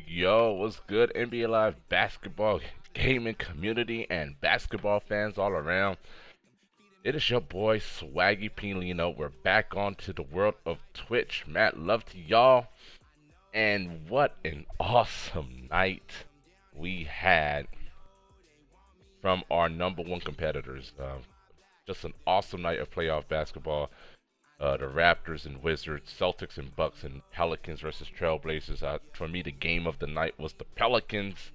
Yo, what's good, NBA Live basketball gaming community and basketball fans all around? It is your boy Swaggy Pilino. We're back onto the world of Twitch. Matt, love to y'all. And what an awesome night we had from our number one competitors. Just an awesome night of playoff basketball. The Raptors and Wizards, Celtics and Bucks, and Pelicans versus Trailblazers. For me, the game of the night was the Pelicans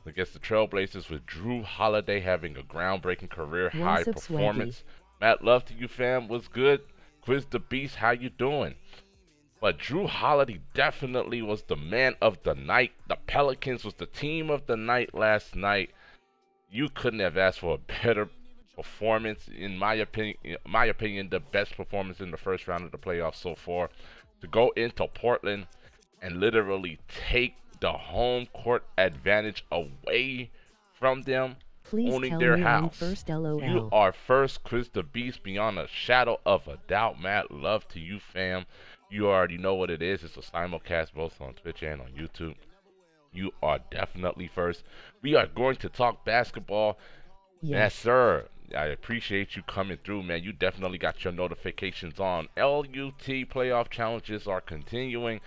against the Trailblazers, with Jrue Holiday having a groundbreaking career-high performance. Matt, love to you, fam. What's good? Quiz the Beast, how you doing? But Jrue Holiday definitely was the man of the night. The Pelicans was the team of the night last night. You couldn't have asked for a better performance, in my opinion, the best performance in the first round of the playoffs so far. To go into Portland and literally take the home court advantage away from them, owning their house. First, LOL. You are first, Quiz the Beast, beyond a shadow of a doubt. Matt, love to you, fam. You already know what it is. It's a simulcast both on Twitch and on YouTube. You are definitely first. We are going to talk basketball. Yes, sir. I appreciate you coming through, man. You definitely got your notifications on. LUT playoff challenges are continuing,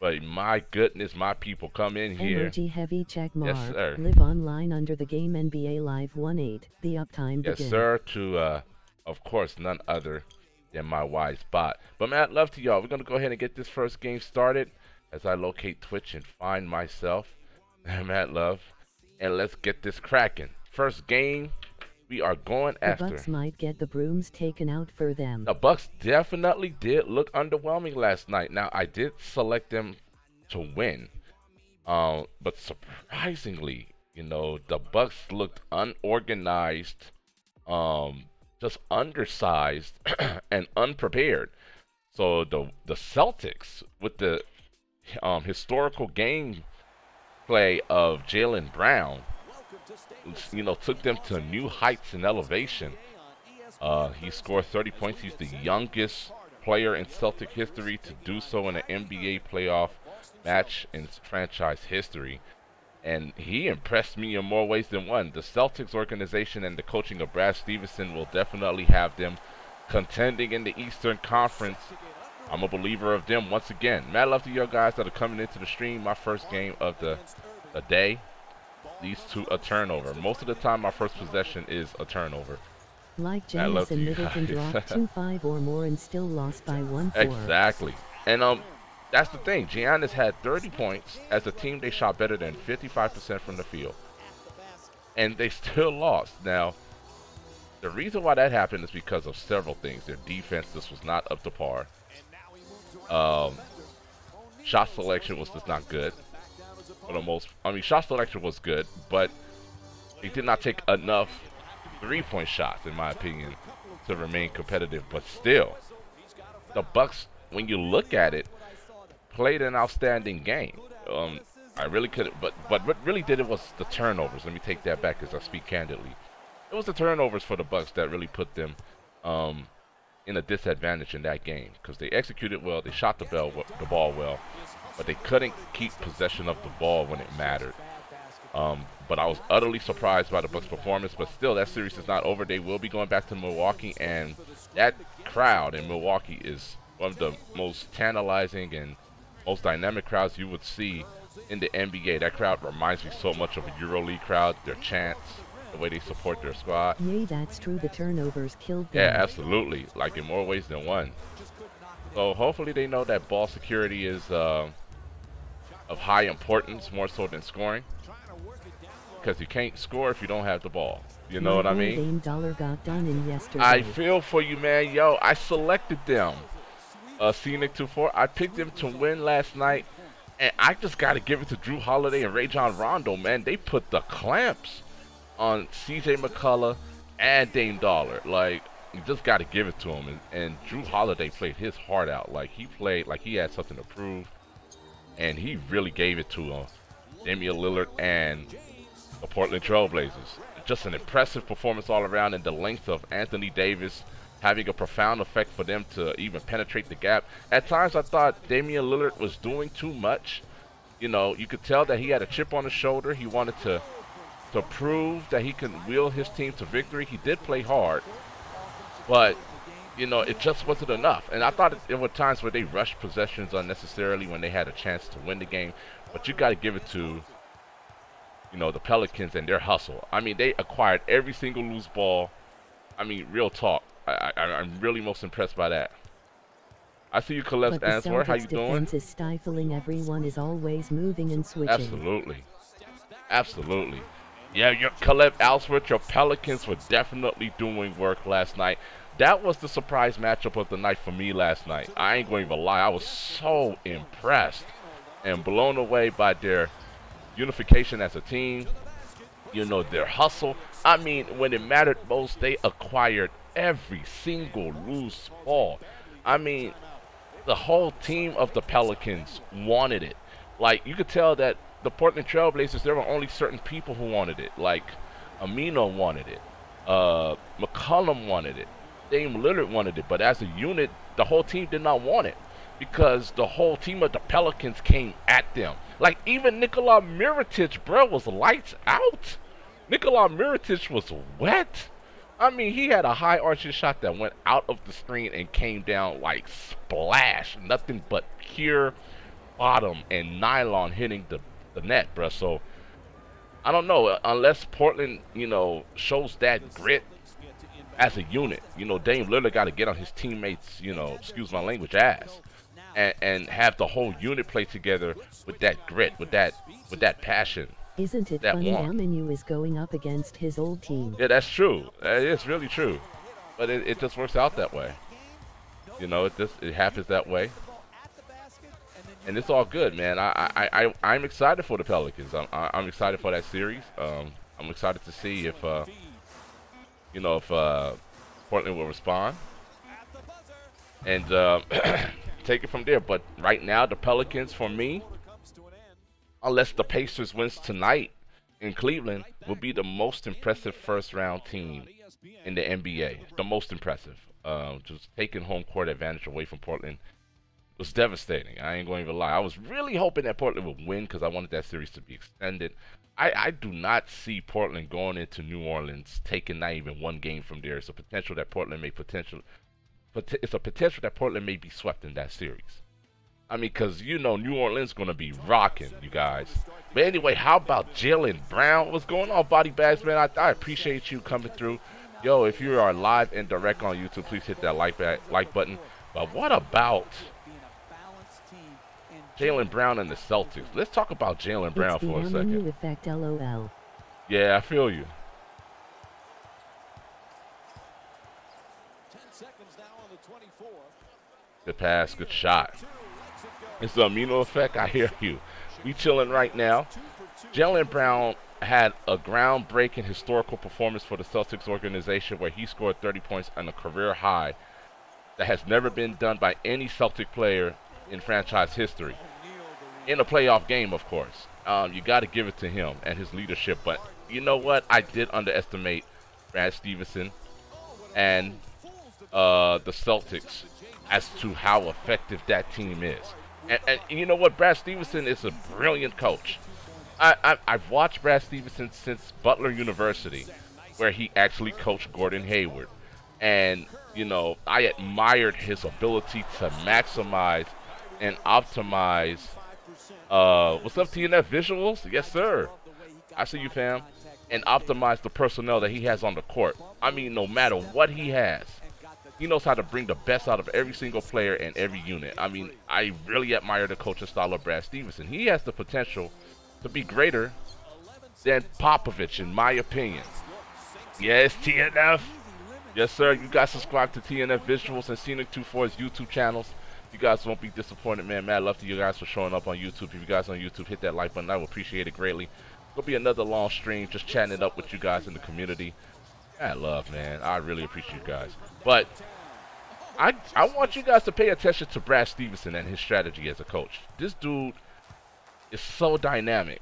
but my goodness, my people, come in here. Emoji heavy check mark. Yes, sir. Live online under the game NBA Live 1-8. The uptime begins. Yes, sir. To, of course, none other than my wise bot. But, Matt, love to y'all. We're going to go ahead and get this first game started as I locate Twitch and find myself. Matt, love. And let's get this cracking. First game. We are going after. The Bucks might get the brooms taken out for them. The Bucks definitely did look underwhelming last night. Now, I did select them to win. But surprisingly, you know, the Bucks looked unorganized, just undersized, and unprepared. So the Celtics, with the historical game play of Jaylen Brown, you know, took them to new heights and elevation. He scored 30 points. He's the youngest player in Celtic history to do so in an NBA playoff match in franchise history. And he impressed me in more ways than one. The Celtics organization and the coaching of Brad Stevenson will definitely have them contending in the Eastern Conference. I'm a believer of them once again. Mad love to you guys that are coming into the stream. My first game of the day. These two a turnover. Most of the time, my first possession is a turnover. Like James and Middleton dropped 2-5 or more and still lost by 1-4. Exactly. And that's the thing. Giannis had 30 points. As a team, they shot better than 55% from the field. And they still lost. Now, the reason why that happened is because of several things. Their defense, this was not up to par. Shot selection was just not good. For the most, I mean, shot selection was good, but they did not take enough three-point shots, in my opinion, to remain competitive. But still, the Bucks, when you look at it, played an outstanding game. I really could, but what really did it was the turnovers. Let me take that back as I speak candidly. It was the turnovers for the Bucks that really put them in a disadvantage in that game, because they executed well, they shot the ball well, but they couldn't keep possession of the ball when it mattered. But I was utterly surprised by the Bucks' performance. But still, that series is not over. They will be going back to Milwaukee, and that crowd in Milwaukee is one of the most tantalizing and most dynamic crowds you would see in the NBA. That crowd reminds me so much of a EuroLeague crowd. Their chants, the way they support their squad. Yay, that's true. The turnovers killed them. Yeah, absolutely. Like in more ways than one. So hopefully they know that ball security is of high importance, more so than scoring, because you can't score if you don't have the ball. You know what I mean? $1 got done in yesterday. I feel for you, man. Yo, I selected them. Scenic 2-4. I picked them to win last night, and I just got to give it to Jrue Holiday and Rajon Rondo, man. They put the clamps on CJ McCullough and Dame Dollar. Like, you just got to give it to him. And Jrue Holiday played his heart out. Like, he played like he had something to prove. And he really gave it to Damian Lillard and the Portland Trail Blazers. Just an impressive performance all around, and the length of Anthony Davis having a profound effect for them to even penetrate the gap. At times I thought Damian Lillard was doing too much, You know, you could tell that he had a chip on his shoulder. He wanted to prove that he can wheel his team to victory. He did play hard, but you know, it just wasn't enough. And I thought there were times where they rushed possessions unnecessarily when they had a chance to win the game. But you got to give it to, you know, the Pelicans and their hustle. I mean, they acquired every single loose ball. I mean, real talk. I'm really most impressed by that. I see you, Caleb's answer. How you doing? Defense is stifling. Everyone is always moving and switching. Absolutely. Absolutely. Yeah, your Caleb Ellsworth, your Pelicans were definitely doing work last night. That was the surprise matchup of the night for me last night. I ain't going to even lie. I was so impressed and blown away by their unification as a team. You know, their hustle. I mean, when it mattered most, they acquired every single loose ball. I mean, the whole team of the Pelicans wanted it. Like, you could tell that the Portland Trailblazers, there were only certain people who wanted it. Like, Amino wanted it. McCollum wanted it. Dame Lillard wanted it. But as a unit, the whole team did not want it. Because the whole team of the Pelicans came at them. Like, even Nikola Mirotic, bro, was lights out. Nikola Mirotic was wet. I mean, he had a high arching shot that went out of the screen and came down like splash. Nothing but pure bottom and nylon hitting the net, bro. So, I don't know. Unless Portland, you know, shows that grit as a unit. You know, Dame Lillard got to get on his teammates, you know, excuse my language, ass. And have the whole unit play together with that grit, with that passion. Isn't it funny Aminu is going up against his old team? Yeah, that's true. It's really true. But it just works out that way. You know, it happens that way. And it's all good, man. I'm excited for the Pelicans. I'm excited for that series. I'm excited to see if you know, if Portland will respond and take it from there. But right now, the Pelicans, for me, unless the Pacers wins tonight in Cleveland, will be the most impressive first-round team in the NBA. The most impressive. Just taking home court advantage away from Portland was devastating. I ain't going to even lie. I was really hoping that Portland would win because I wanted that series to be extended. I do not see Portland going into New Orleans taking not even one game from there. It's a potential that Portland may be swept in that series. I mean, because, you know, New Orleans going to be rocking, you guys. But anyway, how about Jaylen Brown? What's going on, Body Bags, man? I appreciate you coming through. Yo, if you are live and direct on YouTube, please hit that like button. But what about Jaylen Brown and the Celtics? Let's talk about Jaylen Brown for a second. Effect, LOL. Yeah, I feel you. 10 seconds now on the 24. Good pass, good shot. It's the amino effect. I hear you. We chilling right now. Jaylen Brown had a groundbreaking historical performance for the Celtics organization where he scored 30 points on a career high that has never been done by any Celtic player in franchise history. In a playoff game, of course. You got to give it to him and his leadership. But you know what? I did underestimate Brad Stevenson and the Celtics as to how effective that team is. And you know what? Brad Stevenson is a brilliant coach. I've watched Brad Stevenson since Butler University, where he actually coached Gordon Hayward. And, you know, I admired his ability to maximize and optimize. What's up, TNF Visuals? Yes, sir. I see you, fam. And optimize the personnel that he has on the court. I mean, no matter what he has, he knows how to bring the best out of every single player and every unit. I mean, I really admire the coaching style of Brad Stevenson. He has the potential to be greater than Popovich, in my opinion. Yes, TNF. Yes, sir. You guys subscribe to TNF Visuals and Scenic 24's YouTube channels. You guys won't be disappointed, man. Mad love to you guys for showing up on YouTube. If you guys on YouTube, hit that like button. I would appreciate it greatly. It'll be another long stream, just chatting it up with you guys in the community. Mad love, man. I really appreciate you guys. But I want you guys to pay attention to Brad Stevenson and his strategy as a coach. This dude is so dynamic.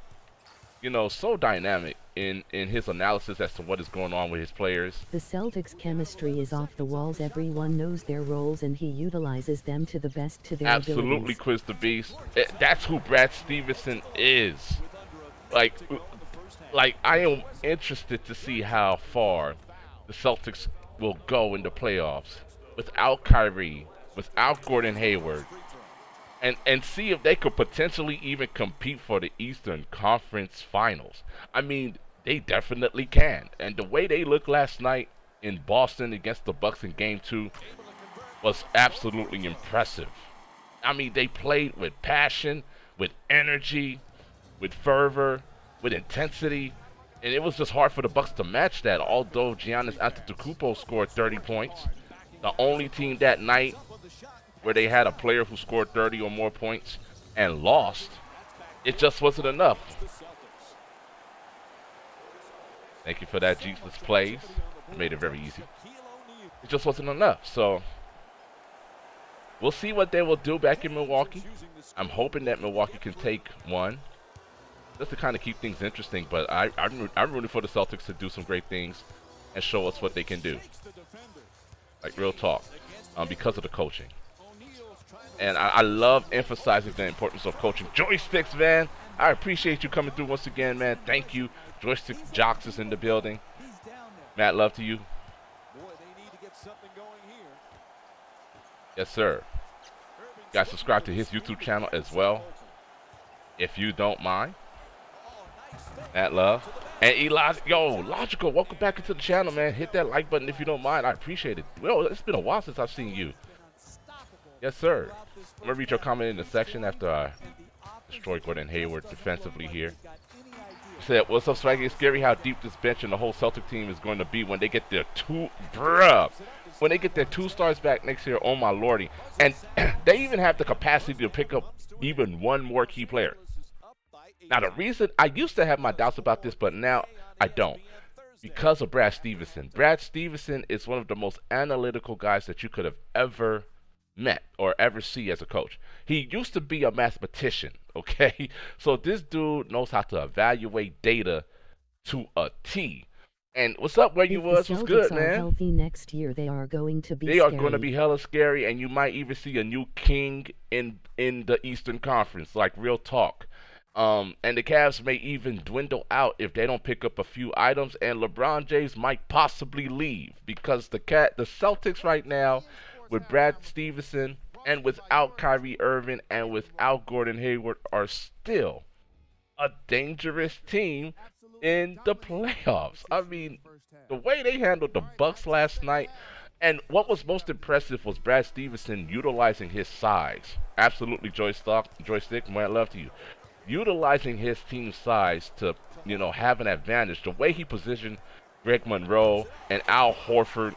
you know, so dynamic in his analysis as to what is going on with his players. The Celtics' chemistry is off the walls. Everyone knows their roles and he utilizes them to the best to their Absolutely, abilities. Quiz the Beast. That's who Brad Stevenson is. Like I am interested to see how far the Celtics will go in the playoffs without Kyrie, without Gordon Hayward, and see if they could potentially even compete for the Eastern Conference Finals. I mean, they definitely can. And the way they looked last night in Boston against the Bucks in Game 2 was absolutely impressive. I mean, they played with passion, with energy, with fervor, with intensity, and it was just hard for the Bucks to match that. Although Giannis Antetokounmpo scored 30 points, the only team that night where they had a player who scored 30 or more points and lost, it just wasn't enough. Thank you for that, Jesus Plays. It made it very easy. It just wasn't enough. So we'll see what they will do back in Milwaukee. I'm hoping that Milwaukee can take one, just to kind of keep things interesting. But I'm rooting for the Celtics to do some great things and show us what they can do. Like, real talk, because of the coaching. And I love emphasizing the importance of coaching. Joysticks, man, I appreciate you coming through once again, man. Thank you. Joystick Jocks is in the building. Matt, love to you. Yes, sir. You guys subscribe to his YouTube channel as well, if you don't mind. Matt, love. And Eli, yo, Logical, welcome back into the channel, man. Hit that like button if you don't mind. I appreciate it. Well, it's been a while since I've seen you. Yes, sir. I'm going to read your comment in the section after I destroy Gordon Hayward defensively here. He said, what's up, Swaggy? It's scary how deep this bench and the whole Celtic team is going to be when they get their when they get their 2 stars back next year. Oh, my lordy. And they even have the capacity to pick up even one more key player. Now, the reason I used to have my doubts about this, but now I don't, because of Brad Stevenson. Brad Stevenson is one of the most analytical guys that you could have ever met or ever see as a coach. He used to be a mathematician, okay? So this dude knows how to evaluate data to a T. And what's up, where you was? What's good, man? If the Celtics are healthy next year, they are going to be scary. They are going to be hella scary, and you might even see a new king in the Eastern Conference, like, real talk. And the Cavs may even dwindle out if they don't pick up a few items, and LeBron James might possibly leave, because the Celtics right now, with Brad Stevenson and without Kyrie Irving and without Gordon Hayward, are still a dangerous team in the playoffs. I mean, the way they handled the Bucks last night, and what was most impressive was Brad Stevenson utilizing his size. Absolutely, Joystick, my love to you. Utilizing his team's size to, you know, have an advantage. The way he positioned Greg Monroe and Al Horford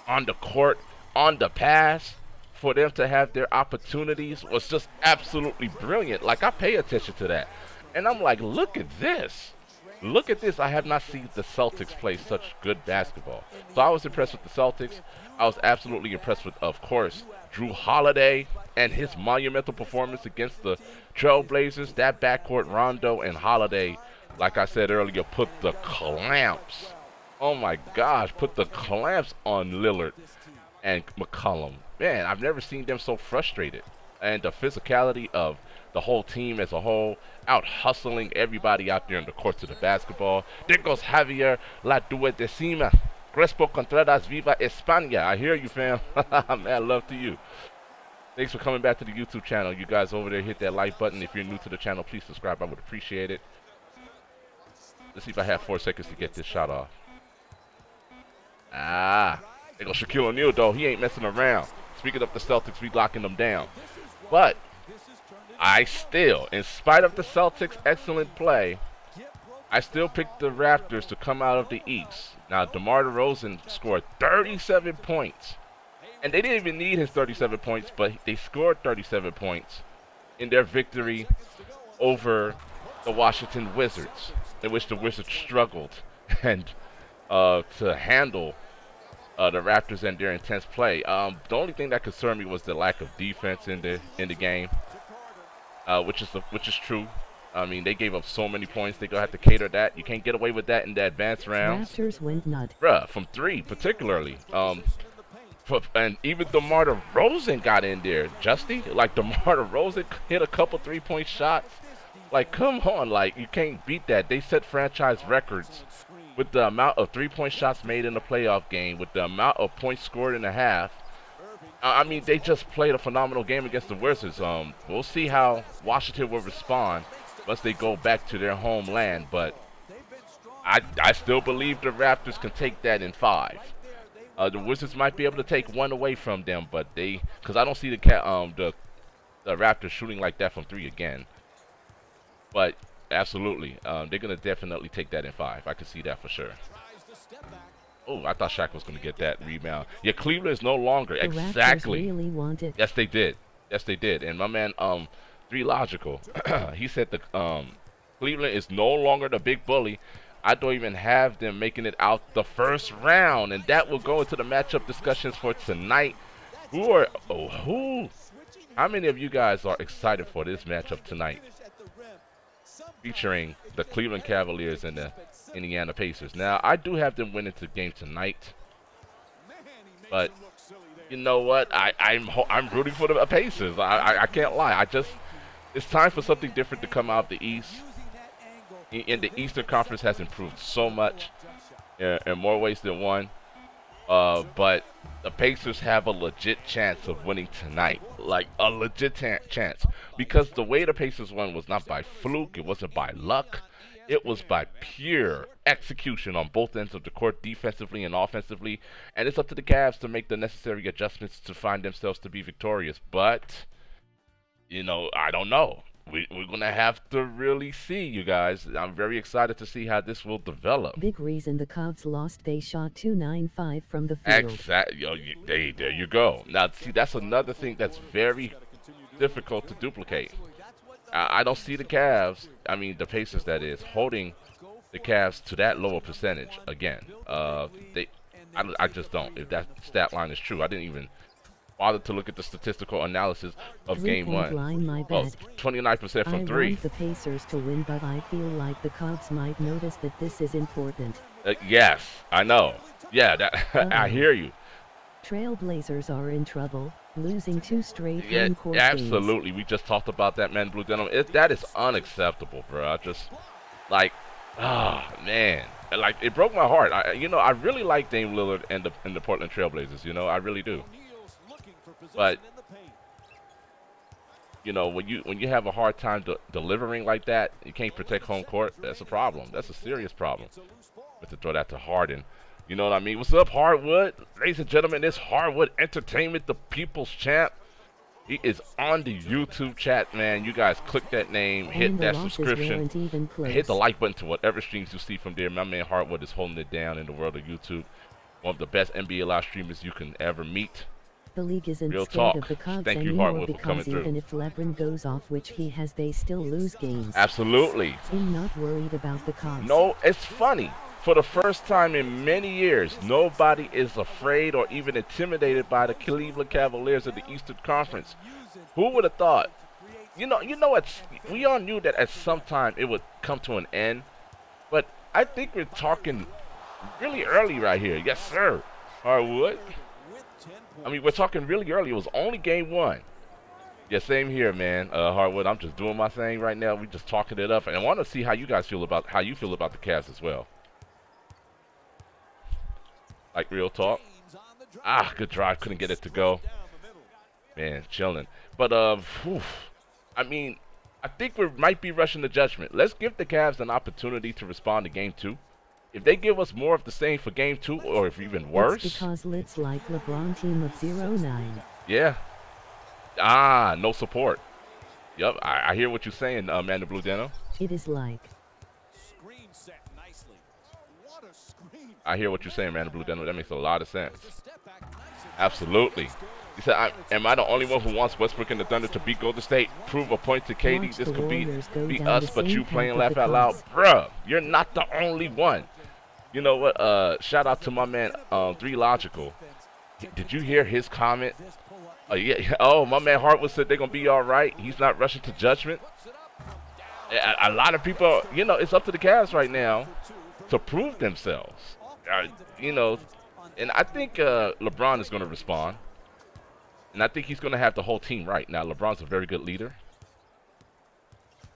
on the court, on the pass, for them to have their opportunities was just absolutely brilliant. Like, I pay attention to that. And I'm like, look at this. Look at this. I have not seen the Celtics play such good basketball. So I was impressed with the Celtics. I was absolutely impressed with, of course, Jrue Holiday and his monumental performance against the Trailblazers. That backcourt, Rondo and Holiday, like I said earlier, put the clamps. Oh my gosh, put the clamps on Lillard and McCollum. Man, I've never seen them so frustrated. And the physicality of the whole team as a whole, out hustling everybody out there in the courts of the basketball. There goes Javier La Duodecima. Crespo Contreras, Viva España. I hear you, fam. Man, love to you. Thanks for coming back to the YouTube channel. You guys over there, hit that like button. If you're new to the channel, please subscribe. I would appreciate it. Let's see if I have 4 seconds to get this shot off. There goes Shaquille O'Neal, though. He ain't messing around. Speaking of the Celtics, we locking them down. But I still, in spite of the Celtics' excellent play, I still picked the Raptors to come out of the East. Now, DeMar DeRozan scored 37 points. And they didn't even need his 37 points, but they scored 37 points in their victory over the Washington Wizards, in which the Wizards struggled and to handle the Raptors and their intense play. The only thing that concerned me was the lack of defense in the game, which is true. I mean, they gave up so many points. They're going to have to cater that. You can't get away with that in the advanced rounds. Raptors went nut. Bruh, from 3 particularly. And even DeMar DeRozan got in there. Justy, like DeMar DeRozan hit a couple 3-point shots. Like, come on, like, you can't beat that. They set franchise records with the amount of 3-point shots made in a playoff game, with the amount of points scored in a half. I mean, they just played a phenomenal game against the Wizards. We'll see how Washington will respond once they go back to their homeland, but I still believe the Raptors can take that in 5. The Wizards might be able to take 1 away from them, but because I don't see the Raptors shooting like that from 3 again. But absolutely, they're gonna definitely take that in 5. I can see that for sure. Oh, I thought Shaq was gonna get that rebound. Yeah, Cleveland is no longer the exactly. Raptors really want it. Yes, they did. Yes, they did. And my man, 3 Logical, he said the Cleveland is no longer the big bully. I don't even have them making it out the first round, and that will go into the matchup discussions for tonight. How many of you guys are excited for this matchup tonight, featuring the Cleveland Cavaliers and the Indiana Pacers? Now, I do have them winning the game tonight, but you know what? I'm rooting for the Pacers. I can't lie. It's time for something different to come out of the East. And the Eastern Conference has improved so much in more ways than one. But the Pacers have a legit chance of winning tonight. Like, a legit chance. Because the way the Pacers won was not by fluke. It wasn't by luck. It was by pure execution on both ends of the court, defensively and offensively. And it's up to the Cavs to make the necessary adjustments to find themselves to be victorious. But, you know, I don't know. We're going to have to really see, you guys. I'm very excited to see how this will develop. Big reason the Cavs lost, they shot 295 from the field. Exactly. There you go. Now, see, that's another thing that's very difficult to duplicate. I don't see the Cavs, I mean the Pacers that is, holding the Cavs to that lower percentage again. I just don't. If that stat line is true, I didn't even bother to look at the statistical analysis of game 1. Line, my bad. 29% from 3. I want the Pacers to win, but I feel like the Cavs might notice that this is important. Yes, I know. Yeah, I hear you. Trailblazers are in trouble, losing 2 straight home-court absolutely. games. We just talked about that, man. Blue Denim. That is unacceptable, bro. I just, like, man. Like, it broke my heart. I really like Dame Lillard and the Portland Trailblazers. You know, I really do. But you know, when you have a hard time delivering like that, you can't protect home court. That's a problem. That's a serious problem. But to throw that to Harden, you know what I mean? What's up, Hardwood? Ladies and gentlemen, it's Hardwood Entertainment, the people's champ. He is on the YouTube chat, man. You guys click that name, hit that subscription, hit the like button to whatever streams you see from there. My man Hardwood is holding it down in the world of YouTube. One of the best NBA live streamers you can ever meet. The league isn't Real scared talk. of the Cavs Thank you, anymore Hardwood, for coming because through. even if LeBron goes off, which he has, they still lose games. Absolutely. I'm not worried about the Cavs. No, it's funny. For the first time in many years, nobody is afraid or even intimidated by the Cleveland Cavaliers of the Eastern Conference. Who would have thought? You know what? We all knew that at some time it would come to an end. But I think we're talking really early right here. Yes, sir. Hardwood. I mean, we're talking really early. It was only game 1. Yeah, same here, man. Hardwood, I'm just doing my thing right now. We just talking it up, and I want to see how you guys feel about the Cavs as well. Like, real talk. Good drive. Couldn't get it to go. Man, chilling. But I mean, I think we might be rushing to judgment. Let's give the Cavs an opportunity to respond to game 2. If they give us more of the same for game 2, or if even worse. It's because it's like LeBron team of 0-9. Yeah. No support. Yep, I hear what you're saying, Amanda Blue Denim. It is like. I hear what you're saying, Amanda Blue Denim. That makes a lot of sense. Absolutely. He said, am I the only one who wants Westbrook and the Thunder to beat Golden State? Prove a point to KD. This could be us, but you playing laugh out loud. Bruh, you're not the only one. You know what? Shout out to my man, 3 Logical. Did you hear his comment? Yeah. Oh, my man Hartwood said they're going to be all right. He's not rushing to judgment. A lot of people, it's up to the Cavs right now to prove themselves. Uh, you know, and I think LeBron is going to respond, and I think he's going to have the whole team right. Now, LeBron's a very good leader.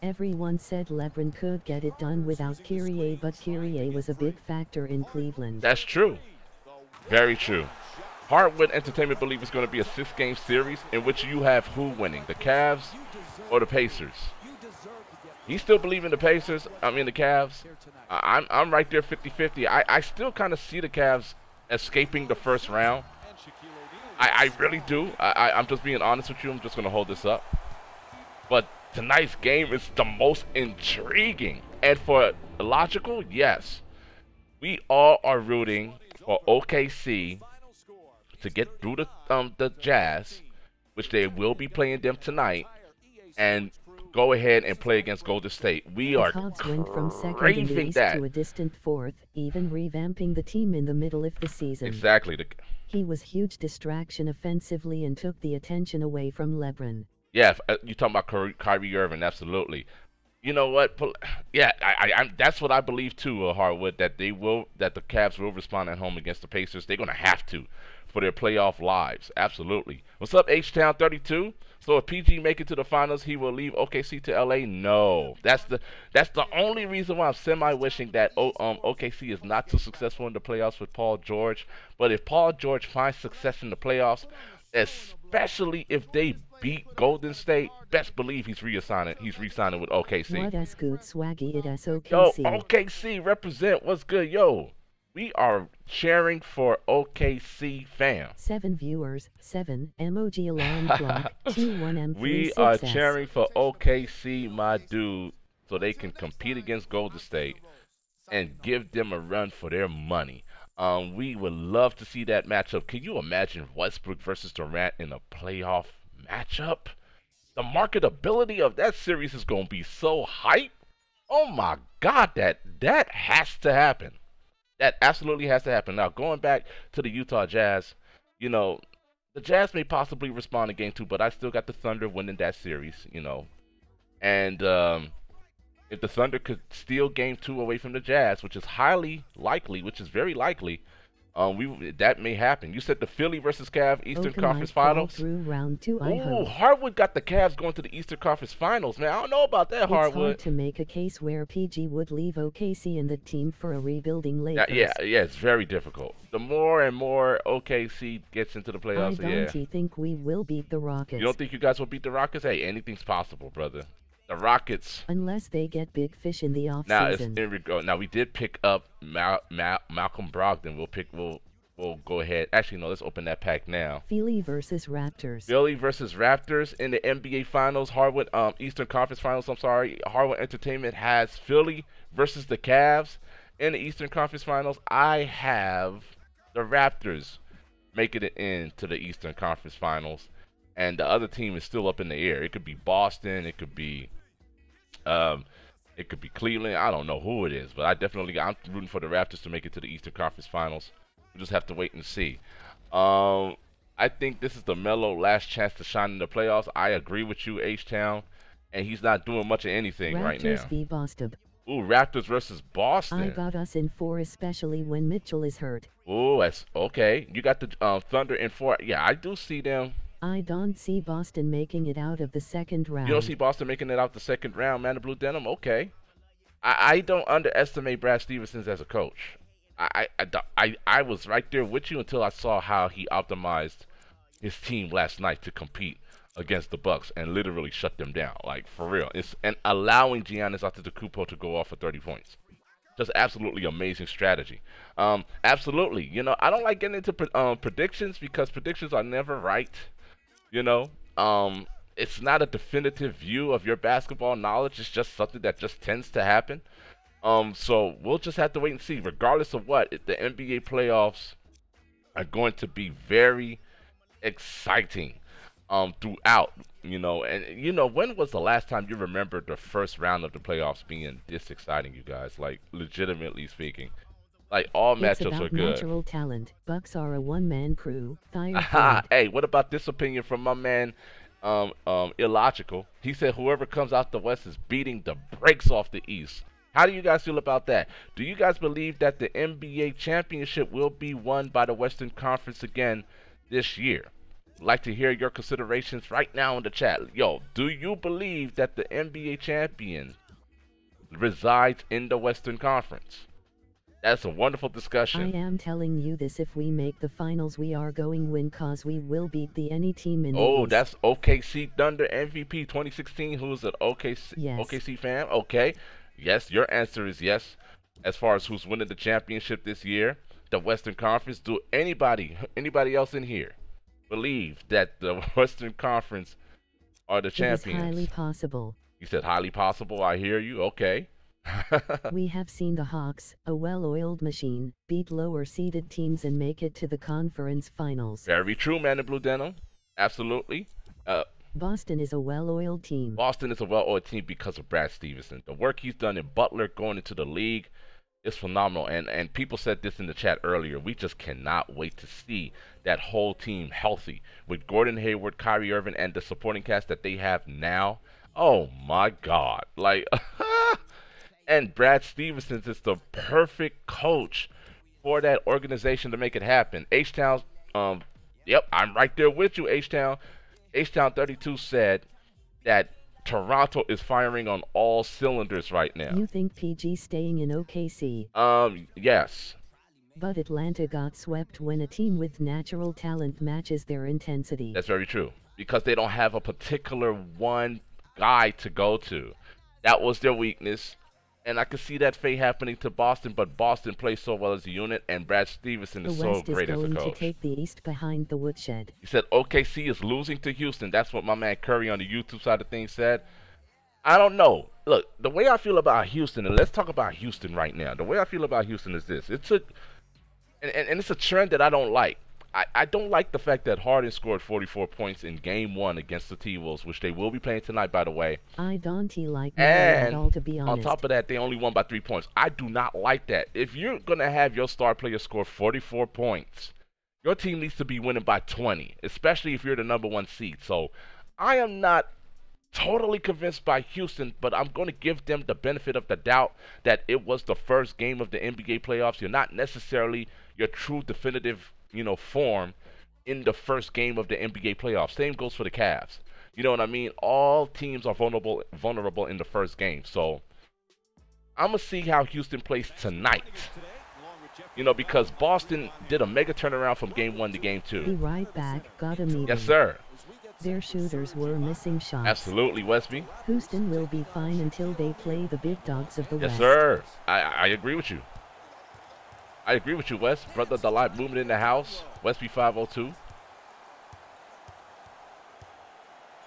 Everyone said LeBron could get it done without Kyrie, but Kyrie was a big factor in Cleveland. That's true. Very true. Hardwood Entertainment believe it's going to be a 6-game series in which you have who winning, the Cavs or the Pacers? He still believe in the Pacers. I mean the Cavs. I'm right there 50-50. I still kind of see the Cavs escaping the first round. I really do. I'm just being honest with you. I'm just going to hold this up. But tonight's game is the most intriguing. And for logical, yes. We all are rooting for OKC to get through the Jazz, which they will be playing them tonight, and go ahead and play against Golden State. We are Cavs went from second in the craving East that. to a distant fourth, even revamping the team in the middle of the season. Exactly. He was huge distraction offensively and took the attention away from LeBron. Yeah, you talking about Kyrie Irving? Absolutely. You know what? Yeah, that's what I believe too, Harwood. That the Cavs will respond at home against the Pacers. They're gonna have to for their playoff lives. Absolutely. What's up, H-Town 32? So if PG make it to the finals, he will leave OKC to LA? No. That's the only reason why I'm semi-wishing that OKC is not too successful in the playoffs with Paul George. But if Paul George finds success in the playoffs, especially if they beat Golden State, best believe he's re-signing with OKC. What as good swaggy it as OKC. Yo, OKC represent. What's good? Yo, we are cheering for OKC fam. 7 viewers, 7 emoji alarm clock, 21M3. We are cheering for OKC, my dude, so they can compete against Golden State and give them a run for their money. We would love to see that matchup. Can you imagine Westbrook versus Durant in a playoff matchup? The marketability of that series is going to be so hype. Oh my God, that has to happen. That absolutely has to happen. Now, going back to the Utah Jazz, the Jazz may possibly respond in Game 2, but I still got the Thunder winning that series, And if the Thunder could steal Game 2 away from the Jazz, which is highly likely, which is very likely, that may happen. You said the Philly versus Cavs Eastern Conference Finals. Through round 2, Ooh, Hardwood got the Cavs going to the Eastern Conference Finals, man. I don't know about that, Hardwood. It's hard to make a case where PG would leave OKC and the team for a rebuilding Lakers. Yeah, it's very difficult. The more and more OKC gets into the playoffs, I don't think we will beat the Rockets. You don't think you guys will beat the Rockets? Hey, anything's possible, brother. The Rockets. Unless they get big fish in the offseason. Now we did pick up Malcolm Brogdon. We'll go ahead. Actually, no. Let's open that pack now. Philly versus Raptors. Philly versus Raptors in the NBA Finals. Hardwood Eastern Conference Finals. I'm sorry. Hardwood Entertainment has Philly versus the Cavs in the Eastern Conference Finals. I have the Raptors making it into the Eastern Conference Finals, and the other team is still up in the air. It could be Boston. It could be Cleveland. I don't know who it is, but I'm rooting for the Raptors to make it to the Eastern Conference Finals. We just have to wait and see. I think this is the Melo last chance to shine in the playoffs. I agree with you, H-Town, and he's not doing much of anything right now. Raptors v Boston. Ooh, Raptors versus Boston. I got us in 4, especially when Mitchell is hurt. Ooh, that's okay. You got the Thunder in 4. Yeah, I do see them. I don't see Boston making it out of the second round. You don't see Boston making it out the second round, man. The Blue Denim, okay. I don't underestimate Brad Stevens as a coach. I was right there with you until I saw how he optimized his team last night to compete against the Bucks and literally shut them down, like for real. And allowing Giannis Antetokounmpo to go off for 30 points. Just absolutely amazing strategy. Absolutely. I don't like getting into predictions because predictions are never right. It's not a definitive view of your basketball knowledge. It's just something that just tends to happen. So we'll just have to wait and see. Regardless of what, the NBA playoffs are going to be very exciting throughout. And when was the last time you remember the first round of the playoffs being this exciting, you guys? Like, legitimately speaking. Like, all matchups are good. Natural talent. Bucks are a one-man crew. Hey, what about this opinion from my man illogical. He said whoever comes out the West is beating the brakes off the East. How do you guys feel about that? Do you guys believe that the NBA championship will be won by the Western Conference again this year? I'd like to hear your considerations right now in the chat. Yo, do you believe that the NBA champion resides in the Western Conference? That's a wonderful discussion. I am telling you this, if we make the finals we are going win, cause we will beat the any team in the East. That's OKC Thunder MVP 2016. Who's an OKC fan? Okay. Yes, your answer is yes. As far as who's winning the championship this year, the Western Conference, do anybody else in here believe that the Western Conference are the champions? It is highly possible. You said highly possible. I hear you. Okay. We have seen the Hawks, a well-oiled machine, beat lower-seeded teams and make it to the conference finals. Very true, man in blue denim. Absolutely. Boston is a well-oiled team. Boston is a well-oiled team because of Brad Stevenson. The work he's done in Butler going into the league is phenomenal. And people said this in the chat earlier. We just cannot wait to see that whole team healthy. With Gordon Hayward, Kyrie Irving, and the supporting cast that they have now. Oh, my God. Like... And Brad Stevenson is the perfect coach for that organization to make it happen. H-Town, yep, I'm right there with you, H-Town. H-Town 32 said that Toronto is firing on all cylinders right now. You think PG staying in OKC? Yes. But Atlanta got swept when a team with natural talent matches their intensity. That's very true. Because they don't have a particular one guy to go to. That was their weakness. And I could see that fate happening to Boston, but Boston plays so well as a unit, and Brad Stevenson is so great as a coach. The West is going to take the East behind the woodshed. He said OKC is losing to Houston. That's what my man Curry on the YouTube side of things said. I don't know. Look, the way I feel about Houston, and let's talk about Houston right now. The way I feel about Houston is this. It's a trend that I don't like. I don't like the fact that Harden scored 44 points in Game 1 against the T-Wolves, which they will be playing tonight, by the way. I don't like that at all, to be honest. On top of that, they only won by 3 points. I do not like that. If you're going to have your star player score 44 points, your team needs to be winning by 20, especially if you're the number 1 seed. So I am not totally convinced by Houston, but I'm going to give them the benefit of the doubt that it was the first game of the NBA playoffs. You're not necessarily your true definitive form in the first game of the NBA playoffs. Same goes for the Cavs. You know what I mean? All teams are vulnerable in the first game. So I'm going to see how Houston plays tonight. Because Boston did a mega turnaround from Game 1 to Game 2. Be right back. Got a meeting. Yes, sir. Their shooters were missing shots. Absolutely, Westby. Houston will be fine until they play the big dogs of the West. Yes, sir. I agree with you. I agree with you, Wes. Brother, the light movement in the house. Westby 502.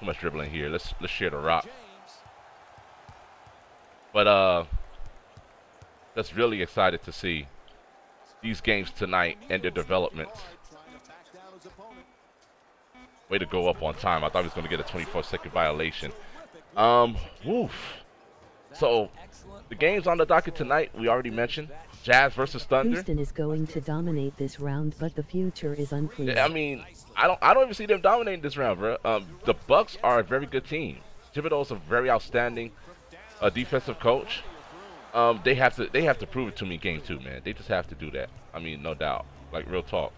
Too much dribbling here. Let's share the rock. But just really excited to see these games tonight and their developments. Way to go up on time. I thought he was going to get a 24-second violation. Woof. So the games on the docket tonight, we already mentioned. Jazz versus Thunder. Houston is going to dominate this round, but the future is unclear. I mean, I don't even see them dominating this round, bro. The Bucks are a very good team. Thibodeau's a very outstanding defensive coach. They have to prove it to me in Game 2, man. They just have to do that. I mean, no doubt. Like, real talk.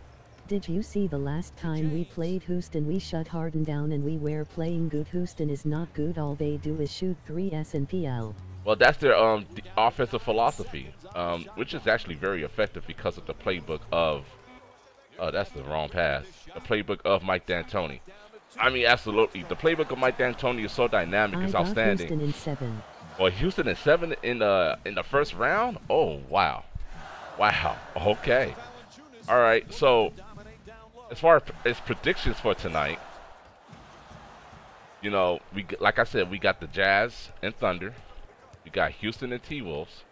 Did you see the last time we played Houston? We shut Harden down and we were playing good. Houston is not good. All they do is shoot 3s and PL. Well, that's their offensive philosophy, which is actually very effective because of the playbook of that's the wrong pass. The playbook of Mike D'Antoni. I mean, absolutely. The playbook of Mike D'Antoni is so dynamic. It's outstanding. Houston in 7. Well, Houston in 7 in the first round? Oh, wow. Wow. Okay. All right. So, as far as predictions for tonight, like I said, we got the Jazz and Thunder. We got Houston and T-Wolves.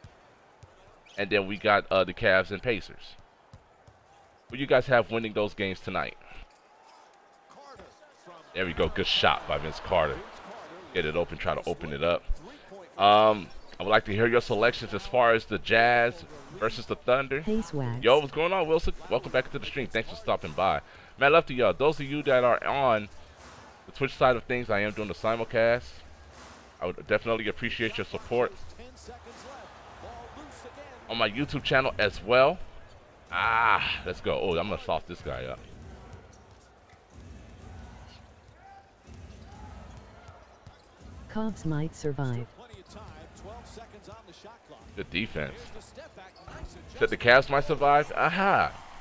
And then we got the Cavs and Pacers. Who you guys have winning those games tonight? There we go. Good shot by Vince Carter. Get it open. Try to open it up. I would like to hear your selections as far as the Jazz versus the Thunder. Hey, Swag. Yo, what's going on, Wilson? Welcome back to the stream. Thanks for stopping by. Man, love to y'all. Those of you that are on the Twitch side of things, I am doing the simulcast. I would definitely appreciate your support on my YouTube channel as well. Let's go. Oh, I'm gonna sauce this guy up. Cavs might survive. Good defense. Said the Cavs might survive?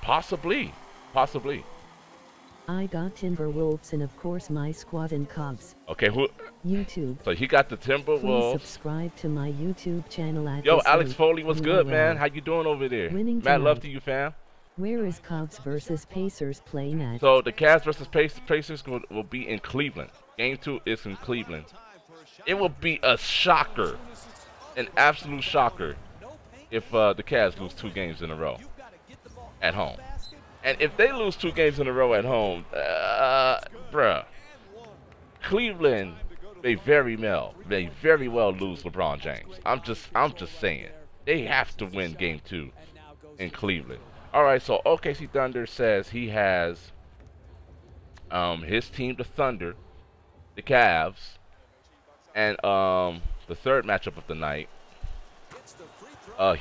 Possibly. Possibly. I got Timberwolves and of course my squad and Cavs. Okay, who? YouTube. So he got the Please Timberwolves. subscribe to my YouTube channel at Yo, this Alex link. Foley, what's good, man? URL. How you doing over there? Winning Mad love tonight. to you, fam. Where is Cavs versus Pacers playing at? So the Cavs versus Pacers will be in Cleveland. Game 2 is in Cleveland. It will be a shocker, an absolute shocker, if the Cavs lose 2 games in a row at home. And if they lose 2 games in a row at home, bruh, Cleveland may very well lose LeBron James. I'm just saying, they have to win Game 2 in Cleveland. All right, so OKC Thunder says he has his team, the Thunder, the Cavs, and the third matchup of the night,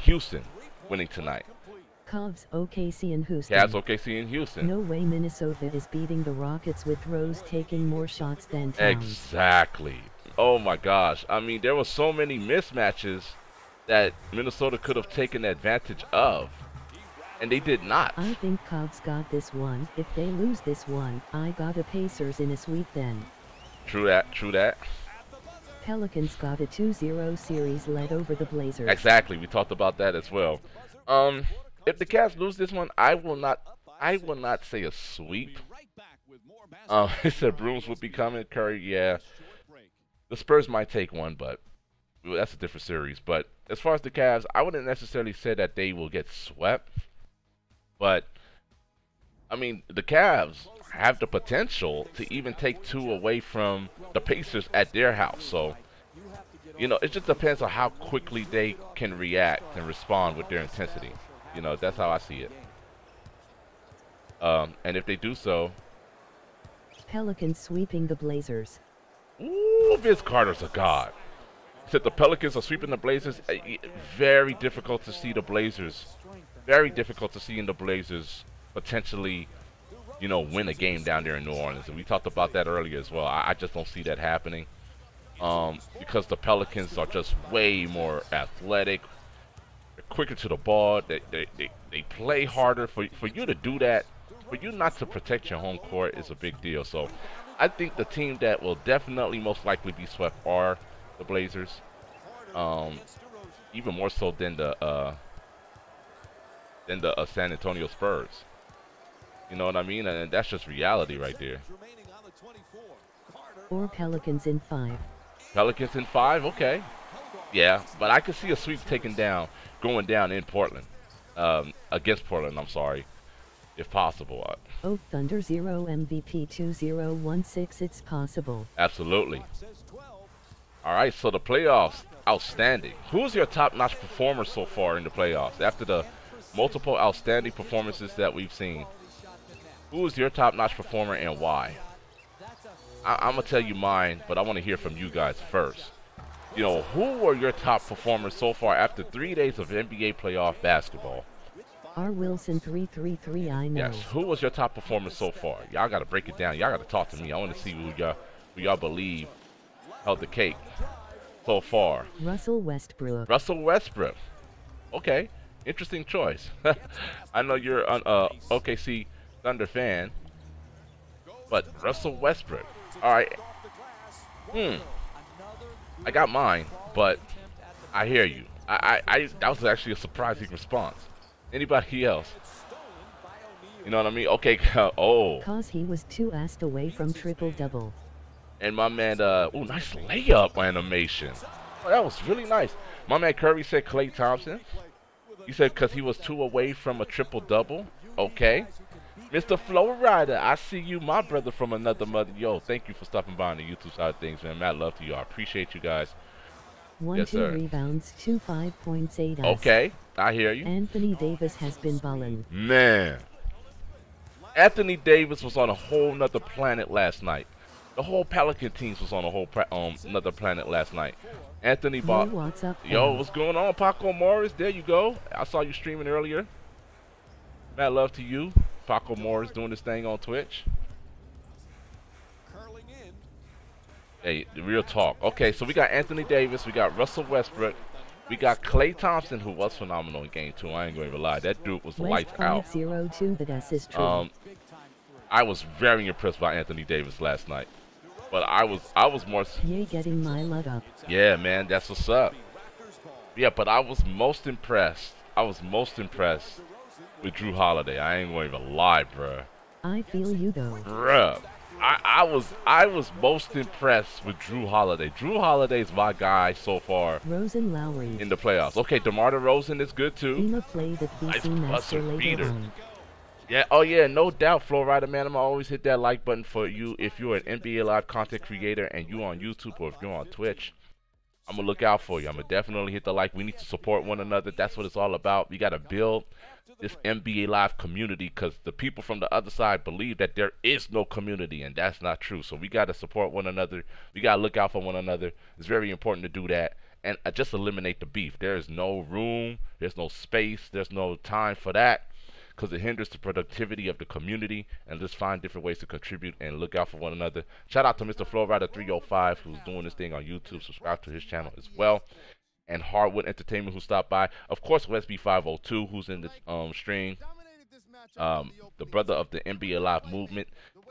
Houston winning tonight. Cavs, OKC, and Houston. Cavs, OKC, and Houston. No way Minnesota is beating the Rockets with Rose taking more shots than Towns. Exactly. Oh my gosh. I mean, there were so many mismatches that Minnesota could have taken advantage of, and they did not. I think Cavs got this one. If they lose this one, I got a Pacers in a sweep then. True that. True that. Pelicans got a 2-0 series led over the Blazers. Exactly. We talked about that as well. If the Cavs lose this one, I will not say a sweep. He said Brooms will be coming. Curry, yeah. The Spurs might take one, but that's a different series. But as far as the Cavs, I wouldn't necessarily say that they will get swept. But, I mean, the Cavs have the potential to even take 2 away from the Pacers at their house. So, you know, it just depends on how quickly they can react and respond with their intensity. You know, that's how I see it. And if they do so... Pelicans sweeping the Blazers. Ooh, Vince Carter's a god. Said the Pelicans are sweeping the Blazers. Very difficult to see the Blazers. Very difficult to see in the Blazers potentially, you know, win a game down there in New Orleans. And we talked about that earlier as well. I just don't see that happening. Because the Pelicans are just way more athletic. They're quicker to the ball. They play harder. For you to do that, for you not to protect your home court is a big deal. So I think the team that will definitely most likely be swept are the Blazers. Even more so than the San Antonio Spurs. You know what I mean? And that's just reality right there. Or Pelicans in 5. Pelicans in 5, okay. Yeah, but I could see a sweep going down in Portland. Against Portland, I'm sorry. If possible. Oh, Thunder 0 MVP 2016, it's possible. Absolutely. All right, so the playoffs, outstanding. Who's your top-notch performer so far in the playoffs? After the multiple outstanding performances that we've seen, who is your top-notch performer and why? I'm going to tell you mine, but I want to hear from you guys first. You know, who were your top performers so far after 3 days of NBA playoff basketball? R. Wilson 333, I know. Yes, who was your top performer so far? Y'all got to break it down. Y'all got to talk to me. I want to see who y'all believe held the cake so far. Russell Westbrook. Russell Westbrook. Okay, interesting choice. I know you're an OKC Thunder fan, but Russell Westbrook. All right. I got mine, but I hear you. That was actually a surprising response. Anybody else? You know what I mean? Okay. Oh. Cause he was 2 asked away from triple-double. And my man, ooh, nice layup animation. Oh, that was really nice. My man Curry said Klay Thompson. He said because he was 2 away from a triple-double. Okay. Mr. Flowrider, I see you, my brother from another mother. Yo, thank you for stopping by on the YouTube side of things, man. Mad love to you. I appreciate you guys. 1 yes, 2 sir. rebounds, 2 5 points, 8 assists. Okay, I hear you. Anthony Davis has been ballin'. Man. Anthony Davis was on a whole nother planet last night. The whole Pelican teams was on a whole another planet last night. Anthony Yo, bought. what's up, Yo, fam? what's going on, Paco Morris? There you go. I saw you streaming earlier. Mad love to you. Paco Morris doing this thing on Twitch. Curling in. Hey, the real talk. Okay, so we got Anthony Davis, we got Russell Westbrook, we got Klay Thompson, who was phenomenal in game 2. I ain't gonna lie, that dude was West lights out. 502, but S is true. I was very impressed by Anthony Davis last night, but I was more. Yay, getting my lut up. Yeah, man, that's what's up. Yeah, but I was most impressed. I was most impressed with Jrue Holiday. I ain't gonna even lie, bruh. I feel you though. Bruh. I was most impressed with Jrue Holiday. Jrue Holiday is my guy so far Rosen Lowry. in the playoffs. Okay, DeMar DeRozan is good too. Ema played at Nice BC Master buzzer later beater. on. Yeah, oh yeah, no doubt, Flow Rider, man. I'm gonna always hit that like button for you if you're an NBA Live content creator and you on YouTube or if you're on Twitch. I'm gonna look out for you. I'm gonna definitely hit the like. We need to support one another. That's what it's all about. We gotta build this NBA Live community because the people from the other side believe that there is no community, and that's not true. So we gotta support one another. We gotta look out for one another. It's very important to do that and just eliminate the beef. There is no room. There's no space. There's no time for that, because it hinders the productivity of the community, and just find different ways to contribute and look out for one another. Shout out to Mr. Flowrider305 who's doing this thing on YouTube. Subscribe to his channel as well. And Hardwood Entertainment who stopped by. Of course, Westby502 who's in the stream. The brother of the NBA Live Movement.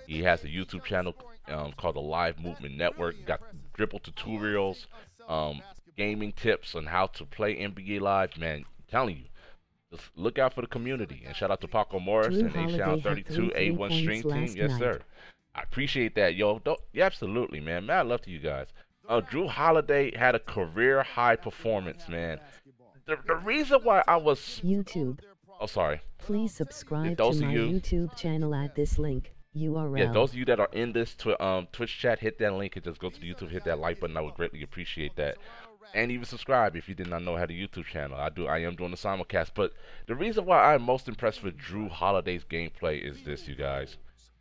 He has a YouTube channel called the Live Movement Network. Got dribble tutorials, gaming tips on how to play NBA Live. Man, I'm telling you. Just look out for the community. And shout out to Paco Morris Jrue and H-Town32 A1 Stream Team. Yes, sir. I appreciate that, yo. Yeah, absolutely, man. Mad love to you guys. Jrue Holiday had a career high performance, man. The reason why I was YouTube. Oh, sorry. Please subscribe to those my of you- YouTube channel at this link. URL. Yeah, those of you that are in this Twitch chat, hit that link and just go to the YouTube, hit that like button. I would greatly appreciate that. And even subscribe if you did not know I had a YouTube channel. I am doing the simulcast. But the reason why I'm most impressed with Jrue Holiday's gameplay is this, you guys.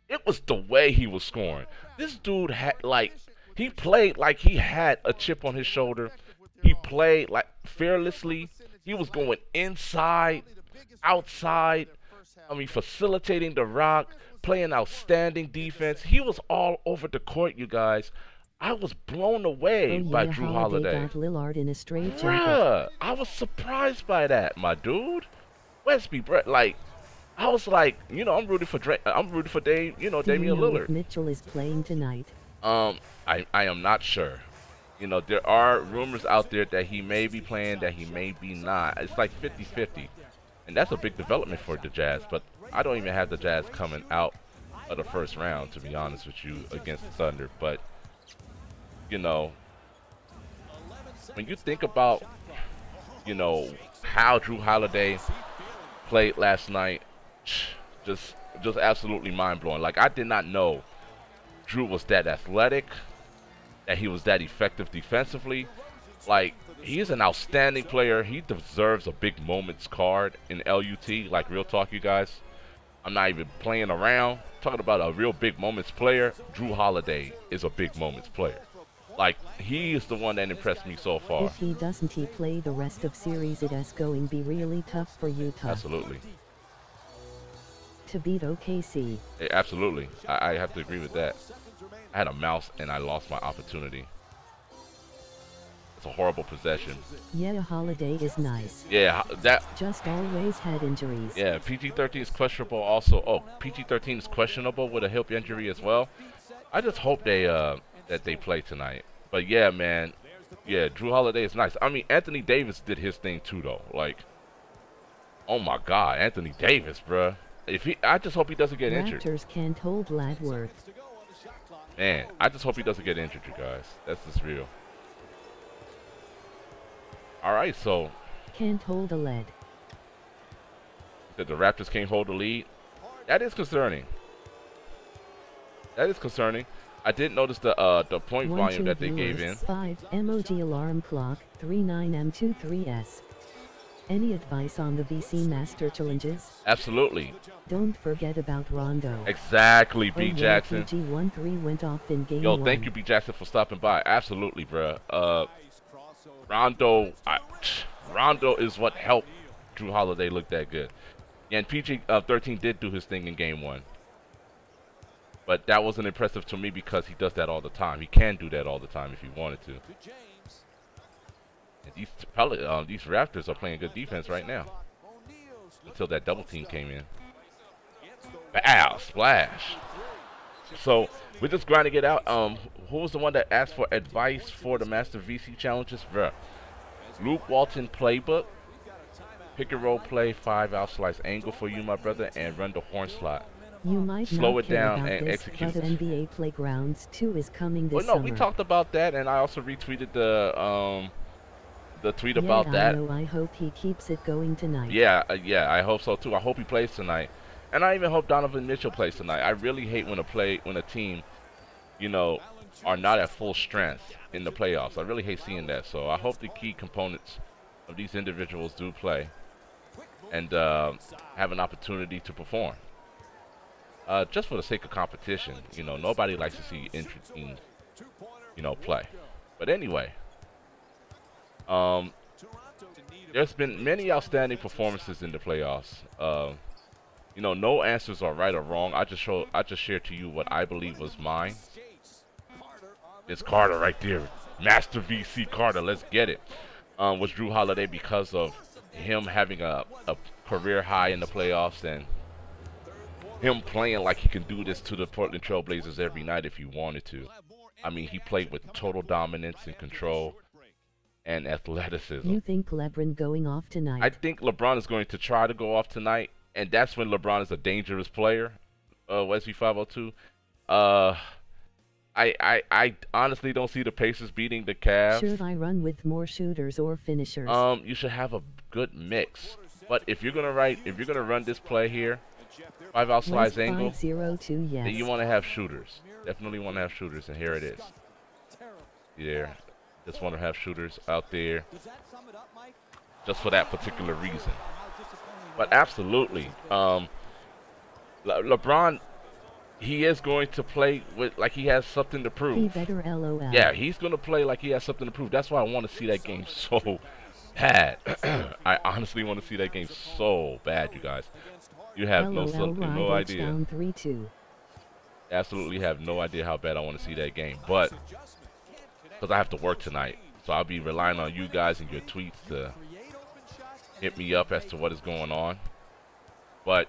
It was the way he was scoring. This dude had, like, he played like he had a chip on his shoulder. He played, like, fearlessly. He was going inside, outside. I mean, facilitating the rock, playing outstanding defense. He was all over the court, you guys. I was blown away by Jrue Holiday. Got Lillard in a straight jacket. Bruh, I was surprised by that, my dude. Westby, bruh, like, I was like, you know, I'm rooting for Damian Do you know Lillard. if Mitchell is playing tonight? I am not sure. You know, there are rumors out there that he may be playing, that he may be not. It's like 50-50. And that's a big development for the Jazz, but I don't even have the Jazz coming out of the first round, to be honest with you, against the Thunder. But, you know, when you think about, you know, how Jrue Holiday played last night, just absolutely mind-blowing. Like, I did not know Jrue was that athletic, that he was that effective defensively. Like, he is an outstanding player. He deserves a big moments card in LUT. Like, real talk, you guys. I'm not even playing around. Talking about a real big moments player. Jrue Holiday is a big moments player. Like, he is the one that impressed me so far. If he doesn't play the rest of series, it's going to be really tough for Utah. Absolutely. To beat OKC. Absolutely. I have to agree with that. I had a mouse and I lost my opportunity. It's a horrible possession. Yeah, Holiday is nice. Yeah, that. Just always had injuries. Yeah, PG-13 is questionable also. Oh, PG-13 is questionable with a hip injury as well. I just hope they that they play tonight. But yeah, man. Yeah, Jrue Holiday is nice. I mean, Anthony Davis did his thing too, though. Like, oh my God, Anthony Davis, bruh. I just hope he doesn't get injured. Raptors can't hold Ladworth. Man, I just hope he doesn't get injured, you guys. That's just real. All right, so. Can't hold a lead. That the Raptors can't hold the lead. That is concerning. That is concerning. I did notice the point volume that they gave in. 5 emoji alarm clock 39M23S. Any advice on the VC Master Challenges? Absolutely. Don't forget about Rondo. Exactly, B. Oh, Jackson. PG-13 went off in game Yo, 1. thank you, B. Jackson, for stopping by. Absolutely, bruh. Rondo, Rondo is what helped Jrue Holiday look that good. Yeah, and PG-13 did do his thing in game 1. But that wasn't impressive to me because he does that all the time. He can do that all the time if he wanted to. And these Raptors are playing good defense right now. Until that double team came in. Bow, splash. So we're just grinding it out. Who was the one that asked for advice for the Master VC challenges? Bruh. Luke Walton playbook. Pick and roll play, 5 out slice angle for you, my brother, and run the horn slot. You might Slow not it care down about and this, execute. but NBA Playgrounds 2 is coming this Well, no, summer. we talked about that, and I also retweeted the tweet about that. I hope he keeps it going tonight. Yeah, I hope so too. I hope he plays tonight, and I even hope Donovan Mitchell plays tonight. I really hate when a team, you know, are not at full strength in the playoffs. I really hate seeing that. So I hope the key components of these individuals do play and have an opportunity to perform. Just for the sake of competition, you know, nobody likes to see injured teams, you know, play. But anyway, there's been many outstanding performances in the playoffs. You know, no answers are right or wrong. I just shared to you what I believe was mine. It's Carter right there, Master VC Carter. Let's get it. Was Jrue Holiday because of him having a career high in the playoffs and him playing like he can do this to the Portland Trail Blazers every night if he wanted to. I mean, he played with total dominance and control and athleticism. You think LeBron going off tonight? I think LeBron is going to try to go off tonight, and that's when LeBron is a dangerous player. Wesley 502. I honestly don't see the Pacers beating the Cavs. Should I run with more shooters or finishers? You should have a good mix. But if you're gonna run this play here, 5 out slice angle, 502, yes. then you want to have shooters. Definitely want to have shooters, and here it is. There, just want to have shooters out there, just for that particular reason. But absolutely, LeBron, he is going to play with like he has something to prove. He better LOL. Yeah, he's going to play like he has something to prove. That's why I want to see that game so bad. I honestly want to see that game so bad, you guys. You have no idea. Down 3-2. Absolutely have no idea how bad I want to see that game. But because I have to work tonight, so I'll be relying on you guys and your tweets to hit me up as to what is going on. But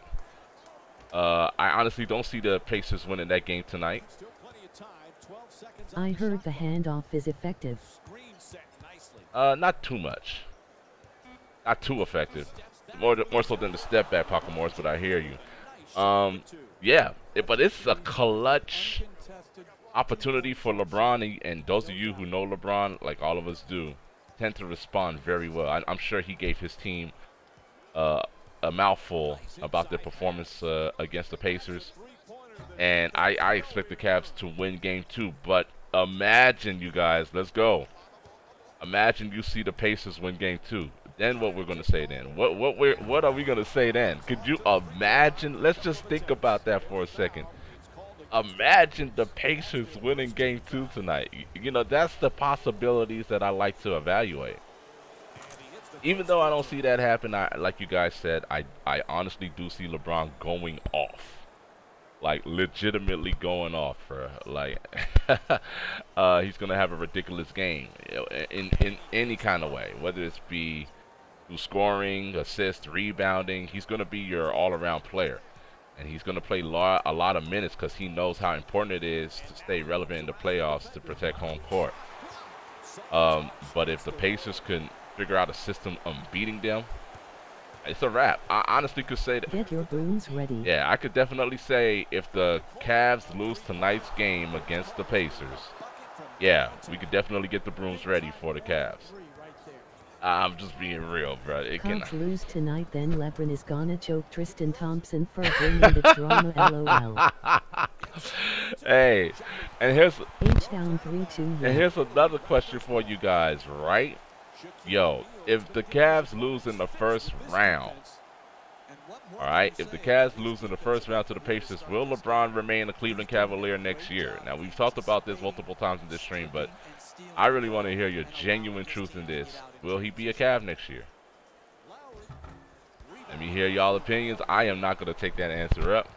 I honestly don't see the Pacers winning that game tonight. I heard the handoff is effective. Not too much. Not too effective. More so than the step back, Paco Morris, but I hear you. Yeah, but it's a clutch opportunity for LeBron, and those of you who know LeBron, like all of us do, tend to respond very well. I'm sure he gave his team a mouthful about their performance against the Pacers, and I expect the Cavs to win game 2. But imagine, you guys, let's go. Imagine you see the Pacers win game 2. Then what we're gonna say then? What are we gonna say then? Could you imagine? Let's just think about that for a second. Imagine the Pacers winning game 2 tonight. You know, that's the possibilities that I like to evaluate. Even though I don't see that happen, like you guys said, I honestly do see LeBron going off. Like, legitimately going off. Like, he's going to have a ridiculous game in any kind of way. Whether it's be through scoring, assist, rebounding, he's going to be your all-around player. And he's going to play a lot of minutes because he knows how important it is to stay relevant in the playoffs to protect home court. But if the Pacers can figure out a system of beating them, it's a wrap. I honestly could say that. Get your brooms ready. Yeah, I could definitely say if the Cavs lose tonight's game against the Pacers, yeah, we could definitely get the brooms ready for the Cavs. I'm just being real, bro. Cavs lose tonight, then LeBron is gonna choke Tristan Thompson for bringing the drama. LOL. Hey, and here's H down 3-2. And here's another question for you guys, right? Yo, if the Cavs lose in the first round, all right, if the Cavs lose in the first round to the Pacers, will LeBron remain a Cleveland Cavalier next year? Now, we've talked about this multiple times in this stream, but I really want to hear your genuine truth in this. Will he be a Cav next year? Let me hear y'all opinions. I am not going to take that answer up.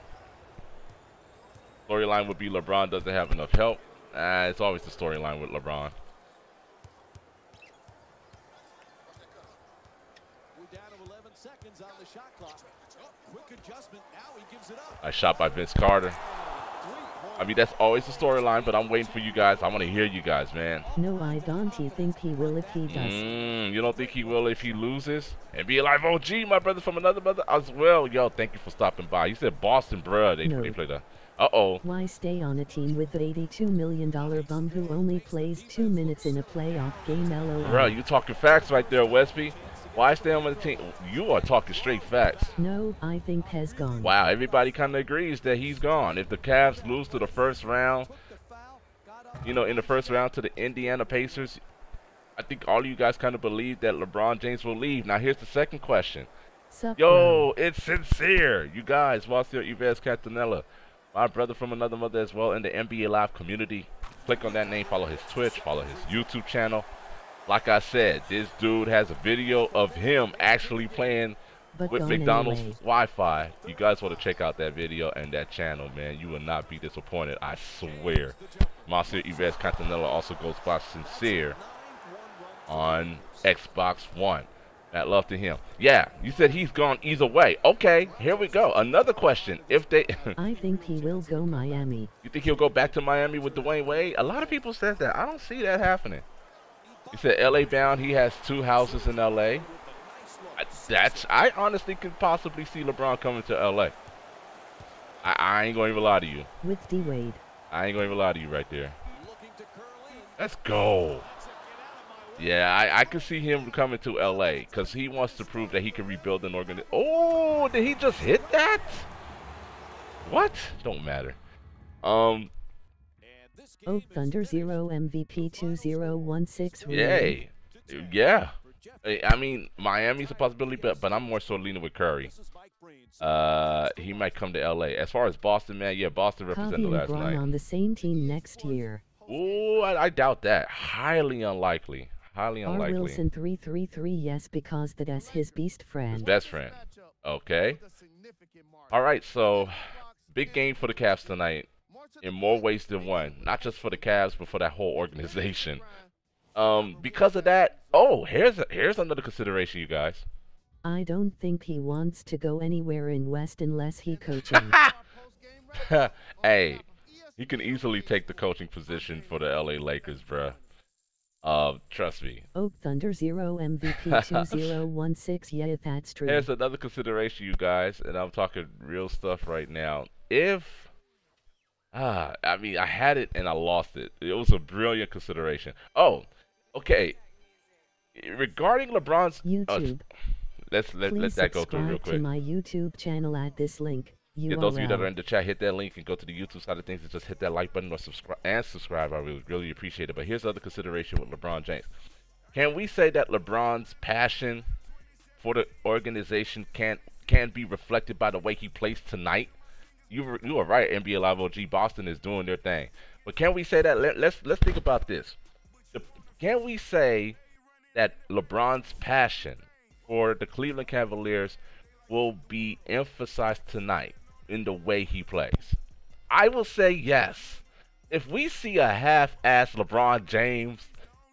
Storyline would be LeBron doesn't have enough help. It's always the storyline with LeBron. A shot by Vince Carter. I mean, that's always the storyline, but I'm waiting for you guys. I want to hear you guys, man. No, I don't think he will if he does. You don't think he will if he loses? And be like, oh, gee, my brother from another brother as well. Yo, thank you for stopping by. You said Boston, bruh. They played the... Uh-oh. Why stay on a team with the $82 million bum who only plays 2 minutes in a playoff game, LOL? Bro, you talking facts right there, Westby. Why stay on the team? You are talking straight facts. No, I think has gone. Wow, everybody kind of agrees that he's gone. If the Cavs lose to the first round, you know, in the first round to the Indiana Pacers, I think all of you guys kind of believe that LeBron James will leave. Now, here's the second question. Sup, Yo, it's sincere. You guys, Marcel Yves Catanella, my brother from another mother as well in the NBA Live community. Click on that name, follow his Twitch, follow his YouTube channel. Like I said, this dude has a video of him actually playing with McDonald's Wi-Fi. You guys want to check out that video and that channel, man. You will not be disappointed, I swear. Marcel Yves Catanella also goes by Sincere on Xbox One. That love to him. Yeah, you said he's gone either way. Okay, here we go. Another question. If they... I think he will go Miami. You think he'll go back to Miami with Dwayne Wade? A lot of people said that. I don't see that happening. He said LA bound. He has 2 houses in LA. I honestly could possibly see LeBron coming to LA. I ain't gonna even lie to you. With D Wade. I ain't gonna even lie to you right there. Let's go. Yeah, I could see him coming to LA because he wants to prove that he can rebuild an organization. Oh, did he just hit that? What? Don't matter. Oak Thunder 0 MVP 2016. Yay. Yeah. I mean, Miami's a possibility, but I'm more so leaning with Curry. He might come to LA. As far as Boston, man, yeah, Boston represented last night. on the same team next year. Ooh, I doubt that. Highly unlikely. Highly unlikely. R. Wilson 333 yes, because that's his beast friend. His best friend. Okay. All right, so big game for the Cavs tonight in more ways than one. Not just for the Cavs, but for that whole organization. Because of that, oh, here's another consideration, you guys. I don't think he wants to go anywhere in West unless he coaching. Hey, he can easily take the coaching position for the LA Lakers, bruh. Trust me. Oak Thunder 0 MVP 2016. Yeah, that's true. Here's another consideration, you guys, and I'm talking real stuff right now. If I mean, I had it and I lost it. It was a brilliant consideration. Oh, okay. Regarding LeBron's YouTube, let that go through real quick. To my YouTube channel at this link. Yeah, those of you that are in the chat, hit that link and go to the YouTube side of things and just hit that like button or subscribe. I really appreciate it. But here's the other consideration with LeBron James. Can we say that LeBron's passion for the organization can be reflected by the way he plays tonight? You are right, NBA Live OG. Boston is doing their thing. But can we say that? Let's think about this. Can we say that LeBron's passion for the Cleveland Cavaliers will be emphasized tonight in the way he plays? I will say yes. If we see a half-ass LeBron James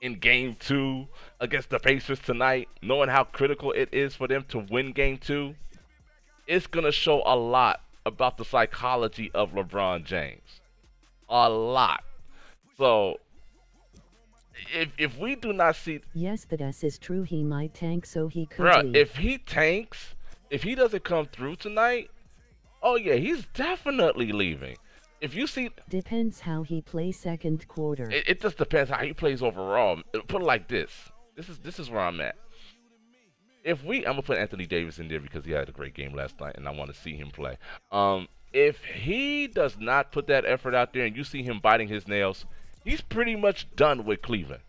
in Game 2 against the Pacers tonight, knowing how critical it is for them to win Game 2, it's going to show a lot about the psychology of LeBron James. A lot. So, if we do not see... Yes, that is true. He might tank, so he could leave. If he tanks, if he doesn't come through tonight, oh yeah, he's definitely leaving. If you see... Depends how he plays second quarter. It just depends how he plays overall. Put it like this. This is where I'm at. I'm gonna put Anthony Davis in there because he had a great game last night and I want to see him play. If he does not put that effort out there and you see him biting his nails, he's pretty much done with Cleveland.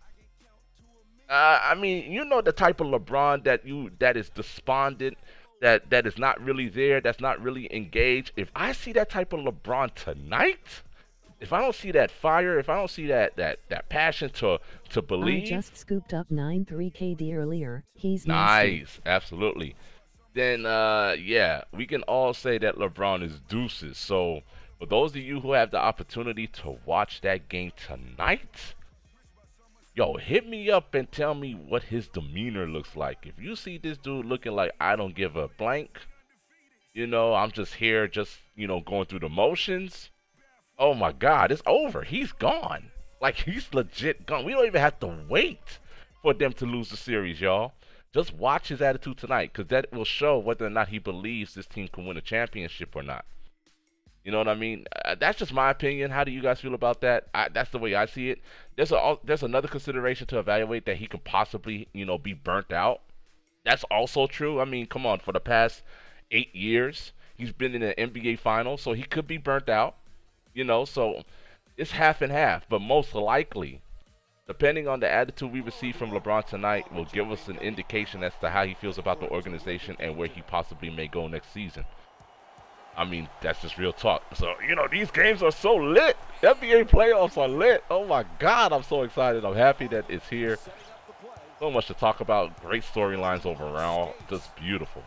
I mean, you know the type of LeBron that is despondent, that is not really there, that's not really engaged. If I see that type of LeBron tonight, if I don't see that fire, if I don't see that passion to I believe, just scooped up 9-3 KD earlier. He's nasty. nice, absolutely. Then yeah, we can all say that LeBron is deuces. So for those of you who have the opportunity to watch that game tonight, yo, hit me up and tell me what his demeanor looks like. If you see this dude looking like I don't give a blank, you know, I'm just here, just, you know, going through the motions. Oh my God, it's over. He's gone. Like, he's legit gone. We don't even have to wait for them to lose the series, y'all. Just watch his attitude tonight, because that will show whether or not he believes this team can win a championship or not. You know what I mean? That's just my opinion. How do you guys feel about that? That's the way I see it. There's another consideration to evaluate, that he could possibly, you know, be burnt out. That's also true. I mean, come on. For the past 8 years, he's been in the NBA Finals, so he could be burnt out. You know, so it's half and half. But most likely, depending on the attitude we receive from LeBron tonight, will give us an indication as to how he feels about the organization and where he possibly may go next season. I mean, that's just real talk. So, you know, these games are so lit. NBA playoffs are lit. Oh, my God, I'm so excited. I'm happy that it's here. So much to talk about. Great storylines overall. Just beautiful.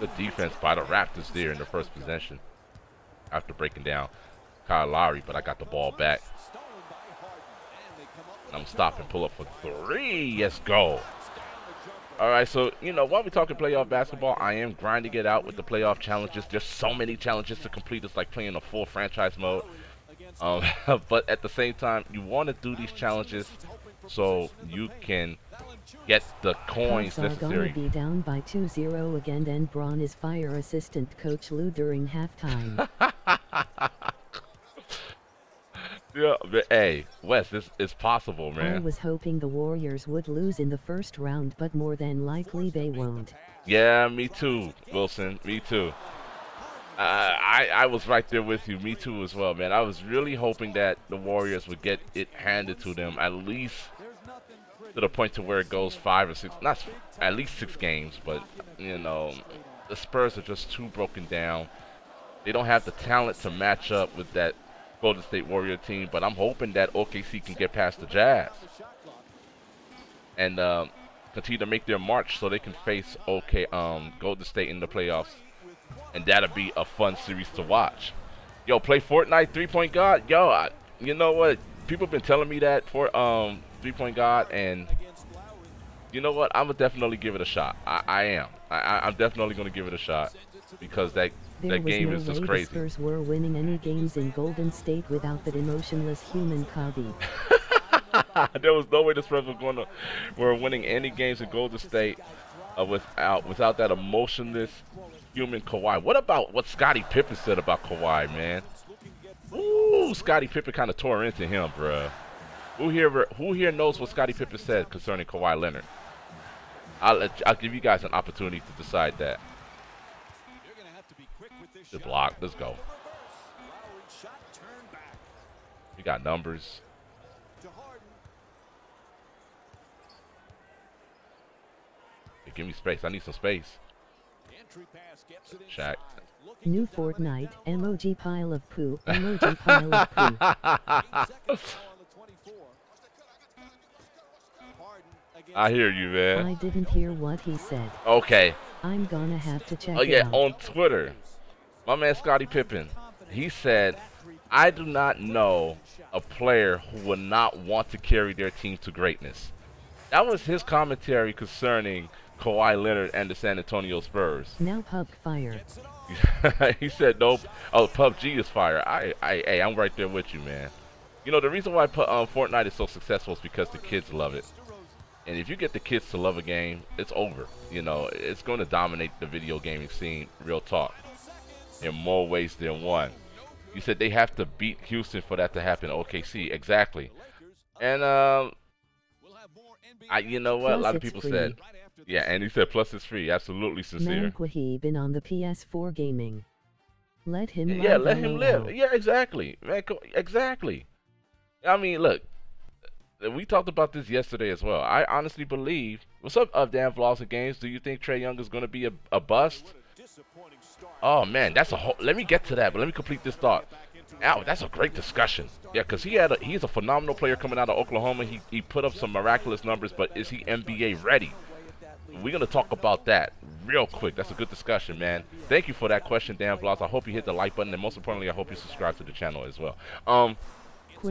Good defense by the Raptors there in the first possession after breaking down Kyle Lowry, but I got the ball back. I'm stopping, pull up for 3. Let's go. All right, so, you know, while we're talking playoff basketball, I am grinding it out with the playoff challenges. There's so many challenges to complete. It's like playing a full franchise mode. But at the same time, you want to do these challenges so you can get the coins Bucks are necessary. gonna be down by 2-0 again, and Braun is fire assistant coach Lou during halftime. Yeah, but hey, Wes, this is possible, man. I was hoping the Warriors would lose in the first round, but more than likely they won't. Yeah, me too, Wilson. Me too. I was right there with you. Me too as well, man. I was really hoping that the Warriors would get it handed to them, at least to the point to where it goes 5 or 6, not at least 6 games. But, you know, the Spurs are just too broken down. They don't have the talent to match up with that Golden State Warrior team, but I'm hoping that OKC can get past the Jazz and continue to make their march so they can face Golden State in the playoffs, and that'll be a fun series to watch. Yo, play Fortnite 3-point God. Yo, you know what? People have been telling me that for 3-point God, and you know what? I'm gonna definitely give it a shot. I'm definitely gonna give it a shot, because that game is just crazy. The Spurs were winning any games in Golden State without that emotionless human Kobe. There was no way the Spurs were winning any games in Golden State without that emotionless human Kawhi. What about what Scottie Pippen said about Kawhi, man? Ooh, Scottie Pippen kind of tore into him, bruh. Who here knows what Scottie Pippen said concerning Kawhi Leonard? I'll give you guys an opportunity to decide that. The block. Let's go. We got numbers. Hey, give me space. I need some space. Shaq. New Fortnite, emoji pile of poo, emoji pile of poo. I hear you, man. I didn't hear what he said. Okay. I'm gonna have to check Oh, yeah, it out. on Twitter, my man Scottie Pippen, he said, I do not know a player who would not want to carry their team to greatness. That was his commentary concerning Kawhi Leonard and the San Antonio Spurs. Now pub fire. He said, nope. Oh, PUBG is fire. Hey, I'm right there with you, man. You know, the reason why Fortnite is so successful is because the kids love it. And if you get the kids to love a game, it's over. You know, it's going to dominate the video gaming scene, real talk, in more ways than one. You said they have to beat Houston for that to happen. OKC, exactly. And, you know what? Plus a lot of it's people free. said, yeah, and he said, plus it's free. Absolutely sincere. Manquahi been on the PS4 gaming. Let him live. Yeah, let him live. Yeah, exactly. Man, exactly. I mean, look, We talked about this yesterday as well. I honestly believe. What's up, Dan Vlogs and Games? Do you think Trae Young is going to be a bust? Oh man, that's a whole. Let me get to that, but let me complete this thought. Ow, that's a great discussion. Yeah, because he's a phenomenal player coming out of Oklahoma. He put up some miraculous numbers, but is he NBA ready? We're gonna talk about that real quick. That's a good discussion, man. Thank you for that question, Dan Vlogs. I hope you hit the like button, and most importantly, I hope you subscribe to the channel as well.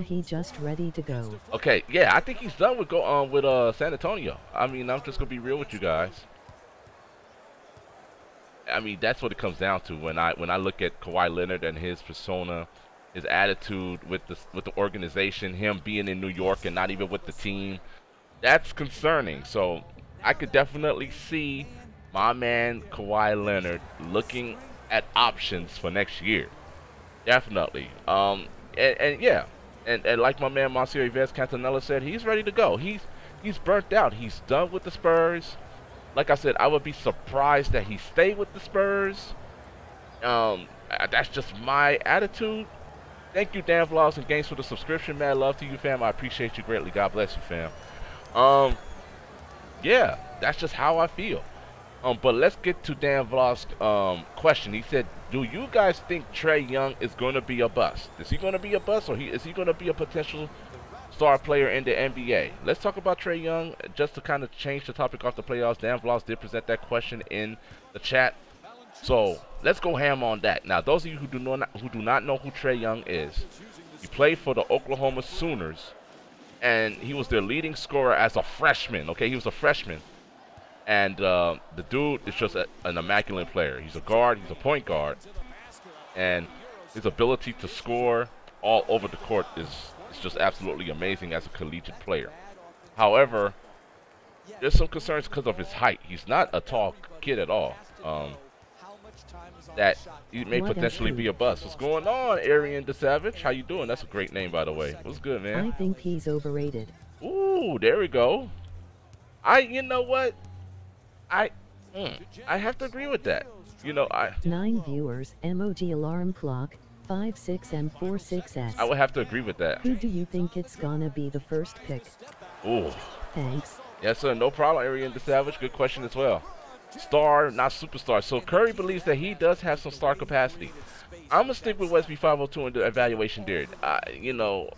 He just ready to go. Okay, yeah, I think he's done with San Antonio. I mean, I'm just gonna be real with you guys. I mean, that's what it comes down to when I look at Kawhi Leonard and his persona, his attitude with the organization, him being in New York and not even with the team. That's concerning. So I could definitely see my man Kawhi Leonard looking at options for next year. Definitely. And yeah. And like my man Monsieur Yves Cantanella said, he's ready to go. He's burnt out. He's done with the Spurs. Like I said, I would be surprised that he stayed with the Spurs. That's just my attitude. Thank you, Dan Vlogs and Games, for the subscription. Mad love to you, fam. I appreciate you greatly. God bless you, fam. Yeah, that's just how I feel. But let's get to Dan Vlogs' question. He said, do you guys think Trae Young is going to be a bust? Is he going to be a bust, or is he going to be a potential star player in the NBA? Let's talk about Trae Young just to kind of change the topic off the playoffs. Dan Vlogs did present that question in the chat. So let's go ham on that. Now, those of you who do not know who Trae Young is, he played for the Oklahoma Sooners, and he was their leading scorer as a freshman. Okay, he was a freshman. And the dude is just an immaculate player. He's a guard. He's a point guard. And his ability to score all over the court is just absolutely amazing as a collegiate player. However, there's some concerns because of his height. He's not a tall kid at all. That he may potentially be a bust. What's going on, Arian the Savage? How you doing? That's a great name, by the way. What's good, man? I think he's overrated. Ooh, there we go. You know what? I have to agree with that. You know, 9 viewers, emoji alarm clock, 56M46S. I would have to agree with that. Who do you think it's gonna be the first pick? Ooh. Thanks. Yes, sir. No problem, Arian the Savage. Good question as well. Star, not superstar. So Curry believes that he does have some star capacity. I'm gonna stick with Westby 502 in the evaluation period. You know,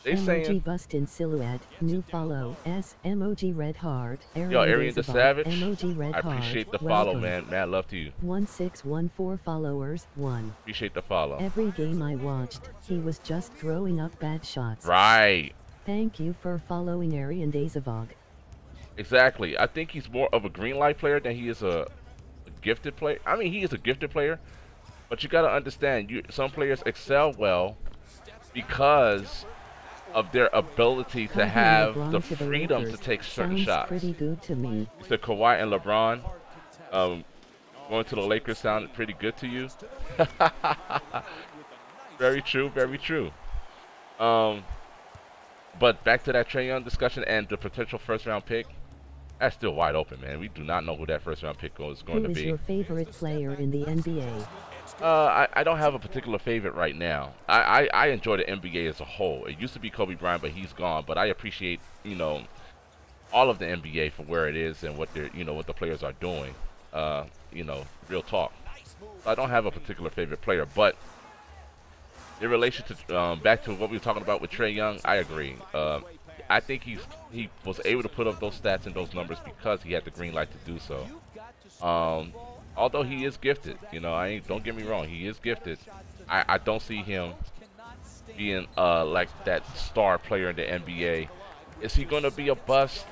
they saying emoji bust in silhouette, new follow, S, emoji red heart, Arian the Savage, emoji red I appreciate the follow, man. Mad love to you. 1614 followers, 1. Appreciate the follow. Every game I watched, he was just throwing up bad shots. Right. Thank you for following Arian Dazavog. Exactly. I think he's more of a green light player than he is a gifted player. I mean, he is a gifted player, but you got to understand, some players excel well because of their ability to have the freedom to take certain shots. Pretty good to me. So Kawhi and LeBron going to the Lakers sounded pretty good to you. Very true, very true. But back to that Trae Young discussion and the potential first-round pick. That's still wide open, man. We do not know who that first-round pick is going to be. Who is your favorite player in the NBA? I don't have a particular favorite right now. I enjoy the NBA as a whole. It used to be Kobe Bryant, but he's gone. But I appreciate, you know, all of the NBA for where it is and what they're, you know, what the players are doing. You know, real talk. So I don't have a particular favorite player, but in relation to back to what we were talking about with Trae Young, I agree. I think he was able to put up those stats and those numbers because he had the green light to do so. Although he is gifted, you know, don't get me wrong, he is gifted. I don't see him being like that star player in the NBA. Is he going to be a bust?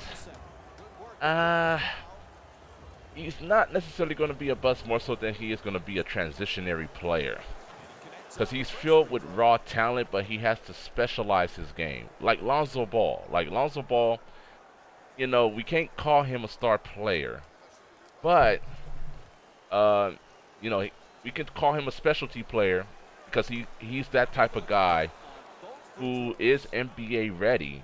He's not necessarily going to be a bust, more so than he is going to be a transitionary player. Because he's filled with raw talent, but he has to specialize his game. Like Lonzo Ball. Like Lonzo Ball, you know, we can't call him a star player. But, you know, we can call him a specialty player because he's that type of guy who is NBA ready.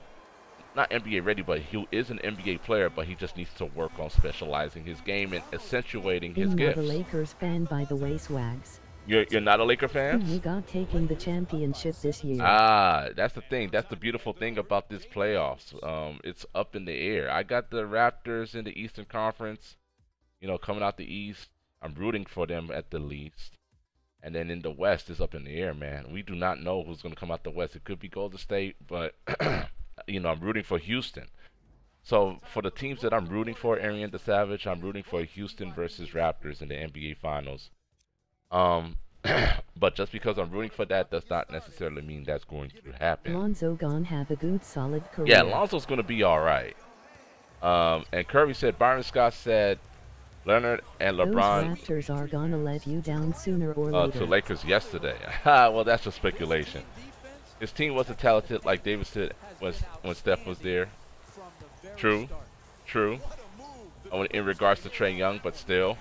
Not NBA ready, but he is an NBA player, but he just needs to work on specializing his game and accentuating his gifts. I'm not a Lakers fan, by the way, Swags. You're not a Laker Who fan? you got taking the championship this year? Ah, that's the thing. That's the beautiful thing about this playoffs. It's up in the air. I got the Raptors in the Eastern Conference. Coming out the East. I'm rooting for them at the least. And then in the West, it's up in the air, man. We do not know who's going to come out the West. It could be Golden State, but I'm rooting for Houston. So for the teams that I'm rooting for, Arian the Savage, I'm rooting for Houston versus Raptors in the NBA Finals. But just because I'm rooting for that does not necessarily mean that's going to happen. Lonzo gon' have a good solid career. Yeah, Lonzo's going to be all right. And Kirby said, Byron Scott said, Leonard and LeBron. Those Raptors are gonna let you down sooner or later. To Lakers yesterday. Well, that's just speculation. His team wasn't talented like David said when Steph was there. True. In regards to Trae Young, but still,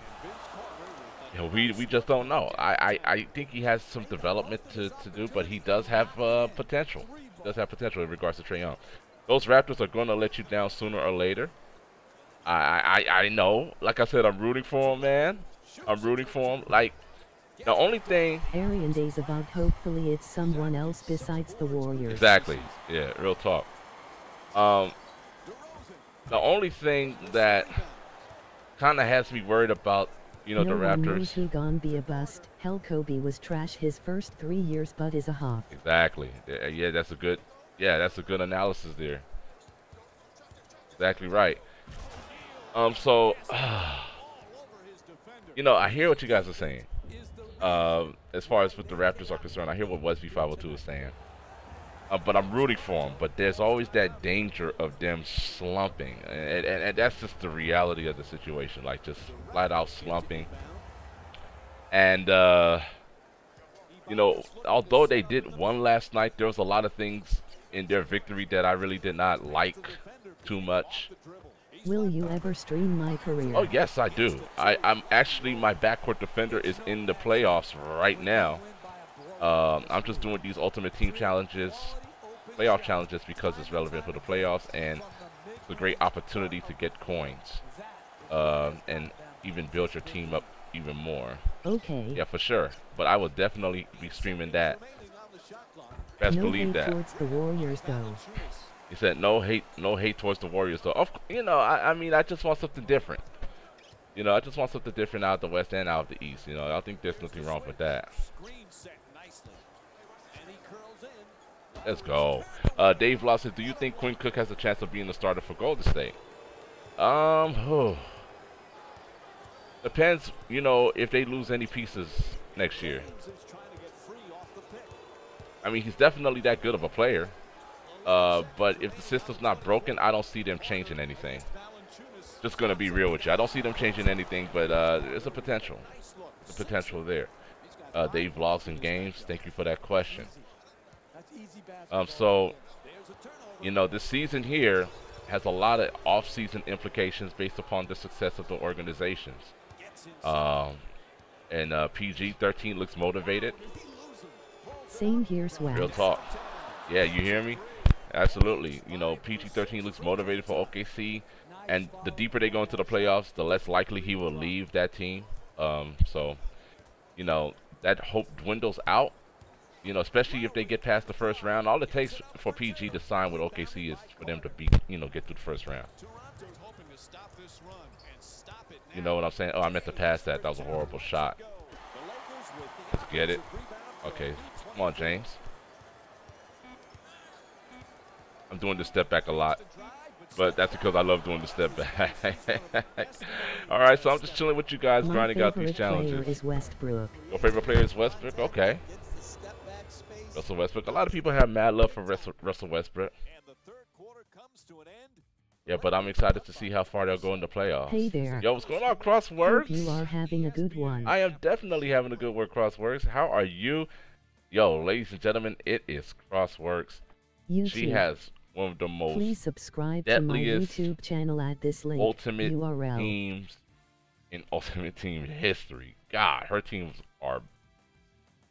we just don't know. I think he has some development to do, but he does have potential. He does have potential in regards to Trae Young. Those Raptors are going to let you down sooner or later. I know. Like I said, I'm rooting for him, man. I'm rooting for him. Like, the only thing... Arian Day's about hopefully it's someone else besides the Warriors. Exactly. Yeah, real talk. The only thing that kind of has me worried about, the No Raptors... one knows who gon' be a bust. Hell, Kobe was trash his first 3 years, but is a hawk. Exactly. Yeah, that's a good analysis there. Exactly right. So, I hear what you guys are saying. As far as what the Raptors are concerned, I hear what Wesby502 is saying. But I'm rooting for them. But there's always that danger of them slumping. And that's just the reality of the situation. Like, just flat out slumping. And, although they did win last night, there was a lot of things in their victory that I really did not like too much. Will you ever stream my career? Oh, yes, I do. I'm actually, my backcourt defender is in the playoffs right now. I'm just doing these Ultimate Team challenges, playoff challenges, because it's relevant for the playoffs, and it's a great opportunity to get coins and even build your team up even more. Okay. Yeah, for sure. But I will definitely be streaming that. Best believe that. No hate towards the Warriors, though. He said no hate towards the Warriors, though. I mean, I just want something different. I just want something different out of the West and out of the East. I think there's nothing wrong with that. Let's go. Dave Law says, do you think Quinn Cook has a chance of being the starter for Golden State? Depends, if they lose any pieces next year. I mean, he's definitely that good of a player. But if the system's not broken, I don't see them changing anything. Just gonna be real with you. I don't see them changing anything, but there's a potential. There's a potential there. Dave Vlogs and Games, thank you for that question. So, this season here has a lot of off-season implications based upon the success of the organizations. And PG-13 looks motivated. Same here, Swag. Real talk. Yeah, you hear me? Absolutely. PG-13 looks motivated for OKC, and the deeper they go into the playoffs, the less likely he will leave that team. So, that hope dwindles out. Especially if they get past the first round. All it takes for PG to sign with OKC is for them to get through the first round. You know what I'm saying? Oh, I meant to pass that. That was a horrible shot. Let's get it. Okay. Come on, James. I'm doing the step back a lot. But that's because I love doing the step back. Alright, so I'm just chilling with you guys, grinding out these challenges. My favorite player is Westbrook. Your favorite player is Westbrook? Okay. Russell Westbrook. A lot of people have mad love for Russell Westbrook. Yeah, but I'm excited to see how far they'll go in the playoffs. Hey there. Yo, what's going on, Crossworks? Hope you are having a good one. I am definitely having a good one, Crossworks. How are you? Yo, ladies and gentlemen, it is Crossworks. YouTube. She has one of the most Please subscribe to my deadliest YouTube channel at this link. Ultimate URL. teams in Ultimate Team history. God, her teams are...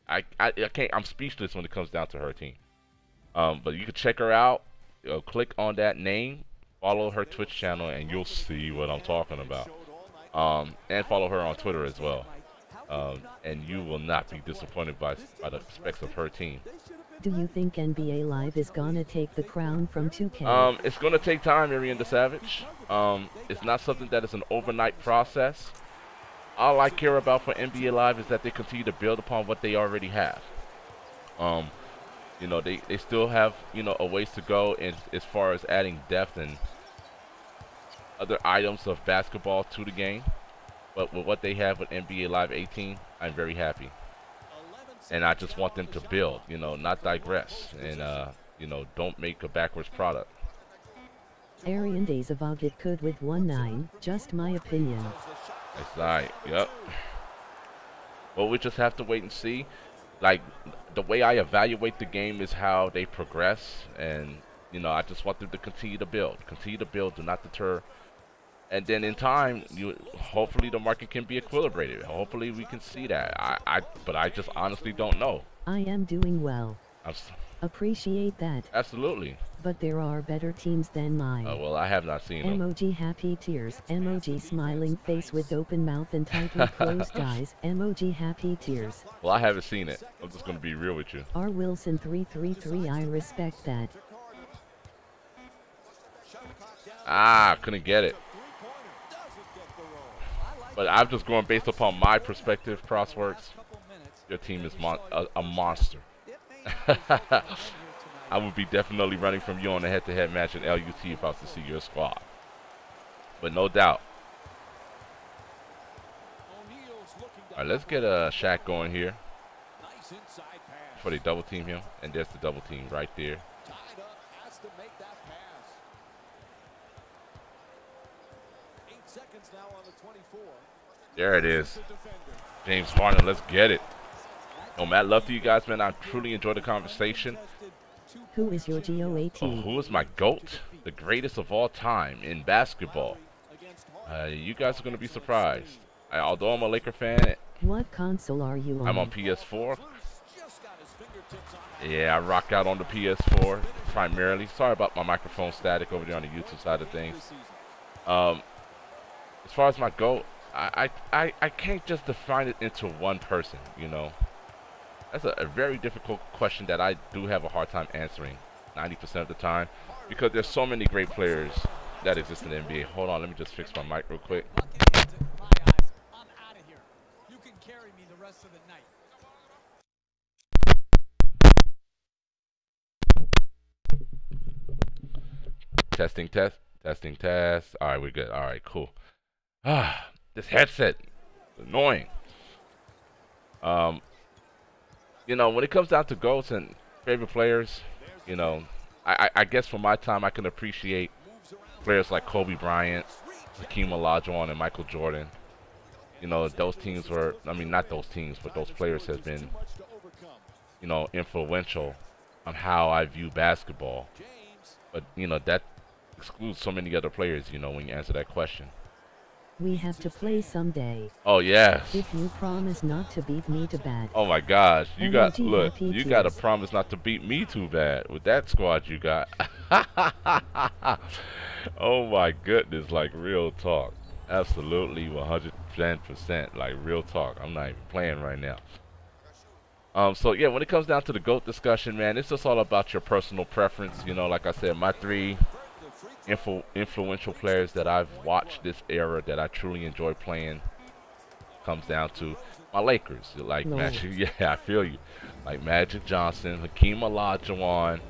I can't... I'm speechless when it comes down to her team. But you can check her out. Click on that name. Follow her Twitch channel, and you'll see what I'm talking about. And follow her on Twitter as well. and you will not be disappointed by the specs of her team. Do you think NBA Live is gonna take the crown from 2K? It's gonna take time, Arian the Savage. It's not something that is an overnight process. All I care about for NBA Live is that they continue to build upon what they already have. You know, they still have, you know, a ways to go in as far as adding depth and other items of basketball to the game. But with what they have with NBA Live 18, I'm very happy. And I just want them to build, you know, not digress. And, you know, don't make a backwards product. Arian Dazavog it could with 1-9, just my opinion. That's right, yep. Well, we just have to wait and see. Like, the way I evaluate the game is how they progress. And, you know, I just want them to continue to build. Continue to build, do not deter. And then in time, hopefully the market can be equilibrated. Hopefully we can see that. But I just honestly don't know. I am doing well. Appreciate that. Absolutely. But there are better teams than mine. Oh, well, I have not seen them. Emoji happy tears. Emoji smiling face with open mouth and tightly closed eyes. Emoji happy tears. Well, I haven't seen it. I'm just going to be real with you. R. Wilson 333 I respect that. Ah, couldn't get it. But I'm just going based upon my perspective, Crossworks. Your team is a monster. I would be definitely running from you on the head-to-head match in LUT if I was to see your squad. But no doubt. Alright, let's get a Shaq going here. Before they double team him. And there's the double team right there. There it is. James Harden, let's get it. No, Matt, love to you guys, man. I truly enjoyed the conversation. Who is your GOAT? Oh, who is my GOAT? The greatest of all time in basketball. You guys are going to be surprised. Although I'm a Laker fan. What console are you on? I'm on PS4. Yeah, I rock out on the PS4 primarily. Sorry about my microphone static over there on the YouTube side of things. As far as my GOAT, I can't just define it into one person, you know. That's a very difficult question that I do have a hard time answering 90% of the time because there's so many great players that exist in the NBA. Hold on, let me just fix my mic real quick. Testing, test. Testing, test. All right, we're good. All right, cool. This headset is annoying. You know, when it comes down to GOATs and favorite players, you know, I guess for my time I can appreciate players like Kobe Bryant, Hakeem Olajuwon, and Michael Jordan. You know, those teams were, I mean, not those teams, but those players have been, you know, influential on how I view basketball. But, you know, that excludes so many other players, you know, when you answer that question. We have to play someday. Oh, yes. If you promise not to beat me too bad. Oh, my gosh. You got, look, you tears. got to promise not to beat me too bad with that squad you got. Oh, my goodness. Like, real talk. Absolutely 110%. Like, real talk. I'm not even playing right now. So, yeah, when it comes down to the GOAT discussion, man, it's just all about your personal preference. You know, like I said, my three influential players that I've watched this era that I truly enjoy playing comes down to my Lakers. Like Magic, yeah, I feel you. Like Magic Johnson, Hakeem Olajuwon,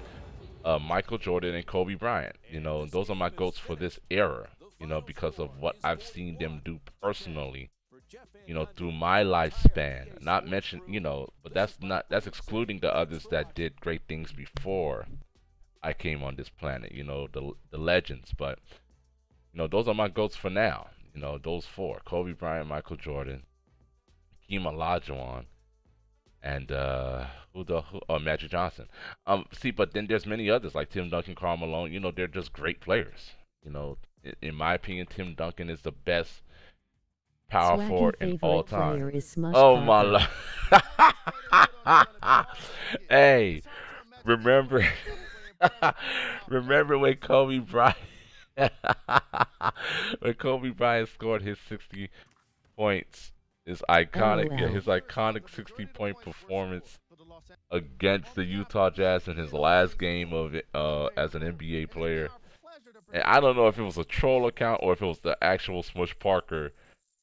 Michael Jordan, and Kobe Bryant. You know, those are my GOATs for this era. You know, because of what I've seen them do personally. You know, through my lifespan. Not mention, you know, but that's excluding the others that did great things before I came on this planet, you know, the legends. But, you know, those are my GOATs for now. You know, those four. Kobe Bryant, Michael Jordan, Hakeem Olajuwon, and Magic Johnson. See, but then there's many others like Tim Duncan, Karl Malone. You know, they're just great players. You know, in my opinion, Tim Duncan is the best power forward in all time. Oh, my lord. Hey, remember... Remember when Kobe Bryant scored his 60 points His iconic, yeah, LOL. his iconic 60-point performance against the Utah Jazz in his last game of it, as an NBA player. And I don't know if it was a troll account or if it was the actual Smush Parker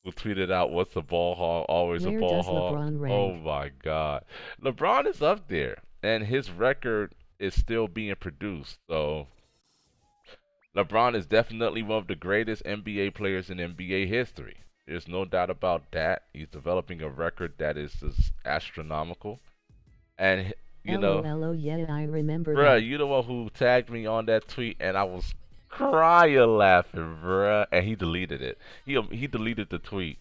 who tweeted out, "What's a ball hog? Always a Where ball does hog." LeBron Oh rank? my God, LeBron is up there, and his record is still being produced. So LeBron is definitely one of the greatest NBA players in NBA history. There's no doubt about that. He's developing a record that is just astronomical. And you know, LOL, yeah, I remember bruh, that. you the one who tagged me on that tweet, and I was crying laughing, bruh. And he deleted it. He deleted the tweet.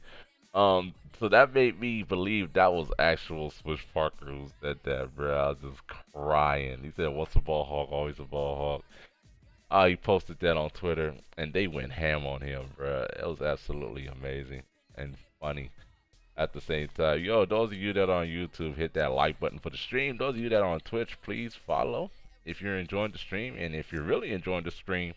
So that made me believe that was actual Swish Parker who said that, bruh. I was just crying. He said, "What's a ball hog? Always a ball hog." He posted that on Twitter, and they went ham on him, bruh. It was absolutely amazing and funny at the same time. Yo, those of you that are on YouTube, hit that like button for the stream. Those of you that are on Twitch, please follow if you're enjoying the stream. And if you're really enjoying the stream,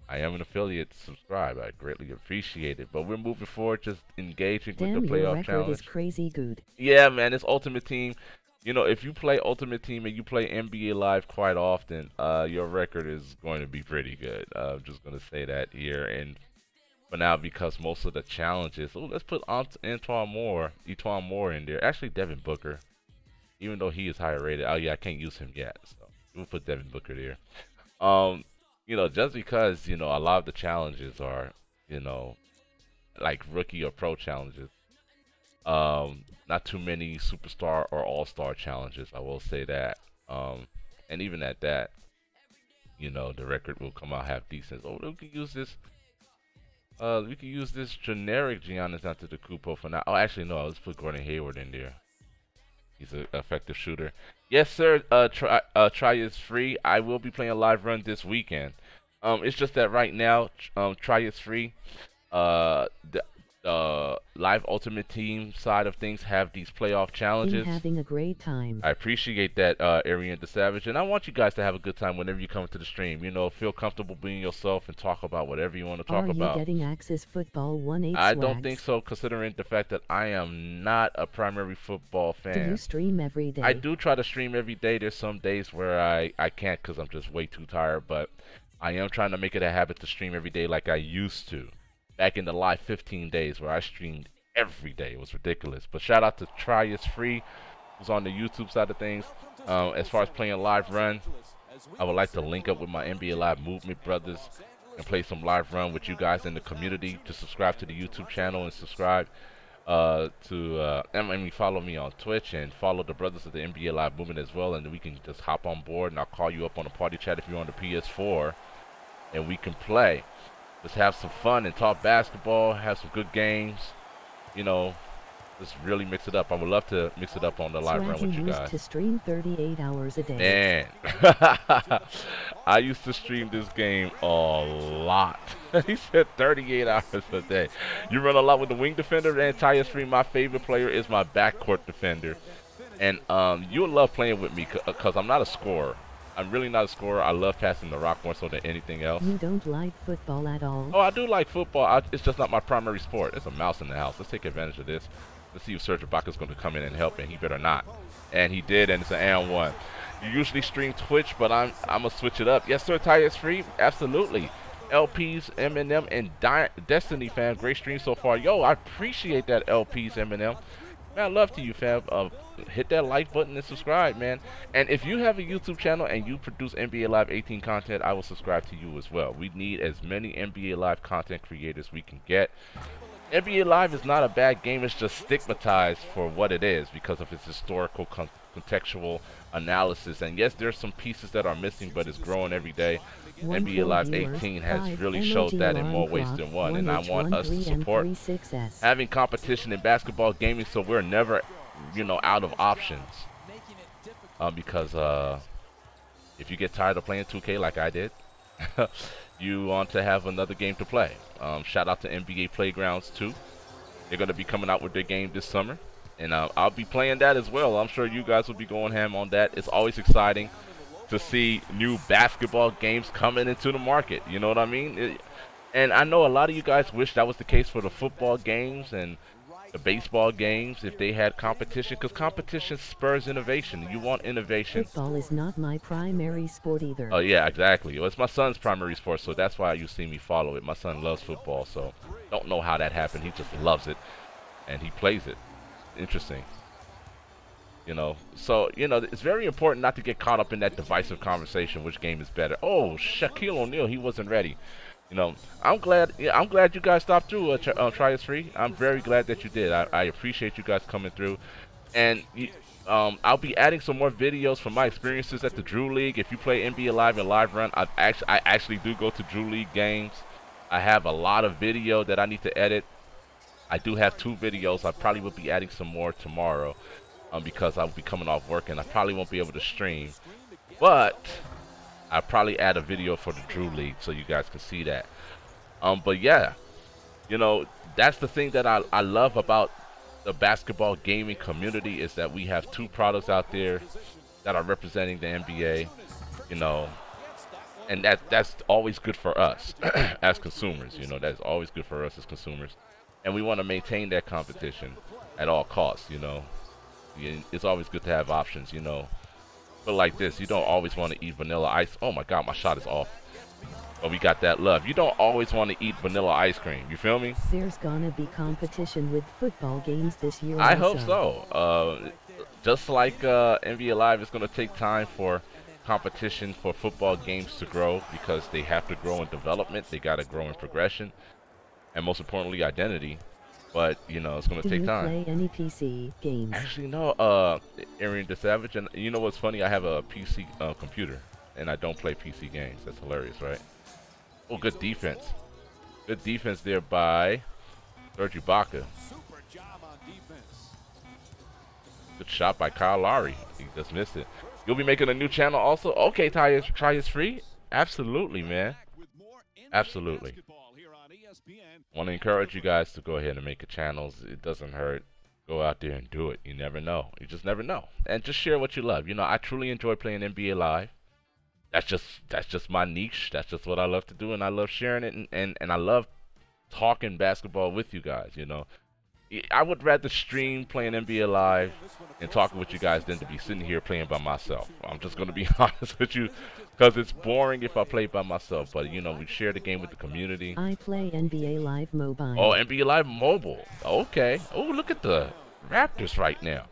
I am an affiliate. Subscribe. I greatly appreciate it. But we're moving forward, just engaging with Damn, the your playoff record is challenge. crazy good. Yeah, man, it's Ultimate Team. You know, if you play Ultimate Team and you play NBA Live quite often, your record is going to be pretty good. I'm just going to say that here. And for now, because most of the challenges, oh, let's put Etuan Moore in there. Actually, Devin Booker, even though he is higher rated. Oh yeah, I can't use him yet, so we'll put Devin Booker there. You know, just because a lot of the challenges are, you know, like rookie or pro challenges. Not too many superstar or all-star challenges. I will say that. And even at that, the record will come out half decent. Oh, we can use this. We can use this generic Giannis Antetokounmpo for now. Oh, actually, no. Let's put Gordon Hayward in there. He's an effective shooter. Yes, sir. Try is free. I will be playing a live run this weekend. It's just that right now, Try is free. The live Ultimate Team side of things have these playoff challenges. Been having a great time. I appreciate that, Arian the Savage, and I want you guys to have a good time whenever you come to the stream. Feel comfortable being yourself and talk about whatever you want to talk about. Are you getting Axis Football 1-8 I swags? don't think so, considering the fact that I am not a primary football fan. Do you stream every day? I do try to stream every day. There's some days where I can't because I'm just way too tired, but I am trying to make it a habit to stream every day like I used to. Back in the live 15 days where I streamed every day. It was ridiculous. But shout out to Try Is Free, who's on the YouTube side of things. As far as playing live run, I would like to link up with my NBA Live movement brothers and play some live run with you guys in the community. To subscribe to the YouTube channel and subscribe follow me on Twitch and follow the brothers of the NBA Live movement as well, and then we can just hop on board and I'll call you up on a party chat if you're on the PS4 and we can play. Just have some fun and talk basketball, have some good games, just really mix it up. I would love to mix it up on the live run with you guys. Used to stream 38 hours a day. Man, I used to stream this game a lot. He said 38 hours a day. You run a lot with the wing defender, and Try Is Free, my favorite player, is my backcourt defender. And you'll love playing with me because I'm not a scorer. I'm really not a scorer. I love passing the rock more so than anything else. You don't like football at all? Oh, I do like football. It's just not my primary sport. There's a mouse in the house. Let's take advantage of this. Let's see if Serge Ibaka's going to come in and help, and he better not. And he did, and it's an and one. You usually stream Twitch, but I'm going to switch it up. Yes, sir, Try Is Free. Absolutely. LPs, Eminem, and Destiny, fam. Great stream so far. Yo, I appreciate that, LPs, Eminem. Man, love to you, fam. Hit that like button and subscribe, man. And if you have a YouTube channel and you produce NBA Live 18 content, I will subscribe to you as well. We need as many NBA Live content creators we can get. NBA Live is not a bad game. It's just stigmatized for what it is because of its historical contextual analysis. And yes, there's some pieces that are missing, but it's growing every day. NBA Live 18 has really showed that in more ways than one, and I want us to support having competition in basketball gaming so we're never, out of options. Because if you get tired of playing 2K like I did, you want to have another game to play. Shout out to NBA Playgrounds 2. They're going to be coming out with their game this summer, and I'll be playing that as well. I'm sure you guys will be going ham on that. It's always exciting to see new basketball games coming into the market. You know what I mean? And I know a lot of you guys wish that was the case for the football games, and the baseball games, if they had competition, because competition spurs innovation. You want innovation. Football is not my primary sport either. Oh yeah, exactly. Well, it's my son's primary sport, so that's why you see me follow it. My son loves football, so don't know how that happened. He just loves it, and he plays it. Interesting. You know, so, you know, it's very important not to get caught up in that divisive conversation, which game is better. Oh, Shaquille O'Neal, he wasn't ready. You know, I'm glad you guys stopped through. Try is free. I'm very glad that you did. I appreciate you guys coming through. And I'll be adding some more videos from my experiences at the Jrue League. If you play NBA Live and Live Run, I actually do go to Jrue League games. I have a lot of video that I need to edit. I do have 2 videos. I probably will be adding some more tomorrow. Because I'll be coming off work and I probably won't be able to stream, but I'll probably add a video for the Jrue League so you guys can see that. But yeah, you know, that's the thing that I love about the basketball gaming community, is that we have 2 products out there that are representing the NBA, you know, and that's always good for us as consumers. You know, that's always good for us as consumers, and we want to maintain that competition at all costs. You know. It's always good to have options, you know. But like this, you don't always want to eat vanilla ice. Oh my God, my shot is off. But we got that love. You don't always want to eat vanilla ice cream. You feel me? There's gonna be competition with football games this year. I hope so. Just like NBA Live, it's gonna take time for competition for football games to grow, because they have to grow in development. They gotta grow in progression, and most importantly, identity. But, you know, it's going to take time. Do you play any PC games? Actually, no, Arian the Savage. And you know what's funny? I have a PC computer, and I don't play PC games. That's hilarious, right? Oh, good defense. Good defense there by Serge Ibaka. Good shot by Kyle Lowry. He just missed it. You'll be making a new channel also? Okay, Try is free? Absolutely, man. Absolutely. Want to encourage you guys to go ahead and make a channel. It doesn't hurt. Go out there and do it. You never know. You just never know. And just share what you love. You know, I truly enjoy playing NBA Live. That's just my niche. That's just what I love to do, and I love sharing it, and I love talking basketball with you guys. You know, I would rather stream playing NBA Live and talking with you guys than to be sitting here playing by myself. I'm just going to be honest with you, because it's boring if I play by myself. But, you know, we share the game with the community. I play NBA Live Mobile. Oh, NBA Live Mobile. Okay. Oh, look at the Raptors right now.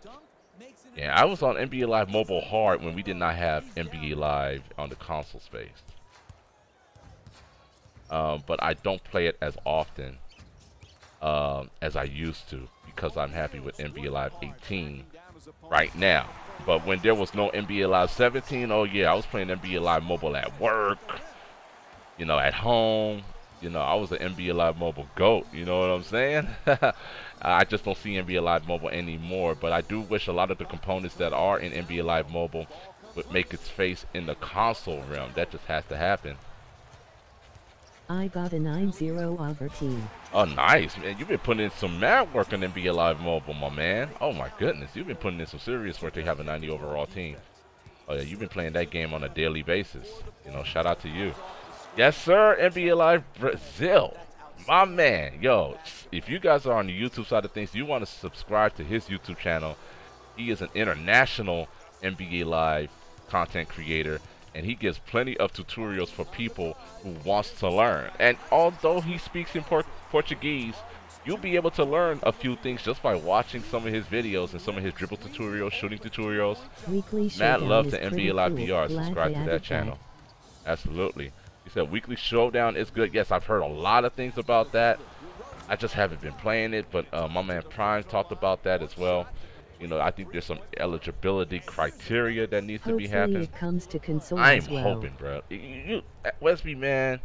Yeah, I was on NBA Live Mobile hard when we did not have NBA Live on the console space. But I don't play it as often as I used to, because I'm happy with NBA Live 18 right now. But when there was no NBA Live 17, oh yeah, I was playing NBA Live Mobile at work, you know, at home. You know, I was an NBA Live Mobile GOAT, you know what I'm saying? I just don't see NBA Live Mobile anymore, but I do wish a lot of the components that are in NBA Live Mobile would make its face in the console realm. That just has to happen. I got a 9-0 over team. Oh, nice, man. You've been putting in some mad work on NBA Live Mobile, my man. Oh, my goodness. You've been putting in some serious work to have a 90 overall team. Oh, yeah, you've been playing that game on a daily basis. You know, shout out to you. Yes, sir. NBA Live Brazil. My man. Yo, if you guys are on the YouTube side of things, you want to subscribe to his YouTube channel. He is an international NBA Live content creator, and he gives plenty of tutorials for people who wants to learn. And although he speaks in Portuguese, you'll be able to learn a few things just by watching some of his videos and some of his dribble tutorials, shooting tutorials. Mad love to NBA Live VR. Subscribe to that channel. Absolutely. He said Weekly Showdown is good. Yes, I've heard a lot of things about that. I just haven't been playing it, but my man Prime talked about that as well. You know, I think there's some eligibility criteria that needs to be happening. It comes to console I'm as well. hoping, bro. Westby, man,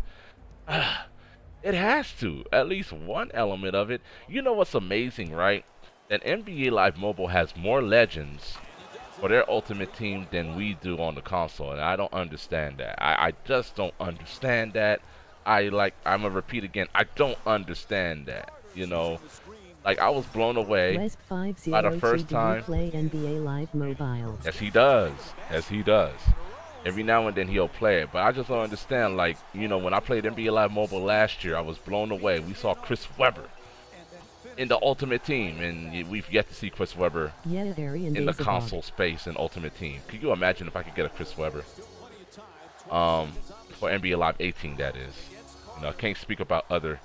it has to. At least one element of it. You know what's amazing, right? That NBA Live Mobile has more legends for their ultimate team than we do on the console, and I don't understand that. I just don't understand that. I'm gonna repeat again. I don't understand that. You know. Like, I was blown away by the first time. Play NBA Live Mobile. Yes, he does. Yes, he does. Every now and then he'll play it. But I just don't understand, like, you know, when I played NBA Live Mobile last year, I was blown away. We saw Chris Webber. in the Ultimate Team, and we've yet to see Chris Webber Yeah, Arian in the days console space in Ultimate Team. Could you imagine if I could get a Chris Webber? For NBA Live 18, that is. You know, I can't speak about other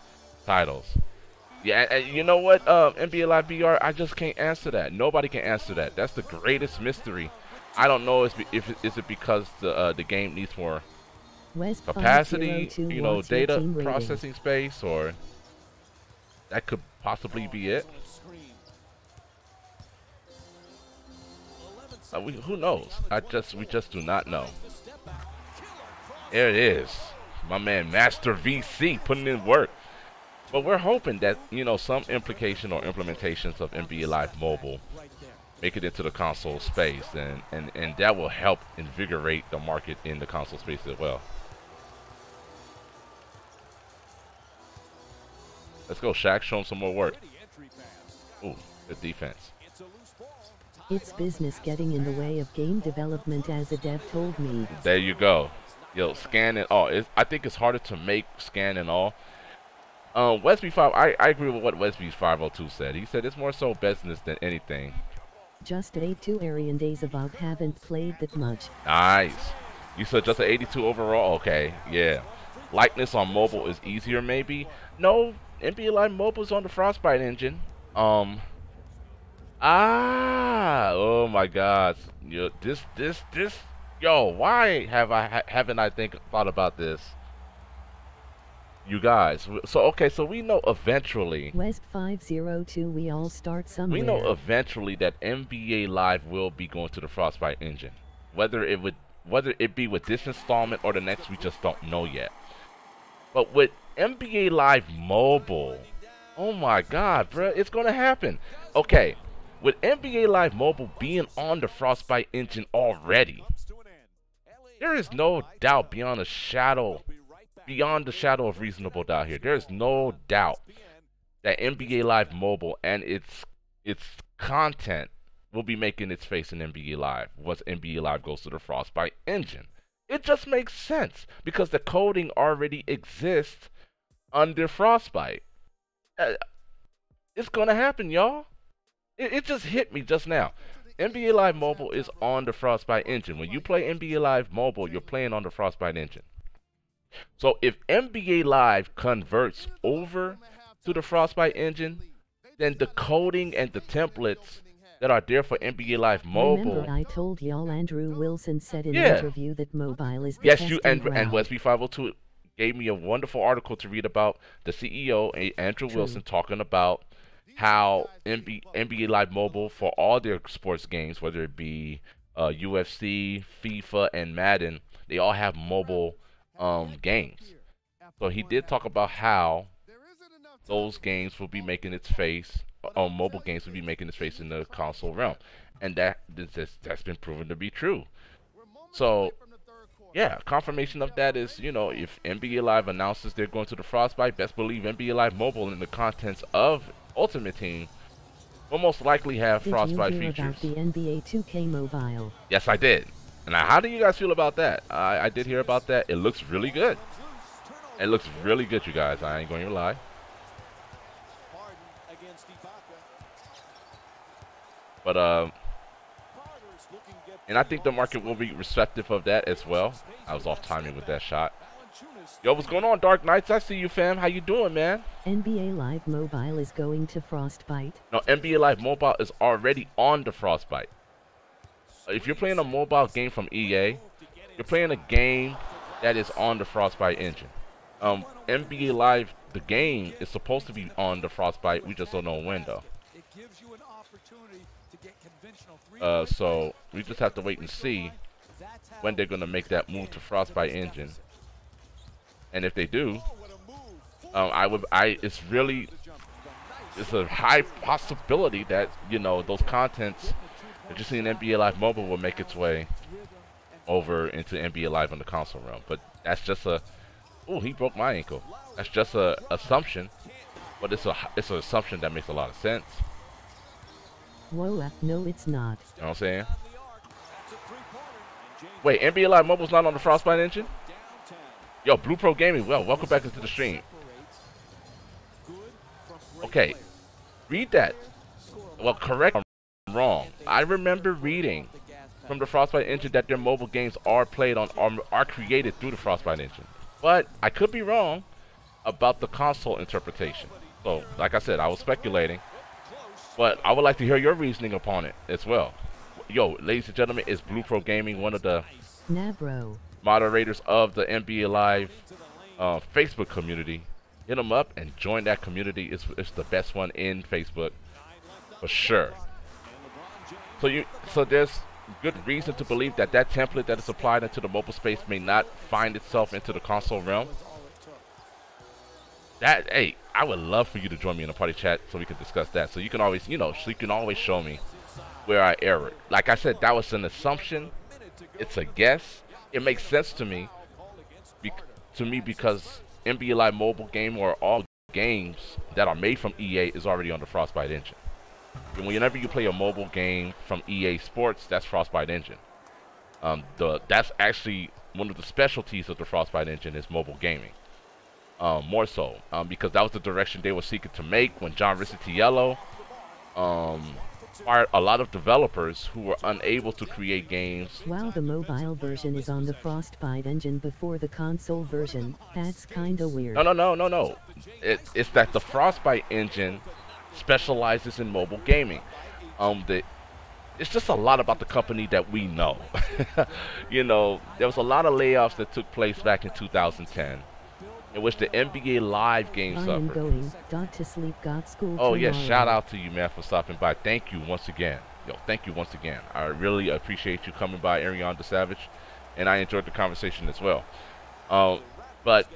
titles. Yeah, and you know what, NBA Live BR, I just can't answer that. Nobody can answer that. That's the greatest mystery. I don't know if is it because the game needs more West capacity, 502 you know, wants your data team rating. processing space, or that could possibly be it. Who knows? We just do not know. There it is, my man Master VC putting in work. But we're hoping that, you know, some implication or implementations of NBA Live Mobile make it into the console space, and that will help invigorate the market in the console space as well. Let's go, Shaq. Show him some more work. Ooh, good defense. It's business getting in the way of game development, as a dev told me. There you go. Yo, scan and all. I think it's harder to make scan and all. Wesby5, I agree with what Wesby502 said. He said it's more so business than anything. Just 82 Arian days about, haven't played that much. Nice. You said just an 82 overall? Okay, yeah. Likeness on mobile is easier, maybe? No, NBA Live Mobile is on the Frostbite engine. Oh my God. Yo, yo, why haven't I thought about this? You guys, so okay, so we know eventually. West 502, we all start somewhere. We know eventually that NBA Live will be going to the Frostbite engine. Whether it be with this installment or the next, we just don't know yet. But with NBA Live Mobile, oh my God, bro, it's gonna happen. Okay, with NBA Live Mobile being on the Frostbite engine already, there is no doubt beyond the shadow of reasonable doubt here. There is no doubt that NBA Live Mobile and its content will be making its face in NBA Live once NBA Live goes to the Frostbite engine. It just makes sense because the coding already exists under Frostbite. It's gonna happen, y'all. It just hit me just now. NBA Live Mobile is on the Frostbite engine. When you play NBA Live Mobile, you're playing on the Frostbite engine. So if NBA Live converts over to the Frostbite engine, then the coding and the templates that are there for NBA Live Mobile. Remember, I told y'all Andrew Wilson said in an interview that mobile is the yes, you and ground. Wesby502 gave me a wonderful article to read about the CEO Andrew Wilson talking about how NBA Live Mobile for all their sports games, whether it be UFC, FIFA, and Madden, they all have mobile games. So he did talk about how those games will be making its face, mobile games will be making its face in the console realm, and that's been proven to be true. So yeah, confirmation of that is, you know, if NBA Live announces they're going to the Frostbite, best believe NBA Live Mobile and the contents of Ultimate Team will most likely have Frostbite features. Did you hear about the NBA 2K mobile? Yes, I did. And how do you guys feel about that? I did hear about that. It looks really good. It looks really good, you guys. I ain't going to lie. But and I think the market will be receptive of that as well. I was off timing with that shot. Yo, what's going on, Dark Knights? I see you, fam. How you doing, man? NBA Live Mobile is going to Frostbite. No, NBA Live Mobile is already on the Frostbite. If you're playing a mobile game from EA, you're playing a game that is on the Frostbite engine. NBA Live, the game, is supposed to be on the Frostbite. We just don't know when, though. So we just have to wait and see when they're gonna make that move to Frostbite engine. And if they do, it's a high possibility that, you know, those contents that you see in NBA Live Mobile will make its way over into NBA Live on the console realm. But that's just ooh, he broke my ankle. That's just a assumption, but it's an assumption that makes a lot of sense. Whoa, no it's not. You know what I'm saying? Wait, NBA Live Mobile's not on the Frostbite engine? Yo, Blue Pro Gaming, well, welcome back into the stream. Okay, Read that. Well, correct me if I'm wrong. I remember reading from the Frostbite engine that their mobile games are played on are created through the Frostbite engine. But I could be wrong about the console interpretation. So, like I said, I was speculating, but I would like to hear your reasoning upon it as well. Yo, ladies and gentlemen, is Blue Pro Gaming, one of the Nabro. moderators of the NBA Live Facebook community. Hit them up and join that community. It's the best one in Facebook for sure. So there's good reason to believe that that template that is applied into the mobile space may not find itself into the console realm. Hey, I would love for you to join me in a party chat so we can discuss that. So you can always, show me where I erred. Like I said, that was an assumption. It's a guess. It makes sense to me, because NBA Live mobile game or all games that are made from EA is already on the Frostbite engine. And whenever you play a mobile game from EA Sports, that's Frostbite engine. That's actually one of the specialties of the Frostbite engine is mobile gaming. More so, because that was the direction they were seeking to make when John Riccitiello fired a lot of developers who were unable to create games. While the mobile version is on the Frostbite engine before the console version, that's kinda weird. No. It's that the Frostbite engine specializes in mobile gaming. It's just a lot about the company that we know. There was a lot of layoffs that took place back in 2010. In which the NBA Live game suffered. I am going. Got to sleep. Got school. Oh yeah, tomorrow. shout out to you, man, for stopping by. Thank you once again. Thank you once again. I really appreciate you coming by, Arion the Savage, and I enjoyed the conversation as well. But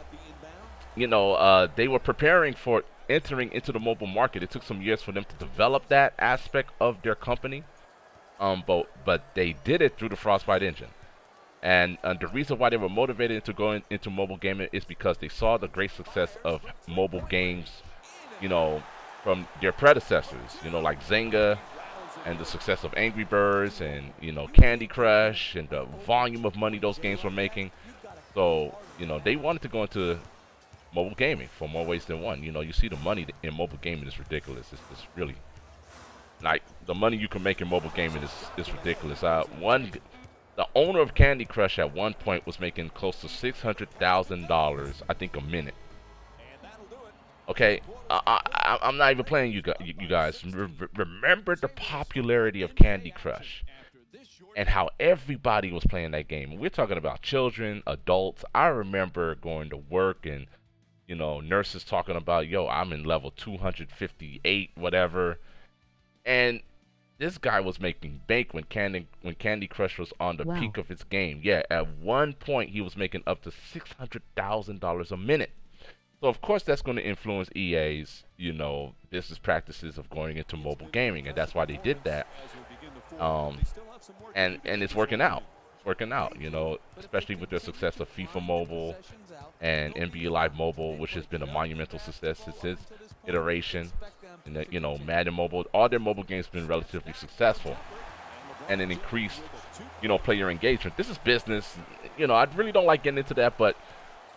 they were preparing for entering into the mobile market. It took some years for them to develop that aspect of their company. But they did it through the Frostbite engine. And the reason why they were motivated into going into mobile gaming is because they saw the great success of mobile games, from their predecessors, like Zynga, and the success of Angry Birds and, Candy Crush, and the volume of money those games were making. So, they wanted to go into mobile gaming for more ways than one. You see the money in mobile gaming is ridiculous. It's really, like, the money you can make in mobile gaming is ridiculous. The owner of Candy Crush at one point was making close to $600,000, I think, a minute. Okay, I'm not even playing you guys. Remember the popularity of Candy Crush and how everybody was playing that game. We're talking about children, adults. I remember going to work and, nurses talking about, yo, I'm in level 258, whatever. And this guy was making bank when Candy Crush was on the peak of its game. Yeah, at one point he was making up to $600,000 a minute. So of course that's going to influence EA's, business practices of going into mobile gaming, and that's why they did that. And it's working out. It's working out, especially with their success of FIFA Mobile and NBA Live Mobile, which has been a monumental success since its iteration. And Madden Mobile, all their mobile games have been relatively successful, and an increased, player engagement. This is business. I really don't like getting into that, but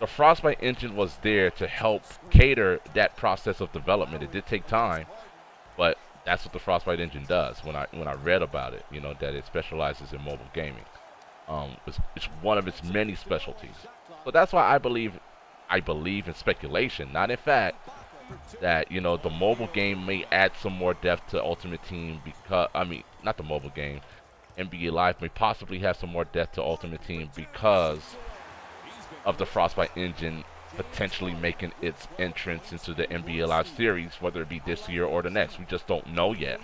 the Frostbite engine was there to help cater that process of development. It did take time, but that's what the Frostbite engine does. When I read about it, that it specializes in mobile gaming. It's one of its many specialties. So that's why I believe in speculation, not in fact, that the mobile game may add some more depth to Ultimate Team, because not the mobile game, NBA Live may possibly have some more depth to Ultimate Team because of the Frostbite engine potentially making its entrance into the NBA Live series, whether it be this year or the next. We just don't know yet.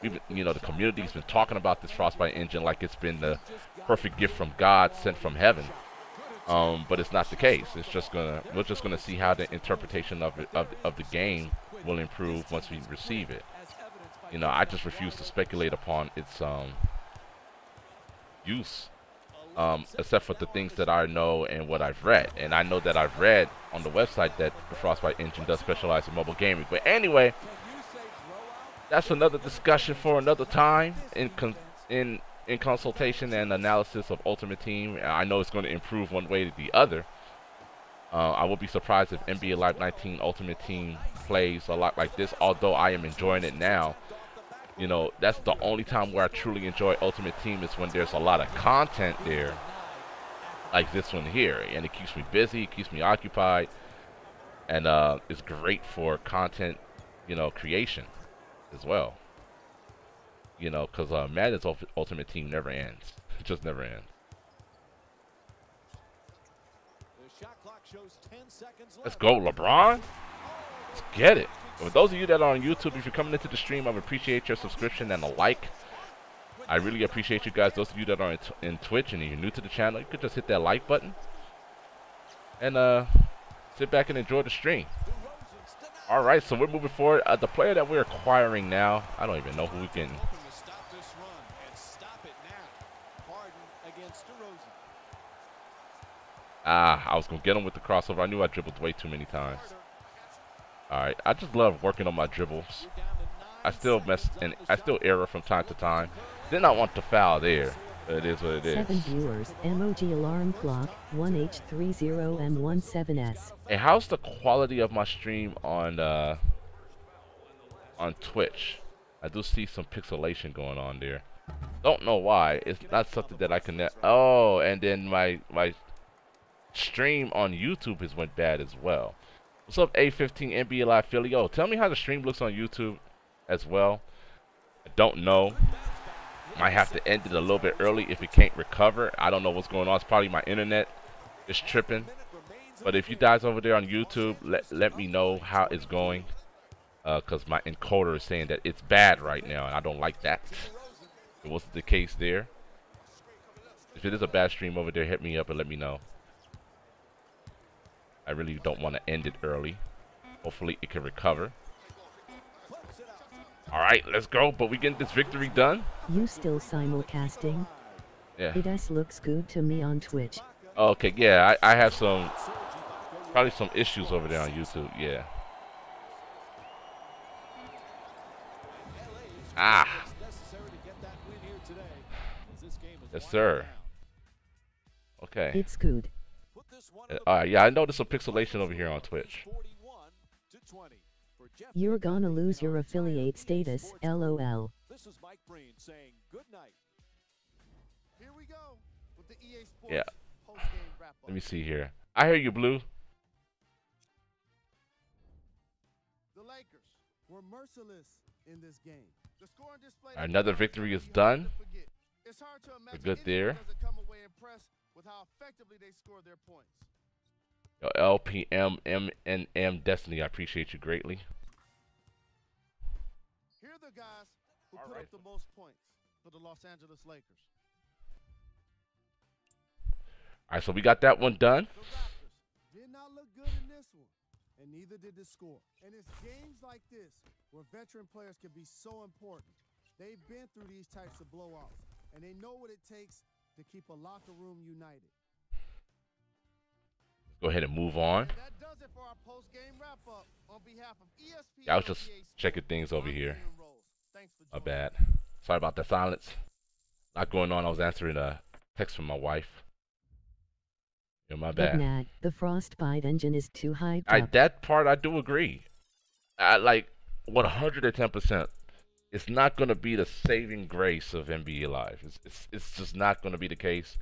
The community's been talking about this Frostbite engine like it's been the perfect gift from God, sent from heaven. But it's not the case. We're just gonna see how the interpretation of the game will improve once we receive it. I just refuse to speculate upon its use, except for the things that I know and what I've read. And I know that I've read on the website that the Frostbite engine does specialize in mobile gaming. But anyway, that's another discussion for another time in consultation and analysis of Ultimate Team. I know it's going to improve one way or the other. I will be surprised if NBA Live 19 Ultimate Team plays a lot like this, although I am enjoying it now. You know, that's the only time where I truly enjoy Ultimate Team is when there's a lot of content there, like this one here, and it keeps me busy, it keeps me occupied, and it's great for content, you know, creation as well. You know, because Madden's Ultimate Team never ends. It just never ends. Let's go, LeBron. Let's get it. For those of you that are on YouTube, if you're coming into the stream, I would appreciate your subscription and a like. I really appreciate you guys. Those of you that are in Twitch and you're new to the channel, you could just hit that like button and sit back and enjoy the stream. All right, so we're moving forward. The player that we're acquiring now, I don't even know who we can. I was going to get him with the crossover. I knew I dribbled way too many times. All right, I just love working on my dribbles. I still mess and I still error from time to time. Did not want to foul there. It is what it is. 7 viewers, emoji alarm clock, 1H30M17S. Hey, how's the quality of my stream on Twitch? I do see some pixelation going on there. Don't know why. It's not something that I can. Oh, and then my stream on YouTube has went bad as well. What's up, A15 NBA Live Philly? Yo, tell me how the stream looks on YouTube as well. I don't know. Might have to end it a little bit early if it can't recover. I don't know what's going on. It's probably my internet is tripping. But if you guys over there on YouTube, let me know how it's going. Because my encoder is saying that it's bad right now, and I don't like that. It wasn't the case there. If it is a bad stream over there, hit me up and let me know. I really don't want to end it early. Hopefully it can recover. All right, let's go. But we getting this victory done. You still simulcasting? Yeah. It looks good to me on Twitch. Okay, yeah, I have probably some issues over there on YouTube. Yeah. Ah. Yes, sir. Okay. It's good. Alright, yeah, I noticed some pixelation over here on Twitch. You're gonna lose your affiliate status, LOL. Yeah. Let me see here. I hear you, Blue. The Lakers were merciless in this game. The scoring display Another victory is done. We're good there. With how effectively they score their points. Yo, LPM, MNM, Destiny, I appreciate you greatly. Here are the guys who put up the most points for the Los Angeles Lakers. All right, so we got that one done. The Raptors did not look good in this one, and neither did the score. And it's games like this where veteran players can be so important. They've been through these types of blowouts, and they know what it takes to keep a locker room united. Go ahead and move on. And that does it for our post-game wrap-up on behalf of ESPN. Yeah, I was just checking things over here. My bad. Sorry about the silence. Not going on. I was answering a text from my wife. Yeah, my bad. But Nat, the Frostbite engine is too hyped up. That part I do agree. Like 110%. It's not going to be the saving grace of NBA Live. It's just not going to be the case.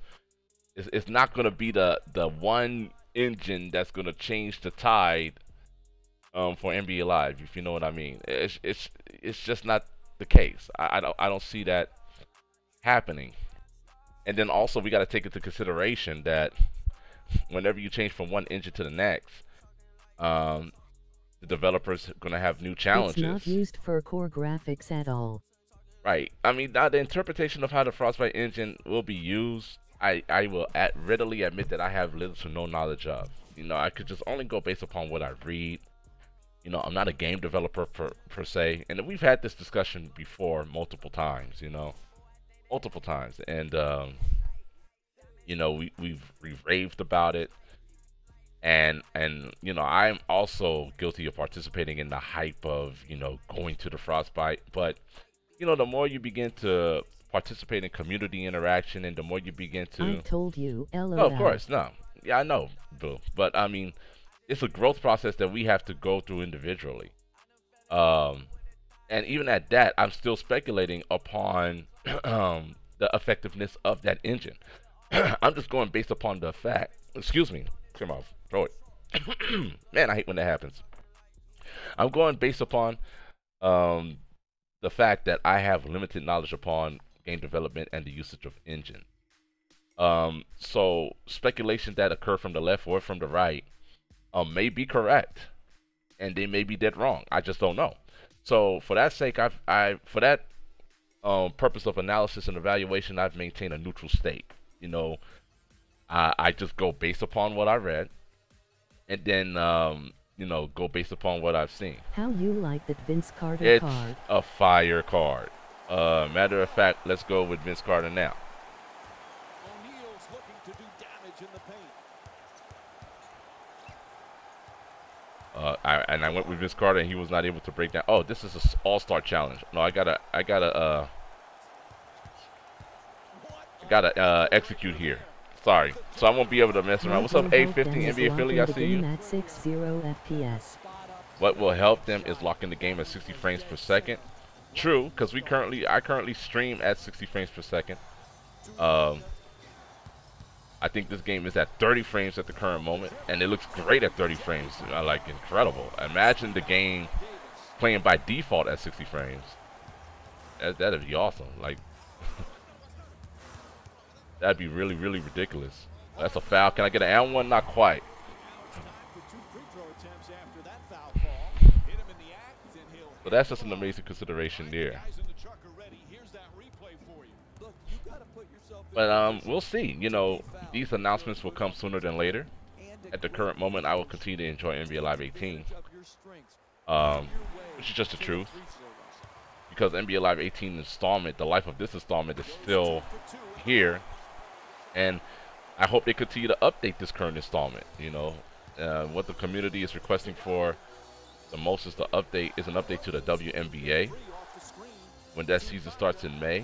It's not going to be the one engine that's going to change the tide for NBA Live, if you know what I mean. It's just not the case. I don't see that happening. And then also we got to take into consideration that whenever you change from one engine to the next, the developers are going to have new challenges. It's not used for core graphics at all. Right. I mean, the interpretation of how the Frostbite engine will be used, I will readily admit that I have little to no knowledge of. You know, I could just only go based upon what I read. You know, I'm not a game developer per se. And we've had this discussion before multiple times, you know. Multiple times. And, you know, we've raved about it. And you know, I'm also guilty of participating in the hype of, you know, going to the Frostbite. But, you know, the more you begin to participate in community interaction and the more you begin to... I told you, LOL. No, of course, no. Yeah, I know, Boo. But I mean, it's a growth process that we have to go through individually. Um, and even at that, I'm still speculating upon the effectiveness of that engine. I'm just going based upon the fact. Excuse me. Come on, throw it. Man, I hate when that happens. I'm going based upon um, the fact that I have limited knowledge upon game development and the usage of engine. So speculation that occur from the left or from the right may be correct, and they may be dead wrong. I just don't know. So for that sake, for that purpose of analysis and evaluation, I've maintained a neutral state. You know, I just go based upon what I read, and then you know, go based upon what I've seen. How you like that Vince Carter It's card? a fire card. Matter of fact, let's go with Vince Carter now. O'Neal's looking to do damage in the paint. I went with Vince Carter, and he was not able to break down. Oh, this is an all-star challenge. No, I gotta execute here. Sorry, so I won't be able to mess around. What's up, 850 NBA Philly? I see you. At 60 FPS. What will help them is locking the game at 60 frames per second. True, because I currently stream at 60 frames per second. I think this game is at 30 frames at the current moment, and it looks great at 30 frames. Like, incredible. Imagine the game playing by default at 60 frames. That'd be awesome. Like, that'd be really, really ridiculous. That's a foul. Can I get an and one? Not quite. So that's just an amazing consideration there. But we'll see. You know, these announcements will come sooner than later. At the current moment, I will continue to enjoy NBA Live 18, which is just the truth. Because NBA Live 18 installment, the life of this installment, is still here, and I hope they continue to update this current installment. You know, what the community is requesting for the most is an update to the WNBA when that season starts in May.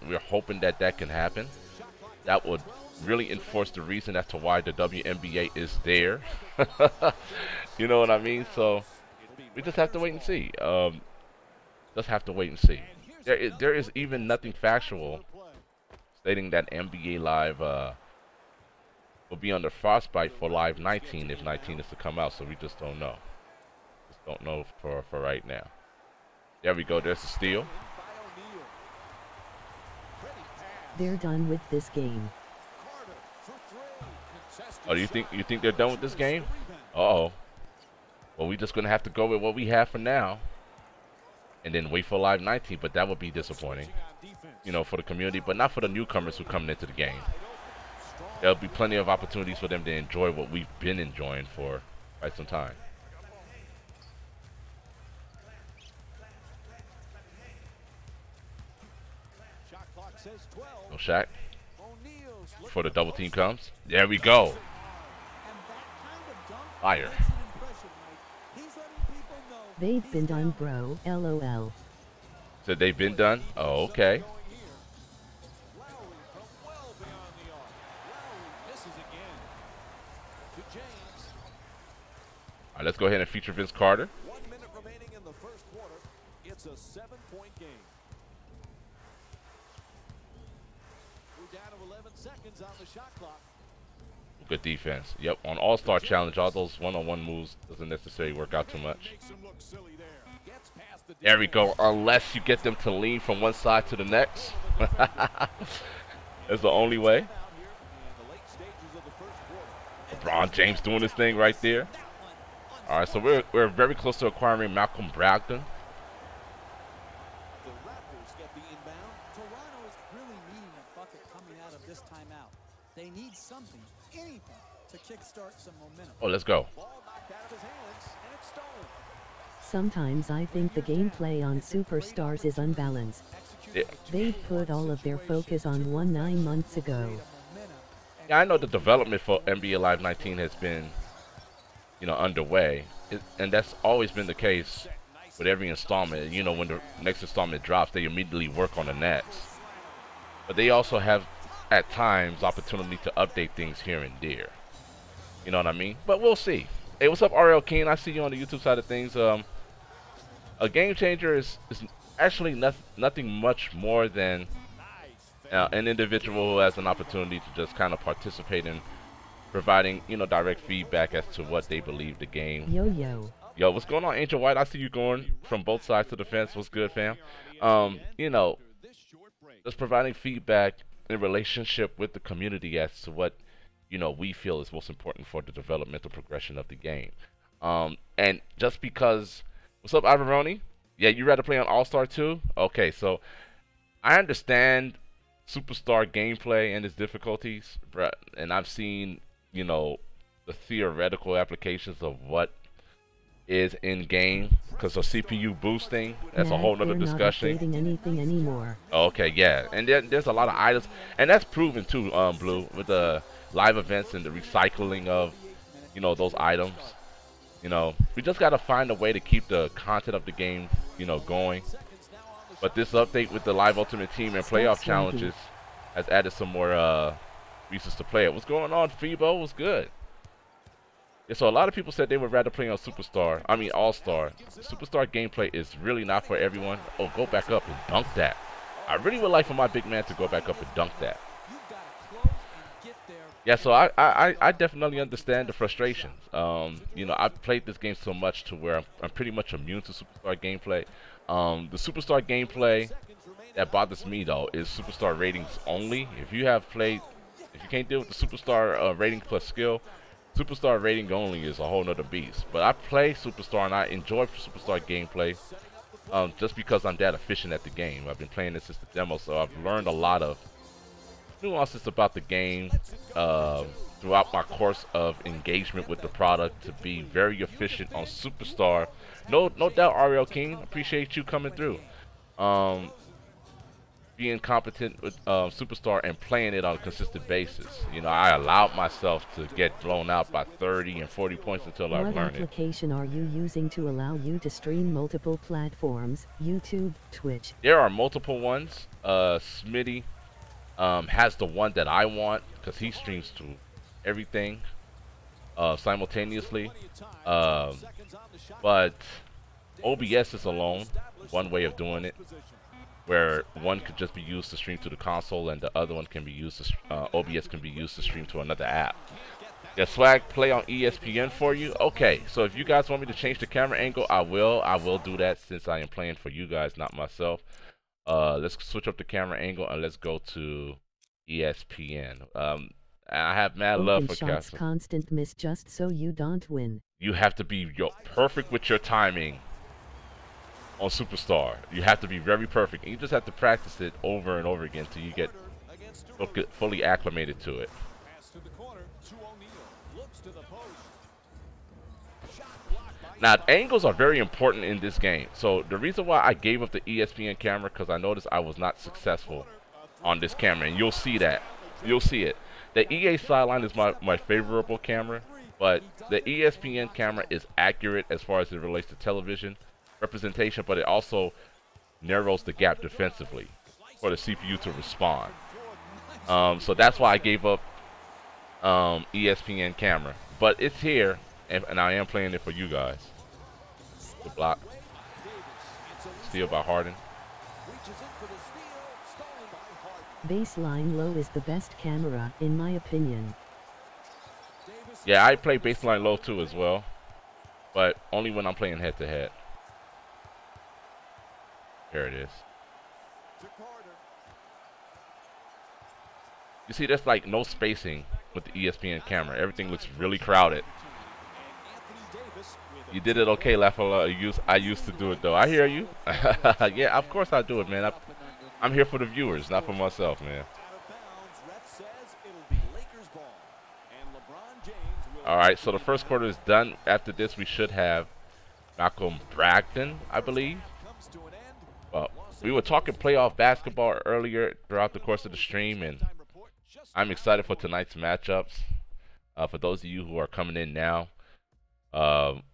We're hoping that can happen. That would really enforce the reason as to why the WNBA is there. You know what I mean? So we just have to wait and see. Just have to wait and see. There is even nothing factual stating that NBA Live will be under Frostbite for Live 19 if 19 is to come out. So we just don't know. Just don't know for right now. There we go. There's the steal. They're done with this game. Oh, you think they're done with this game? Uh-oh. Well, we just gonna have to go with what we have for now, and then wait for Live 19. But that would be disappointing, you know, for the community, but not for the newcomers who coming into the game. There'll be plenty of opportunities for them to enjoy what we've been enjoying for quite some time. No Shaq. Before the double team comes. There we go. Fire. They've been done, bro. LOL. So they've been done? Oh, okay. All right, let's go ahead and feature Vince Carter. 1 minute remaining in the first quarter. It's a 7-point game. We're down to 11 seconds on the shot clock. Good defense. Yep, on All-Star Challenge, all those one-on-one moves doesn't necessarily work out too much. There we go. Unless you get them to lean from one side to the next. That's the only way. LeBron James doing this thing right there. All right, so we're very close to acquiring Malcolm Brogdon. The Raptors get the inbound. Toronto is really needing a bucket coming out of this timeout. They need something, anything, to kickstart some momentum. Oh, let's go. Ball knocked out of his hands, and it's stolen. Sometimes I think the gameplay on Superstars is unbalanced. Yeah. They put all of their focus on 9 months ago. Yeah, I know the development for NBA Live 19 has been, you know, underway, and that's always been the case with every installment. You know, when the next installment drops, they immediately work on the next. But they also have, at times opportunity to update things here and there. You know what I mean? But we'll see. Hey, what's up, RL King? I see you on the YouTube side of things. A game changer is actually nothing much more than an individual who has an opportunity to just kind of participate in providing, you know, direct feedback as to what they believe the game. Yo, what's going on, Angel White? I see you going from both sides of the fence. What's good, fam? You know, just providing feedback in relationship with the community as to what, you know, we feel is most important for the developmental progression of the game. And just because, what's up, Ivoroni? Yeah, you rather play on All-Star 2? Okay, so I understand Superstar gameplay and its difficulties, and I've seen, you know, the theoretical applications of what is in game because of CPU boosting. That's a whole nother discussion. Not updating anything anymore. Okay, yeah, and there's a lot of items, and that's proven too, Blue, with the live events and the recycling of, you know, those items. You know, we just gotta find a way to keep the content of the game, you know, going. But this update with the live Ultimate Team and playoff challenges has added some more reasons to play it. What's going on, Febo? What's good? Yeah, so a lot of people said they would rather play on Superstar. I mean, All-Star. Superstar gameplay is really not for everyone. Oh, go back up and dunk that. I really would like for my big man to go back up and dunk that. Yeah, so I definitely understand the frustrations. You know, I've played this game so much to where I'm pretty much immune to Superstar gameplay. The Superstar gameplay that bothers me, though, is Superstar ratings only. If you can't deal with the Superstar rating plus skill, Superstar rating only is a whole nother beast. But I play Superstar and I enjoy Superstar gameplay just because I'm that efficient at the game. I've been playing this since the demo, so I've learned a lot of nuances about the game throughout my course of engagement with the product to be very efficient on Superstar. No doubt, Ariel King, appreciate you coming through. Being competent with Superstar and playing it on a consistent basis. You know, I allowed myself to get blown out by 30 and 40 points until I learned it. What application are you using to allow you to stream multiple platforms, YouTube, Twitch? There are multiple ones. Smitty has the one that I want because he streams to everything simultaneously. But OBS is alone, one way of doing it, where one could just be used to stream to the console and the other one can be used to, OBS can be used to stream to another app. Yeah, Swag play on ESPN for you? Okay, so if you guys want me to change the camera angle, I will do that since I am playing for you guys, not myself. Let's switch up the camera angle and let's go to ESPN. I have mad love for shots constant miss just so you don't win. You have to be perfect with your timing on Superstar. You have to be very perfect. And you just have to practice it over and over again until you get fully acclimated to it. Now, angles are very important in this game. So the reason why I gave up the ESPN camera, because I noticed I was not successful on this camera, and you'll see that. You'll see it. The EA sideline is my favorable camera, but the ESPN camera is accurate as far as it relates to television representation, but it also narrows the gap defensively for the CPU to respond. So that's why I gave up ESPN camera, but it's here, and I am playing it for you guys. The block, steal by Harden. Baseline low is the best camera, in my opinion. Yeah, I play baseline low too as well, but only when I'm playing head to head. There it is. You see, there's like no spacing with the ESPN camera. Everything looks really crowded. You did it okay, Lafayette. I used to do it though. I hear you. Yeah, of course I do it, man. I'm here for the viewers, not for myself, man. All right, so the first quarter is done. After this, we should have Malcolm Brogdon, I believe. Well, we were talking playoff basketball earlier throughout the course of the stream, and I'm excited for tonight's matchups. For those of you who are coming in now,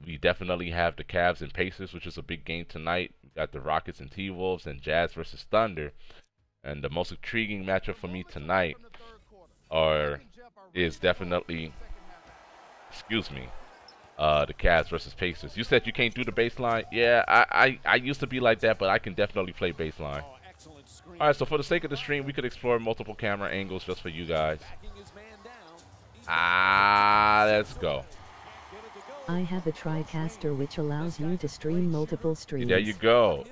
we definitely have the Cavs and Pacers, which is a big game tonight. We got the Rockets and T-Wolves and Jazz versus Thunder. And the most intriguing matchup for me tonight or is definitely, excuse me, the Cavs versus Pacers. You said you can't do the baseline. Yeah, I used to be like that, but I can definitely play baseline. All right, so for the sake of the stream, we could explore multiple camera angles just for you guys. Let's go. I have a TriCaster which allows you to stream multiple streams. There you go.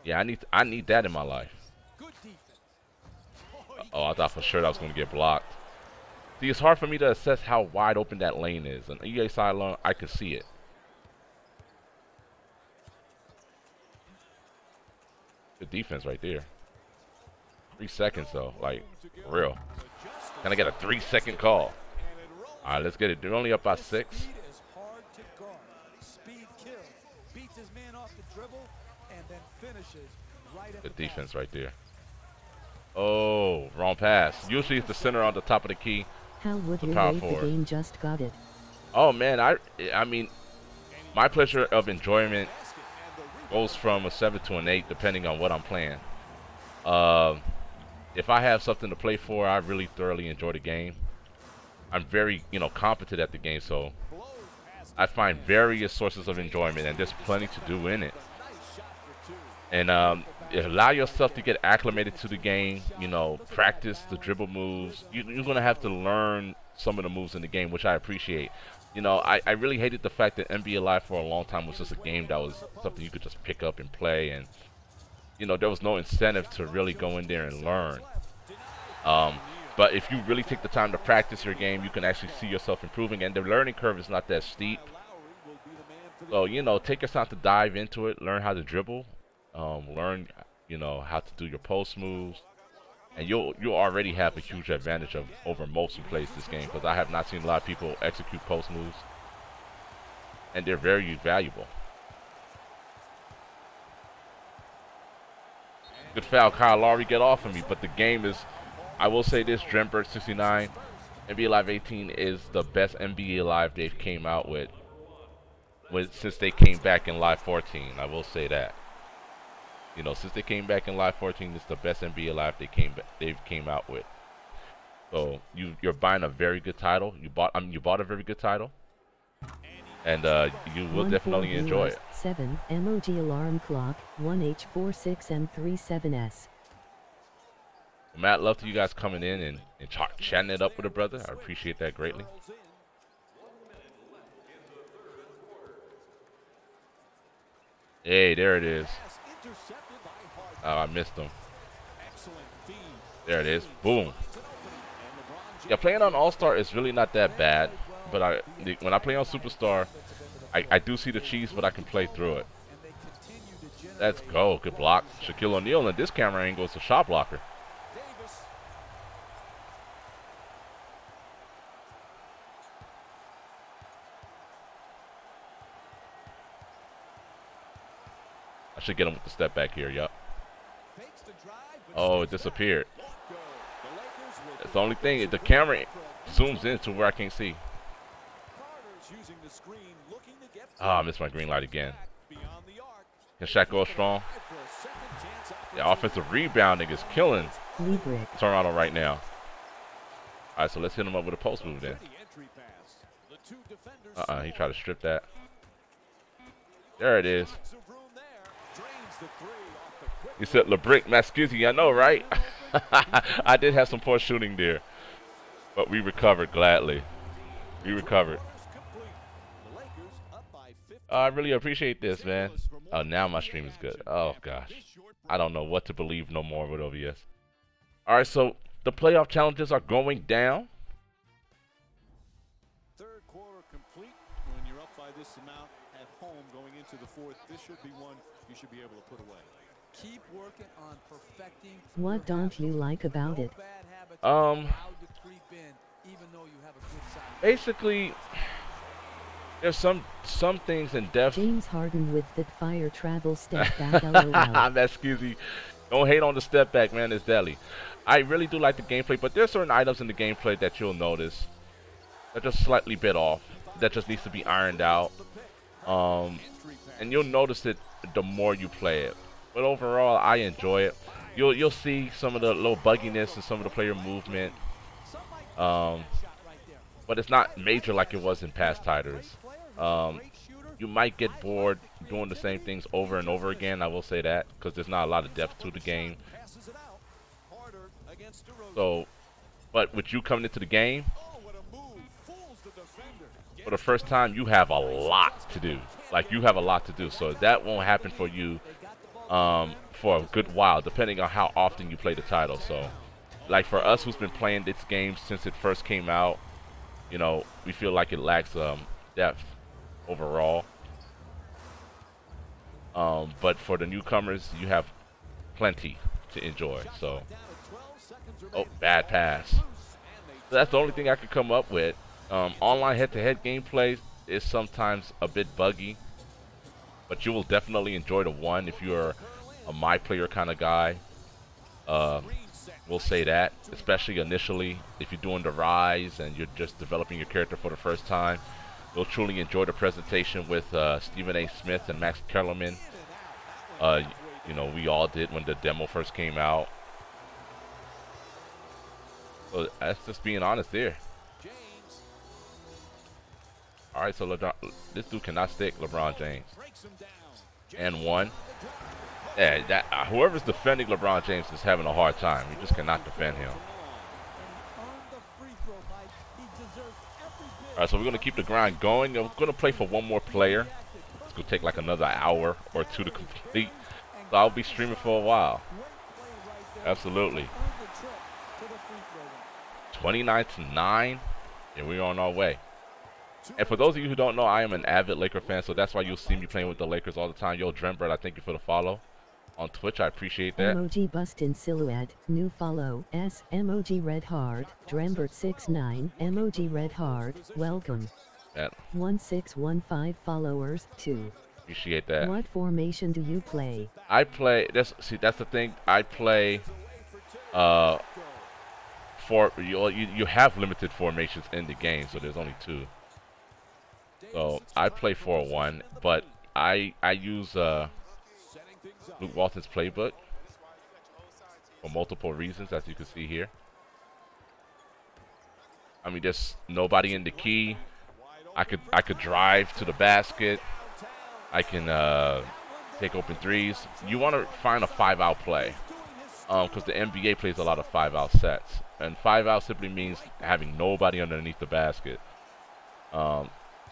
Yeah, I need that in my life. Oh, I thought for sure that was going to get blocked. See, it's hard for me to assess how wide open that lane is. On EA sideline, I can see it. Good defense right there. 3 seconds though, like, for real. Can I get a 3-second call? All right, let's get it. They're only up by 6. Good defense right there. Oh, wrong pass. Usually it's the center on the top of the key. How would you rate the game? Just got it. Oh man, I mean, my pleasure of enjoyment goes from a 7 to an 8 depending on what I'm playing. If I have something to play for, I really thoroughly enjoy the game. I'm very, competent at the game, so I find various sources of enjoyment, and there's plenty to do in it. And allow yourself to get acclimated to the game, practice the dribble moves. You're going to have to learn some of the moves in the game, which I appreciate. I really hated the fact that NBA Live for a long time was just a game that was something you could just pick up and play, and there was no incentive to really go in there and learn. But if you really take the time to practice your game, you can actually see yourself improving, and the learning curve is not that steep. So, take your time to dive into it, learn how to dribble, learn, how to do your post moves, and you'll already have a huge advantage over most who plays this game, because I have not seen a lot of people execute post moves, and they're very valuable. Good foul, Kyle Lowry, get off of me. But the game is, I will say this, Dreambird 69, NBA Live 18 is the best NBA Live they've came out with since they came back in Live 14. I will say that. Since they came back in Live 14, it's the best NBA Live they've came out with. So you're buying a very good title. You bought a very good title, and you will definitely enjoy it. 7 MOG alarm clock 1H46M37S. Matt, love to you guys coming in and chatting it up with a brother. I appreciate that greatly. Hey, there it is. Oh, I missed him. There it is. Boom. Yeah, playing on All-Star is really not that bad. But when I play on Superstar, I do see the cheese, but I can play through it. Let's go. Good block. Shaquille O'Neal in this camera angle is a shot blocker. I should get him with the step back here, yup. Oh, it disappeared. That's the only thing. The camera zooms in to where I can't see. I missed my green light again. Can Shaq go strong? The offensive rebounding is killing Toronto right now. All right, so let's hit him up with a post move then. He tried to strip that. There it is. You said LeBrick Mascuzi. I know, right? I did have some poor shooting there, but we recovered gladly. We recovered. I really appreciate this, man. Oh, now my stream is good. Oh, gosh. I don't know what to believe no more with OBS. All right, so the playoff challenges are going down. Third quarter complete. When you're up by this amount at home going into the fourth, this should be one you should be able to put away. Keep working on perfecting. What don't you like about it? Basically, there's some things in depth. James Harden with that fire travel step back. LOL. Excuse me. Don't hate on the step back, man. It's deadly. I really do like the gameplay, but there's certain items in the gameplay that you'll notice that just slightly bit off. That just needs to be ironed out. And you'll notice it the more you play it. But overall, I enjoy it. You'll see some of the little bugginess and some of the player movement. But it's not major like it was in past titles. You might get bored doing the same things over and over again. I will say that, because there's not a lot of depth to the game. So, but with you coming into the game, for the first time, you have a lot to do. Like, you have a lot to do. So that won't happen for you for a good while, depending on how often you play the title. So, like for us who's been playing this game since it first came out, you know, we feel like it lacks depth overall. But for the newcomers, you have plenty to enjoy. So, oh, bad pass. So that's the only thing I could come up with. Online head-to-head gameplay is sometimes a bit buggy, but you will definitely enjoy the one if you're a my player kind of guy. We'll say that, especially initially, if you're doing the rise and you're just developing your character for the first time. You'll truly enjoy the presentation with Stephen A. Smith and Max Kellerman. You know, we all did when the demo first came out. So that's just being honest there. Alright, so this dude cannot stick LeBron James. And one. Yeah, whoever's defending LeBron James is having a hard time. You just cannot defend him. Alright, so we're going to keep the grind going. We're going to play for one more player. It's going to take like another hour or two to complete. So I'll be streaming for a while. Absolutely. 29-9. And we're on our way. And for those of you who don't know, I am an avid Laker fan, so that's why you'll see me playing with the Lakers all the time. Yo, Drembert, I thank you for the follow on Twitch. I appreciate that. Emoji Bustin Silhouette, new follow, S, Emoji Red Hard, Drembert69, Emoji Red Hard, welcome. 1615 followers, 2. Appreciate that. What formation do you play? I play, that's the thing, I play, you have limited formations in the game, so there's only 2. So I play 4-1, but I use Luke Walton's playbook for multiple reasons, as you can see here. I mean, there's nobody in the key. I could drive to the basket. I can take open threes. You want to find a 5-out play, because the NBA plays a lot of 5-out sets, and 5-out simply means having nobody underneath the basket.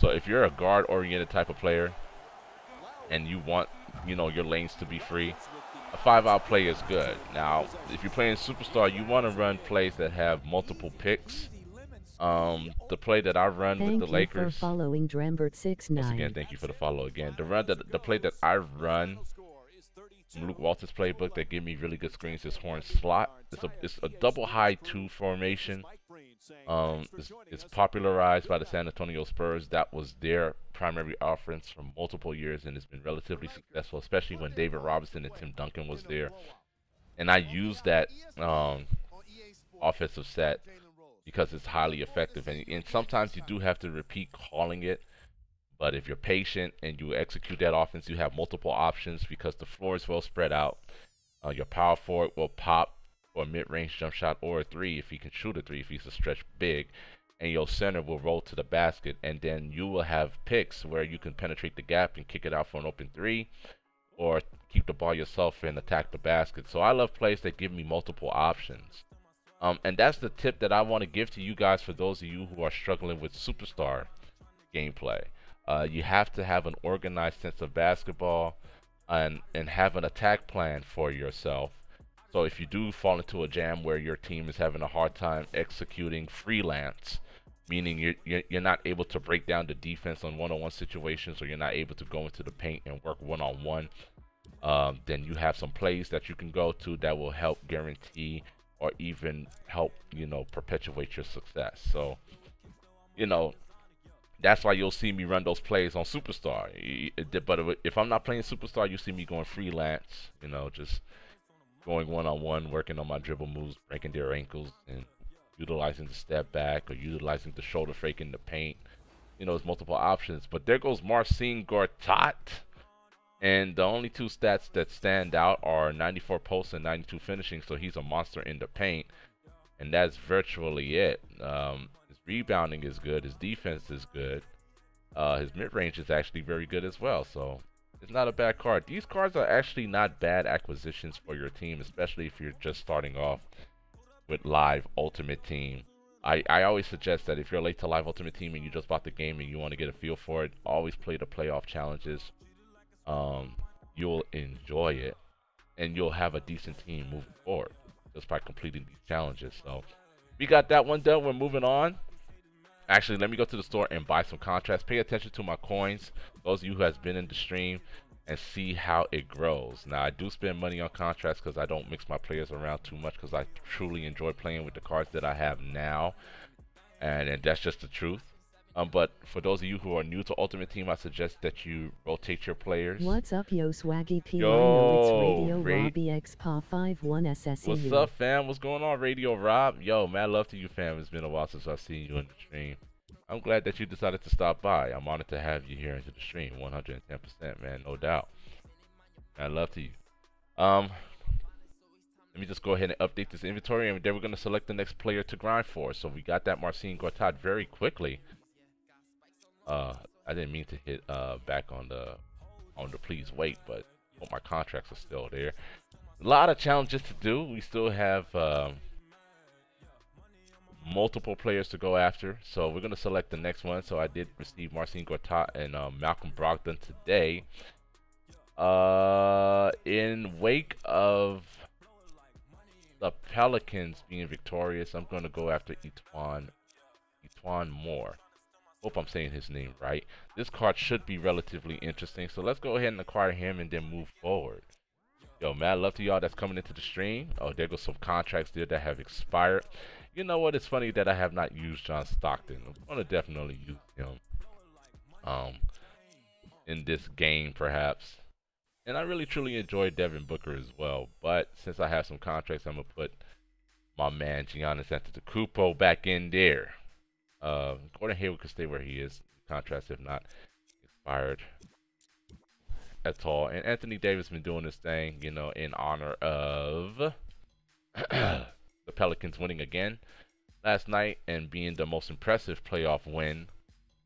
So if you're a guard-oriented type of player and you want, you know, your lanes to be free, a 5-out play is good. Now, if you're playing Superstar, you want to run plays that have multiple picks. The play that I run with the Lakers. Thank you for following Drembert69. Once again, thank you for the follow again. The play that I run from Luke Walton's playbook that give me really good screens is horn slot. It's a double high 2 formation. It's popularized by the San Antonio Spurs. That was their primary offense for multiple years, and it's been relatively successful, especially when David Robinson and Tim Duncan was there. And I used that offensive set because it's highly effective. And sometimes you do have to repeat calling it, but if you're patient and you execute that offense, you have multiple options because the floor is well spread out. Your power forward will pop for a mid-range jump shot or a 3 if he can shoot a 3 if he's a stretch big, and your center will roll to the basket, and then you will have picks where you can penetrate the gap and kick it out for an open 3, or keep the ball yourself and attack the basket. So I love plays that give me multiple options, and that's the tip that I want to give to you guys for those of you who are struggling with Superstar gameplay. You have to have an organized sense of basketball and have an attack plan for yourself. So if you do fall into a jam where your team is having a hard time executing freelance, meaning you're not able to break down the defense on one-on-one situations, or you're not able to go into the paint and work one-on-one, then you have some plays that you can go to that will help guarantee or even help, you know, perpetuate your success. So, you know, that's why you'll see me run those plays on Superstar. But if I'm not playing Superstar, you see me going freelance, you know, just going one-on-one, working on my dribble moves, breaking their ankles, and utilizing the step back or utilizing the shoulder fake in the paint. You know, there's multiple options. But there goes Marcin Gortat. And the only 2 stats that stand out are 94 posts and 92 finishing, so he's a monster in the paint. and that's virtually it. His rebounding is good. His defense is good. His mid-range is actually very good as well. So it's not a bad card. These cards are actually not bad acquisitions for your team, especially if you're just starting off with live Ultimate Team. I always suggest that if you're late to live Ultimate Team and you just bought the game and you want to get a feel for it, always play the playoff challenges. You'll enjoy it, and you'll have a decent team moving forward just by completing these challenges. So we got that one done. We're moving on. Actually, let me go to the store and buy some contracts. Pay attention to my coins, those of you who has been in the stream, and see how it grows. Now, I do spend money on contracts because I don't mix my players around too much because I truly enjoy playing with the cards that I have now, and that's just the truth. But for those of you who are new to Ultimate Team, I suggest that you rotate your players. What's up, yo, Swaggy P? Yo, It's Radio Robbie X Pa 51 SSEU. What's up, fam? What's going on, Radio Rob? Yo, mad love to you, fam. It's been a while since I've seen you in the stream. I'm glad that you decided to stop by. I'm honored to have you here into the stream. 110%, man, no doubt. Mad love to you. Let me just go ahead and update this inventory, and then we're going to select the next player to grind for. So we got that Marcin Gortat very quickly. I didn't mean to hit back on the please wait, but my contracts are still there. A lot of challenges to do. We still have multiple players to go after, so we're gonna select the next one. So I did receive Marcin Gortat and Malcolm Brogdon today. In wake of the Pelicans being victorious, I'm gonna go after Etuan Moore. Hope I'm saying his name right. This card should be relatively interesting, so let's go ahead and acquire him and then move forward. Yo, mad love to y'all that's coming into the stream. Oh, there goes some contracts there that have expired. You know what? It's funny that I have not used John Stockton. I'm gonna definitely use him in this game, perhaps. And I really truly enjoy Devin Booker as well. But since I have some contracts, I'm gonna put my man Giannis Antetokounmpo back in there. Gordon Hayward could stay where he is. Contracts have not expired at all. And Anthony Davis been doing this thing, you know, in honor of the Pelicans winning again last night and being the most impressive playoff win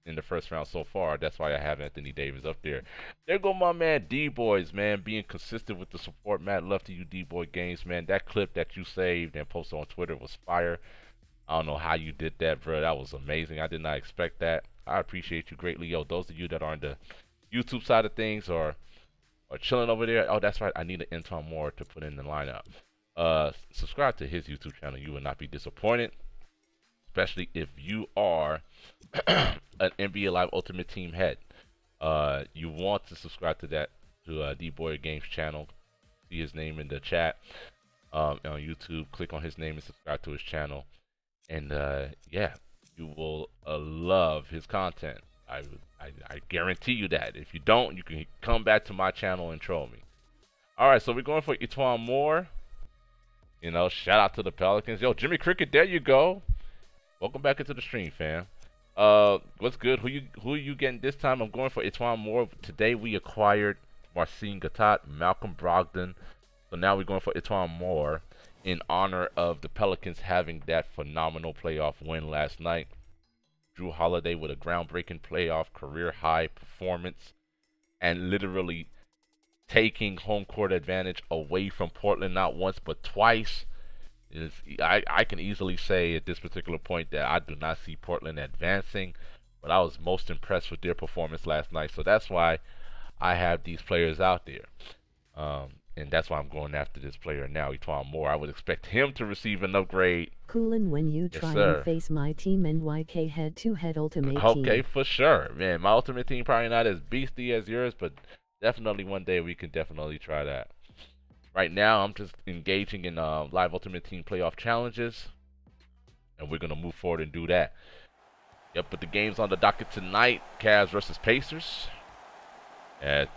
in the first round so far. That's why I have Anthony Davis up there. There go my man D-Boys, man, being consistent with the support. Mad love to you, D-Boy Games, man. That clip that you saved and posted on Twitter was fire. I don't know how you did that, bro. That was amazing. I did not expect that. I appreciate you greatly. Yo, those of you that are on the YouTube side of things or chilling over there. Oh, that's right. I need an Anton Moore to put in the lineup. Subscribe to his YouTube channel. You will not be disappointed, especially if you are an NBA Live Ultimate Team head. You want to subscribe to that, to D-Boy Games channel. See his name in the chat on YouTube. Click on his name and subscribe to his channel. And yeah, you will love his content. I guarantee you that. If you don't, you can come back to my channel and troll me. All right, so we're going for Etuan Moore. You know, shout out to the Pelicans. Yo, Jimmy Cricket, there you go. Welcome back into the stream, fam. What's good? Who are you getting this time? I'm going for Etuan Moore. Today we acquired Marcin Gortat, Malcolm Brogdon. So now we're going for Etuan Moore in honor of the Pelicans having that phenomenal playoff win last night. Jrue Holiday with a groundbreaking playoff career high performance and literally taking home court advantage away from Portland not once but twice. I can easily say at this particular point that I do not see Portland advancing, but I was most impressed with their performance last night. So that's why I have these players out there. And that's why I'm going after this player now, Etuan Moore. I would expect him to receive an upgrade. Coolin' when you try and face my team NYK head-to-head Ultimate Team. Okay, for sure. Man, my Ultimate Team probably not as beasty as yours, but definitely one day we can definitely try that. Right now, I'm just engaging in live Ultimate Team playoff challenges, and we're going to move forward and do that. Yep, but the game's on the docket tonight. Cavs versus Pacers.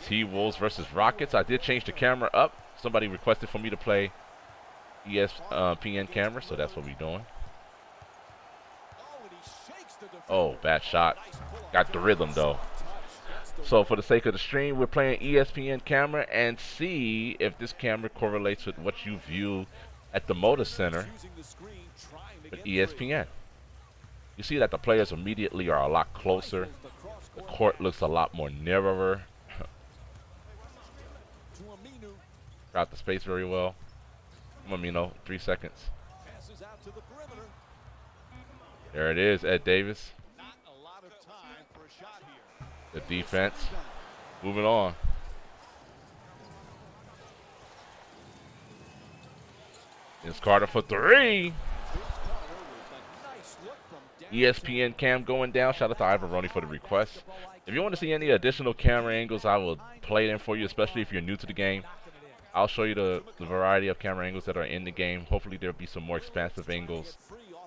T-Wolves versus Rockets. I did change the camera up. Somebody requested for me to play ESPN camera, so that's what we're doing. Oh, bad shot. Got the rhythm, though. So for the sake of the stream, we're playing ESPN camera and see if this camera correlates with what you view at the Moda Center with ESPN. You see that the players immediately are a lot closer. The court looks a lot more narrower. Out the space very well. Come on, Mino, 3 seconds. There it is, Ed Davis. The defense. Moving on. It's Carter for 3. ESPN cam going down. Shout out to Ivoroni for the request. If you want to see any additional camera angles, I will play them for you, especially if you're new to the game. I'll show you the variety of camera angles that are in the game. Hopefully there'll be some more expansive angles.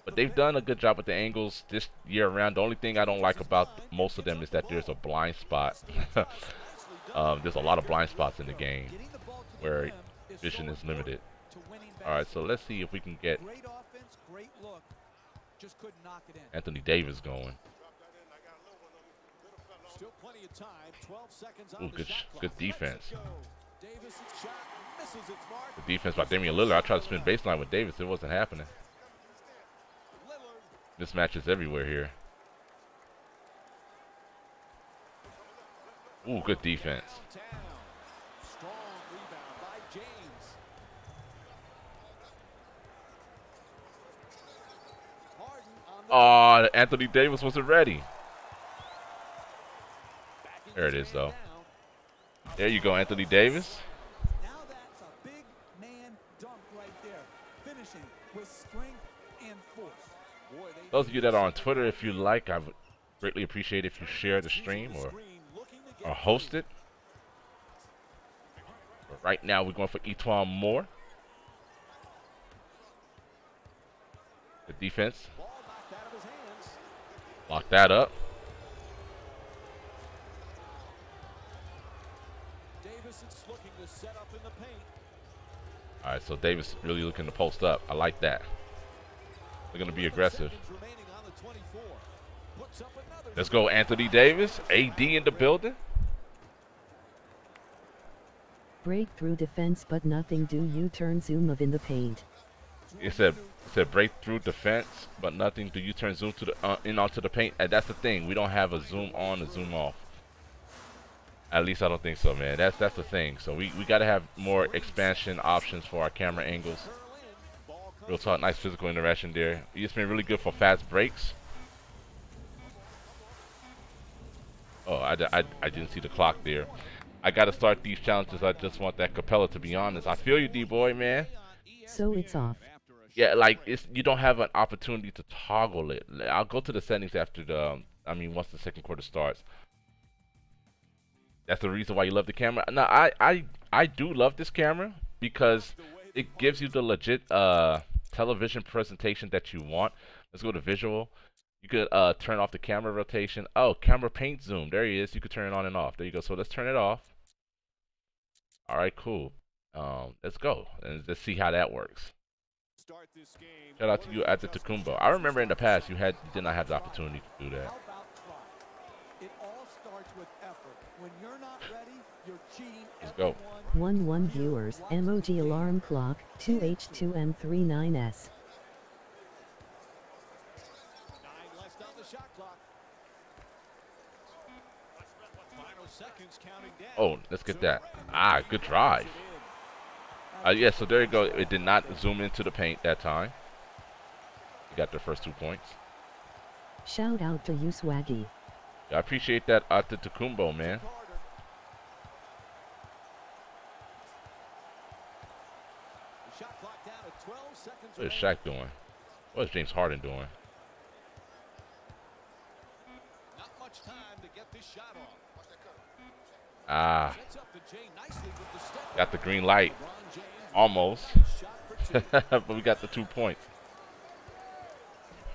But they've done a good job with the angles this year around. The only thing I don't like about most of them is that there's a blind spot. There's a lot of blind spots in the game where vision is limited. Alright, so let's see if we can get Anthony Davis going. Ooh, good defense. The defense by Damian Lillard. I tried to spin baseline with Davis. It wasn't happening. Mismatches everywhere here. Ooh, good defense. Oh, Anthony Davis wasn't ready. There it is, though. There you go, Anthony Davis. Now that's a big man dunk right there, finishing with strength and force. Boy, those of you that are on Twitter, if you like, I would greatly appreciate if you share the stream or host it. But right now, we're going for Etwan Moore. The defense. Lock that up. All right, so Davis really looking to post up. I like that. They're going to be aggressive. Let's go, Anthony Davis. AD in the building. Breakthrough defense, but nothing. Do U-turn zoom of in the paint. It said breakthrough defense, but nothing. Do you turn zoom to the in onto the paint? And that's the thing. We don't have a zoom on and zoom off. At least I don't think so, man. That's the thing. So we got to have more expansion options for our camera angles. Real talk, nice physical interaction there. It's been really good for fast breaks. Oh, I didn't see the clock there. I got to start these challenges. I just want that Capella, to be honest. I feel you, D-boy, man. So it's off. Yeah, like you don't have an opportunity to toggle it. I'll go to the settings after once the second quarter starts. That's the reason why you love the camera. No, I do love this camera because it gives you the legit television presentation that you want. Let's go to visual. You could turn off the camera rotation. Oh, camera paint zoom. There he is. You could turn it on and off. There you go. So let's turn it off. All right, cool. Let's go and let's see how that works. Shout out to you at the Tacumbo. I remember in the past you did not have the opportunity to do that. it all starts with effort. When you're not ready, you're cheating. Let's go. 1-1 viewers, emoji alarm clock, 2H2M39S. 9 left on the shot clock. Final seconds counting down. Oh, let's get that. Ah, good drive. Yeah, so there you go. It did not zoom into the paint that time. You got the first 2 points. Shout out to you, Swaggy. Yeah, I appreciate that at the Tacumbo, man. What is Shaq doing? What is James Harden doing? Not much time to get this shot off. Ah. Got the green light. Almost. But we got the 2 points.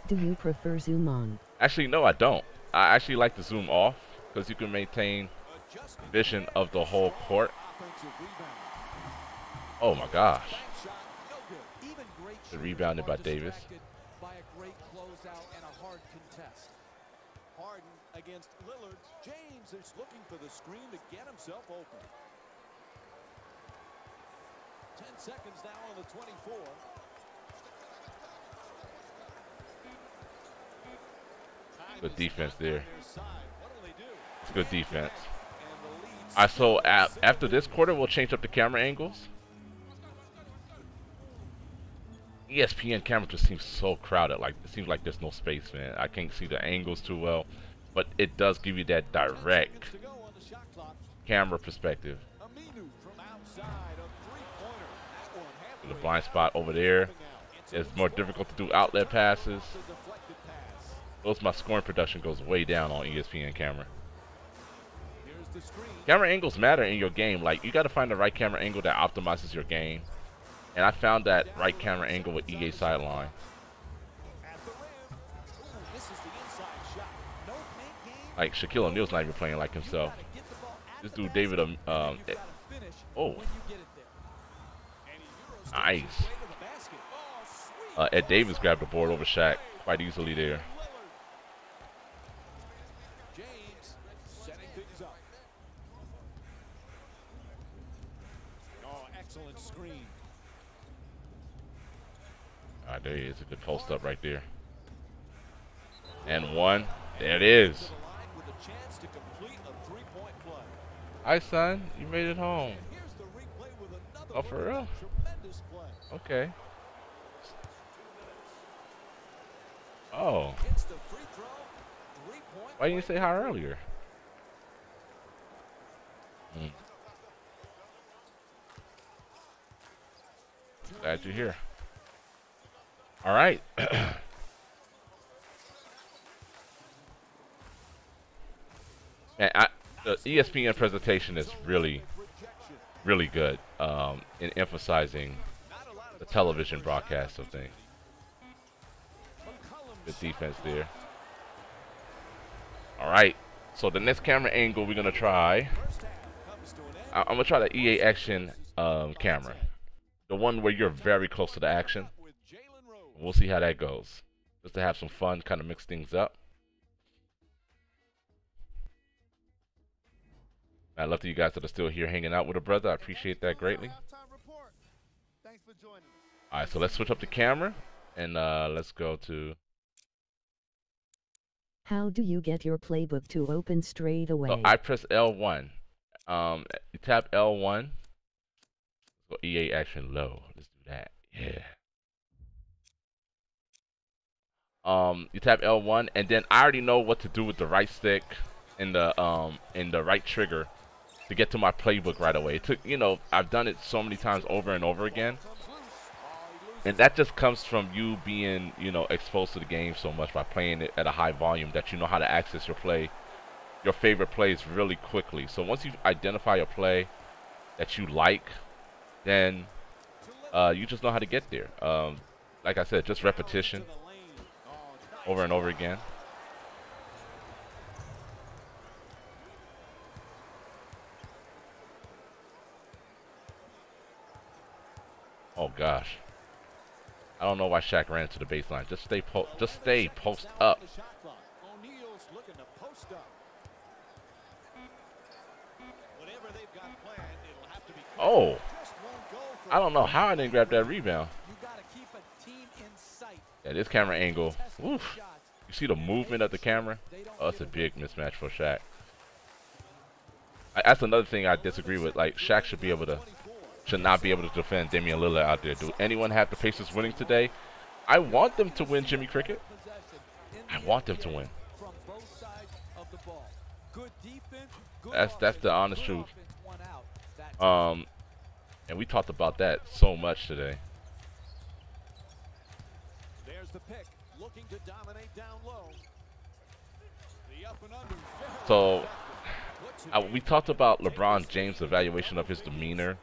Do you prefer zoom on? Actually, no, I don't. I actually like to zoom off because you can maintain vision of the whole court. Oh my gosh. Rebounded by Davis. By a great closeout and a hard contest. Harden against Lillard. James is looking for the screen to get himself open. 10 seconds now on the 24. Good defense there. It's good defense. Alright, so after this quarter, we'll change up the camera angles. ESPN camera just seems so crowded. Like, it seems like there's no space, man. I can't see the angles too well, but it does give you that direct camera perspective. The blind spot over there. It's more difficult to do outlet passes. Those, my scoring production goes way down on ESPN camera. Camera angles matter in your game. Like, you got to find the right camera angle that optimizes your game. And I found that right camera angle with EA Sideline. Like, Shaquille O'Neal's not even playing like himself. This dude, David, oh. Nice. Ed Davis grabbed the board over Shaq quite easily there. Excellent screen. Alright, there he is. A good post up right there. And one. There it is. Hi, son. You made it home. Oh, for real? Okay. Oh. Why didn't you say hi earlier? Glad you're here. All right. Man, the ESPN presentation is really good in emphasizing the television broadcast of things. Good defense there. All right. So the next camera angle we're gonna try. I'm gonna try the EA Action camera, the one where you're very close to the action. We'll see how that goes. Just to have some fun, kind of mix things up. I love to you guys that are still here hanging out with a brother. I appreciate that greatly. All right, so let's switch up the camera and let's go to. How do you get your playbook to open straight away? So I press L1. You tap L1. Let's go EA Action low. Let's do that. Yeah. You tap L1, and then I already know what to do with the right stick and the right trigger to get to my playbook right away. It took, you know, I've done it so many times over and over again, and that just comes from you being, you know, exposed to the game so much by playing it at a high volume that you know how to access your favorite plays really quickly. So once you identify a play that you like, then you just know how to get there. Like I said, just repetition. Over and over again. Oh gosh. I don't know why Shaq ran to the baseline. Just stay post up. Oh. I don't know how I didn't grab that rebound. Yeah, this camera angle. Oof. You see the movement of the camera? Oh, it's a big mismatch for Shaq. That's another thing I disagree with. Like, Shaq should not be able to defend Damian Lillard out there. Do anyone have the Pacers winning today? I want them to win, Jimmy Cricket. I want them to win. That's the honest truth. And we talked about that so much today. There's the pick, looking to dominate down low. The up and under. So we talked about LeBron James' evaluation of his demeanor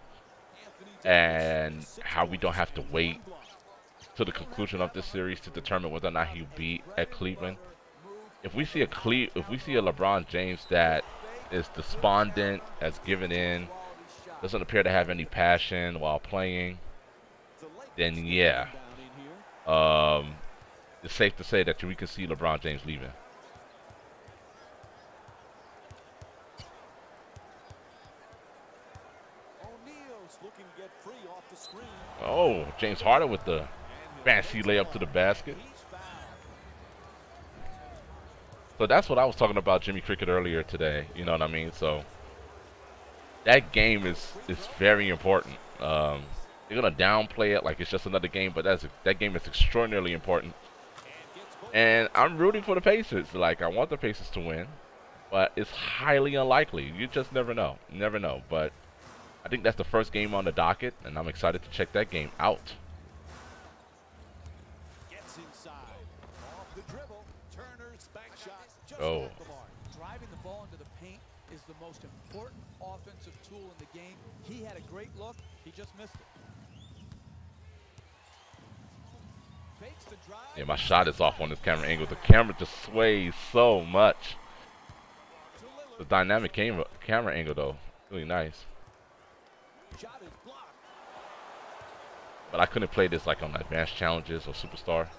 and how we don't have to wait to the conclusion of this series to determine whether or not he beat at Cleveland. If we see a LeBron James that is despondent, has given in, doesn't appear to have any passion while playing, then yeah. It's safe to say that we can see LeBron James leaving. Oh, James Harden with the fancy layup to the basket. So that's what I was talking about Jimmy Cricket earlier today. You know what I mean? So that game is very important. You're gonna downplay it like it's just another game, but that game is extraordinarily important. And I'm rooting for the Pacers. Like, I want the Pacers to win, but it's highly unlikely. You just never know. Never know. But I think that's the first game on the docket, and I'm excited to check that game out. Gets inside. Off the dribble. Turner's back shot. Just Oh. off the mark. Driving the ball into the paint is the most important offensive tool in the game. He had a great look. He just missed it. Fakes the drive. Yeah, my shot is off on this camera angle. The camera just sways so much. The dynamic camera angle, though, really nice. Shot is blocked. But I couldn't play this like on advanced challenges or superstar.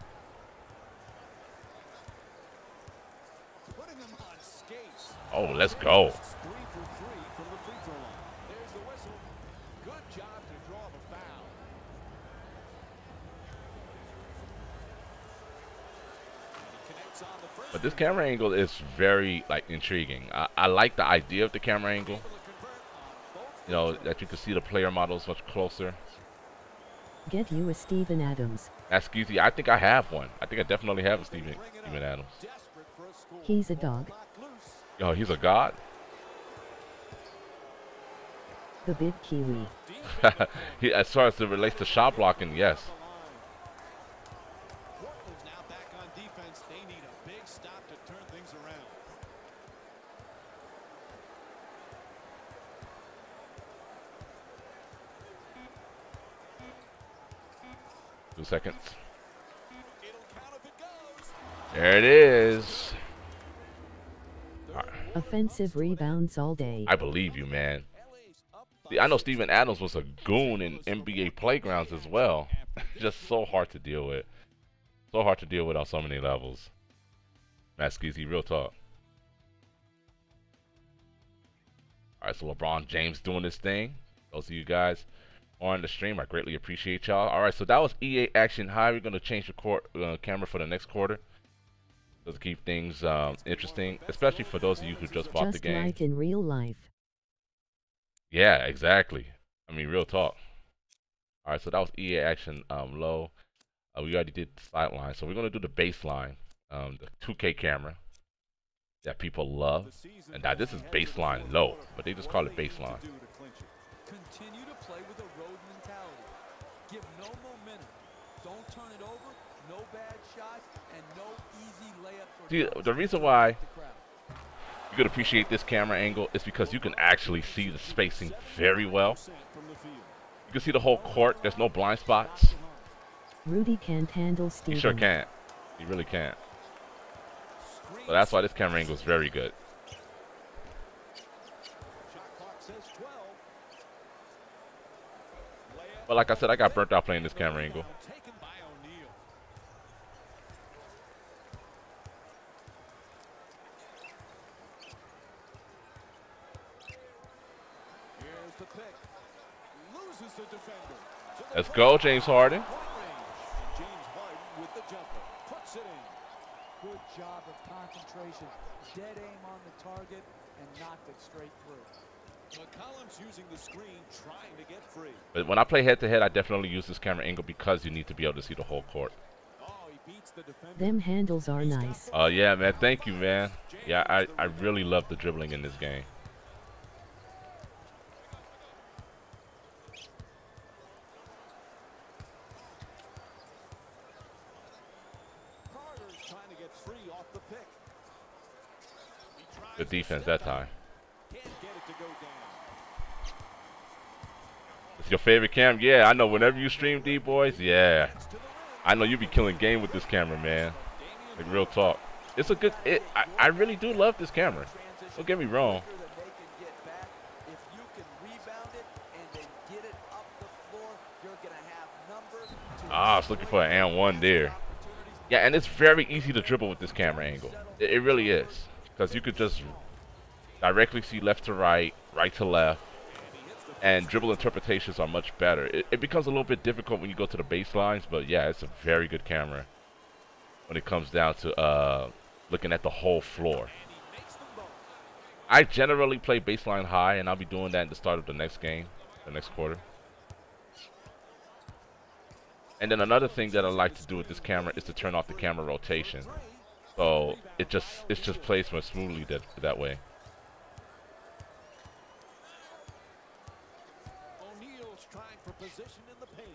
Putting him on skates. Oh, let's go. 3 for 3 from the free throw line. There's the whistle. Good job to draw the foul. He connects on the first. But this camera angle is very like intriguing. I like the idea of the camera angle. Able to convert on both You know, that you can see the player models much closer. Get you a Steven Adams. That's easy. I think I have one. I think I definitely have a Steven Adams. desperate for a score. He's a dog. Locked loose. Yo, he's a god. The big Kiwi. He, as far as it relates to shot blocking, yes. Portland's now back on defense. They need a big stop to turn things around. Two seconds. It'll count if it goes. There it is. Offensive rebounds all day. I believe you, man. LA's up See, I know Steven Adams was a goon in NBA playgrounds as well. Just so hard to deal with. So hard to deal with on so many levels. Matt Skeezy, real talk. Alright, so LeBron James doing this thing. Those of you guys on the stream, I greatly appreciate y'all. Alright, so that was EA Action High. We're going to change the camera for the next quarter. Just to keep things interesting, especially for those of you who just bought the Just game. like in real life. Yeah, exactly. I mean, real talk. All right, so that was EA Action low. We already did the sideline, so we're gonna do the baseline, the 2K camera that people love. And now this is baseline low, but they just call it baseline. Continue to play with a road mentality. Give no momentum. Don't turn it over. No bad shots and no easy layups. See, the reason why you could appreciate this camera angle is because you can actually see the spacing very well. You can see the whole court. There's no blind spots. Rudy can't handle You Steven. sure can't. You really can't. So that's why this camera angle is very good. But like I said, I got burnt out playing this camera angle. Let's go, James Harden. With the jumper, puts it in. Good job of concentration. Dead aim on the target and knocked it straight through. McCollum's using the screen, trying to get free. But when I play head-to-head, I definitely use this camera angle because you need to be able to see the whole court. Oh, he beats the defender. Them handles are nice. Oh, yeah, man. Thank you, man. Yeah, I really love the dribbling in this game. Carter's trying to get free off the pick. He tries Good to defense step that time. Can't get it to go down. It's your favorite cam? Yeah, I know. Whenever you stream, D-Boys, yeah. I know you be killing game with this camera, man. Like, real talk. It's a good... I really do love this camera. Don't get me wrong. Ah, I was looking for an and one there. Yeah, and it's very easy to dribble with this camera angle. It really is. Because you could just directly see left to right, right to left. And dribble interpretations are much better. It becomes a little bit difficult when you go to the baselines, but yeah, it's a very good camera when it comes down to looking at the whole floor. I generally play baseline high, and I'll be doing that at the start of the next game, the next quarter. And then another thing that I like to do with this camera is to turn off the camera rotation, so it just plays more smoothly that way. O'Neal's trying for position in the paint.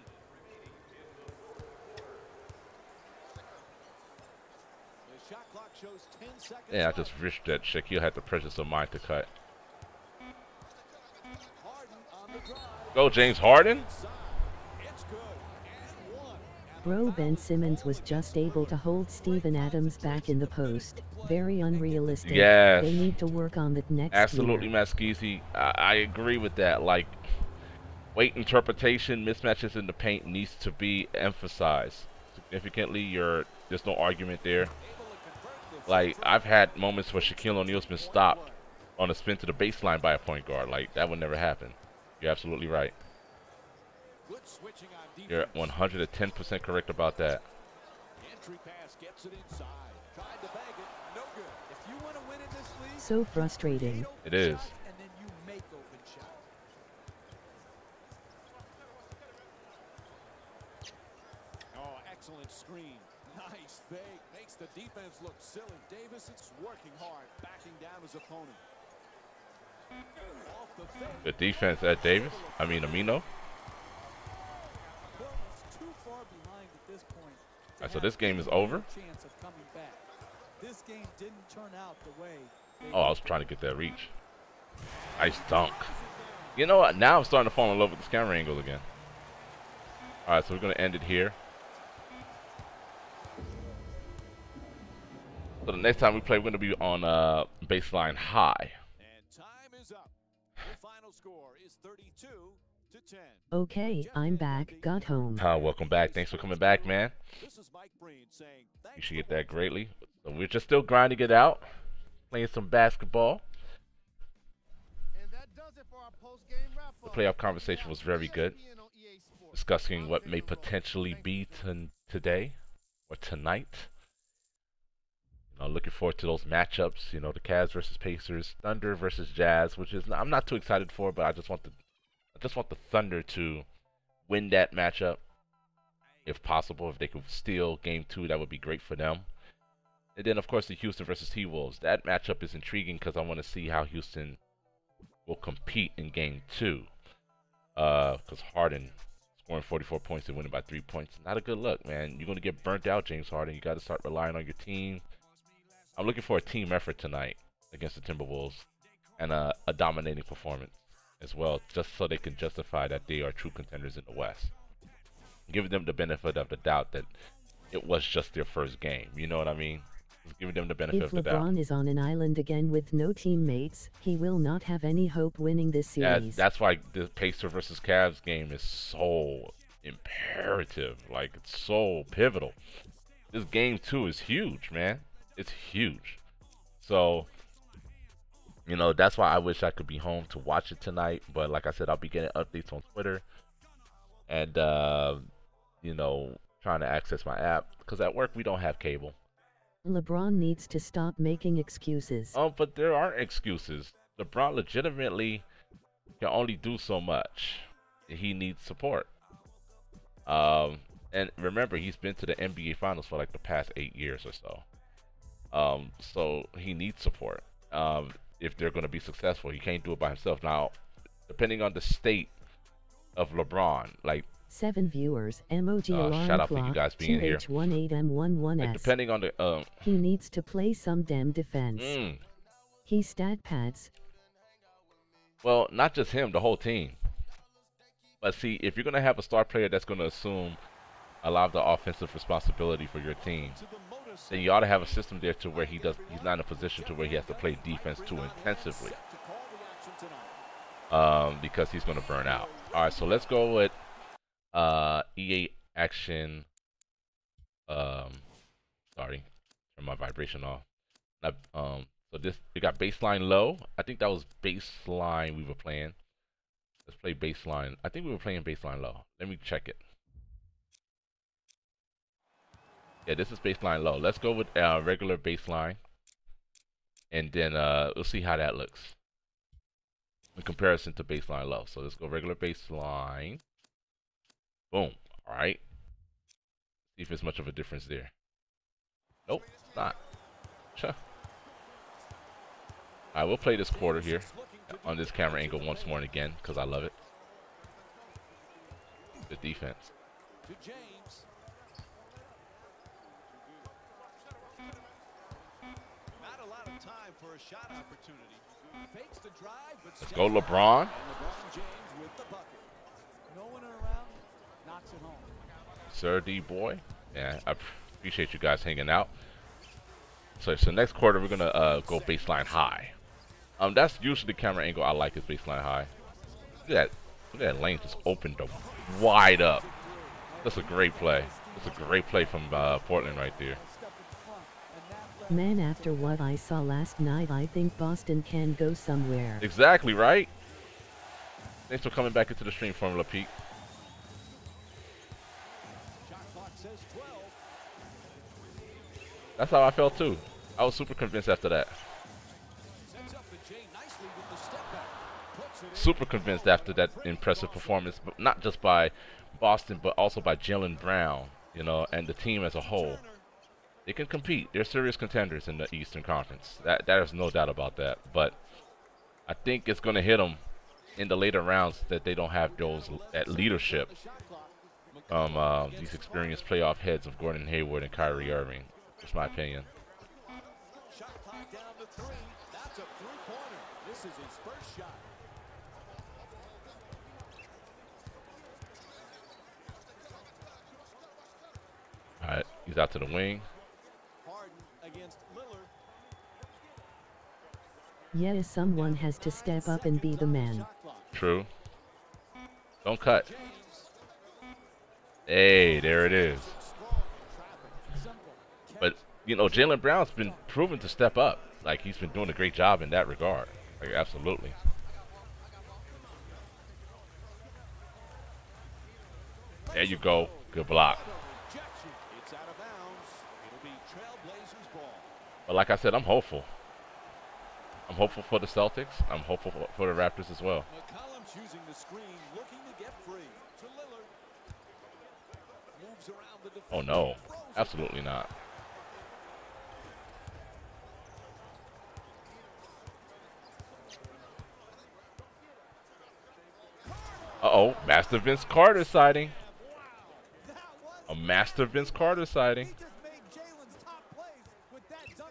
The shot clock shows 10 seconds. Yeah, I just wish that Shaquille had the presence of mind to cut. Go, James Harden. Bro, Ben Simmons was just able to hold Steven Adams back in the post. Very unrealistic. Yes. They need to work on that next Absolutely, year. Maskisi. I agree with that. Like, weight interpretation, mismatches in the paint needs to be emphasized significantly. There's no argument there. Like, I've had moments where Shaquille O'Neal's been stopped on a spin to the baseline by a point guard. Like, that would never happen. You're absolutely right. You're 110% correct about that. So frustrating. It is. Oh, excellent screen. Nice fake. Makes the defense look silly. Davis is working hard, backing down his opponent. The defense at Davis. I mean, Amino. Alright, so this game is over. Oh, I was trying to get that reach. Nice dunk. You know what? Now I'm starting to fall in love with this camera angle again. Alright, so we're going to end it here. So the next time we play, we're going to be on baseline high. And time is up. The final score is 32-10. Okay, I'm back. Got home. Welcome back. Thanks for coming back, man. This is Mike Breen saying You should get that greatly. So we're just still grinding it out, playing some basketball. And that does it for our post-game wrap-up. The playoff conversation was very good, discussing what may potentially be today or tonight. You know, looking forward to those matchups. You know, the Cavs versus Pacers, Thunder versus Jazz, which is I'm not too excited for, but I just want the Thunder to win that matchup, if possible. If they could steal Game 2, that would be great for them. And then, of course, the Houston versus T-Wolves. That matchup is intriguing because I want to see how Houston will compete in Game 2. Because Harden scoring 44 points and winning by 3 points, not a good look, man. You're going to get burnt out, James Harden. You got to start relying on your team. I'm looking for a team effort tonight against the Timberwolves and a dominating performance as well, just so they can justify that they are true contenders in the West. Giving them the benefit of the doubt that it was just their first game. You know what I mean? Just giving them the benefit If of the doubt. LeBron is on an island again with no teammates, he will not have any hope winning this series. That's why the Pacer versus Cavs game is so imperative. Like, it's so pivotal. This Game 2 is huge, man. It's huge. So, you know, that's why I wish I could be home to watch it tonight. But like I said, I'll be getting updates on Twitter. And, you know, trying to access my app. Because at work, we don't have cable. LeBron needs to stop making excuses. Oh, but there aren't excuses. LeBron legitimately can only do so much. He needs support. And remember, he's been to the NBA Finals for like the past 8 years or so. So he needs support. If they're going to be successful, he can't do it by himself. Now, depending on the state of LeBron, like 7 viewers, emoji alarm shout out for clock, you guys being here. 2H18M11S. Like depending on the he needs to play some damn defense. He stat pads. Well, not just him, the whole team. But see, if you're gonna have a star player that's gonna assume a lot of the offensive responsibility for your team, then you ought to have a system there to where he's not in a position to where he has to play defense too intensively. Because he's gonna burn out. Alright, so let's go with EA action. Sorry, turn my vibration off. So this, we got baseline low. I think that was baseline we were playing. Let's play baseline. I think we were playing baseline low. Let me check it. Yeah, this is baseline low. Let's go with regular baseline, and then we'll see how that looks in comparison to baseline low. So let's go regular baseline. Boom. All right. See if there's much of a difference there. Nope, it's not. Sure. All right, we'll play this quarter here on this camera angle once more and again because I love it. Good defense. To James. Not a lot of time for a shot opportunity. Fakes the drive, but Let's go, LeBron. LeBron James with the bucket. No one around, knocks it home. Sir D boy. Yeah, I appreciate you guys hanging out. So next quarter we're gonna go baseline high. That's usually the camera angle I like is baseline high. Look at that lane just opened up wide up. That's a great play. That's a great play from Portland right there. Man, after what I saw last night, I think Boston can go somewhere. Exactly right. Thanks for coming back into the stream, Formula Peak. That's how I felt too. I was super convinced after that. Super convinced after that impressive performance, but not just by Boston, but also by Jaylen Brown, you know, and the team as a whole. They can compete. They're serious contenders in the Eastern Conference. There's no doubt about that. But I think it's going to hit them in the later rounds that they don't have that leadership. These experienced playoff heads of Gordon Hayward and Kyrie Irving. That's my opinion. Shot clock down to 3. That's a three-pointer. This is his first shot. All right, he's out to the wing. Harden against Lillard. Yeah, someone has to step up and be the man. True. Don't cut. Hey, there it is. But, you know, Jaylen Brown's been proven to step up. Like, he's been doing a great job in that regard. Like, absolutely. There you go. Good block. It's out of bounds. It'll be Trailblazers ball. But like I said, I'm hopeful. I'm hopeful for the Celtics. I'm hopeful for the Raptors as well. McCollum's using the screen, looking to get free. To Lillard. Moves around the defense. Oh, no. Absolutely not. Uh-oh. Master Vince Carter sighting. A Master Vince Carter sighting.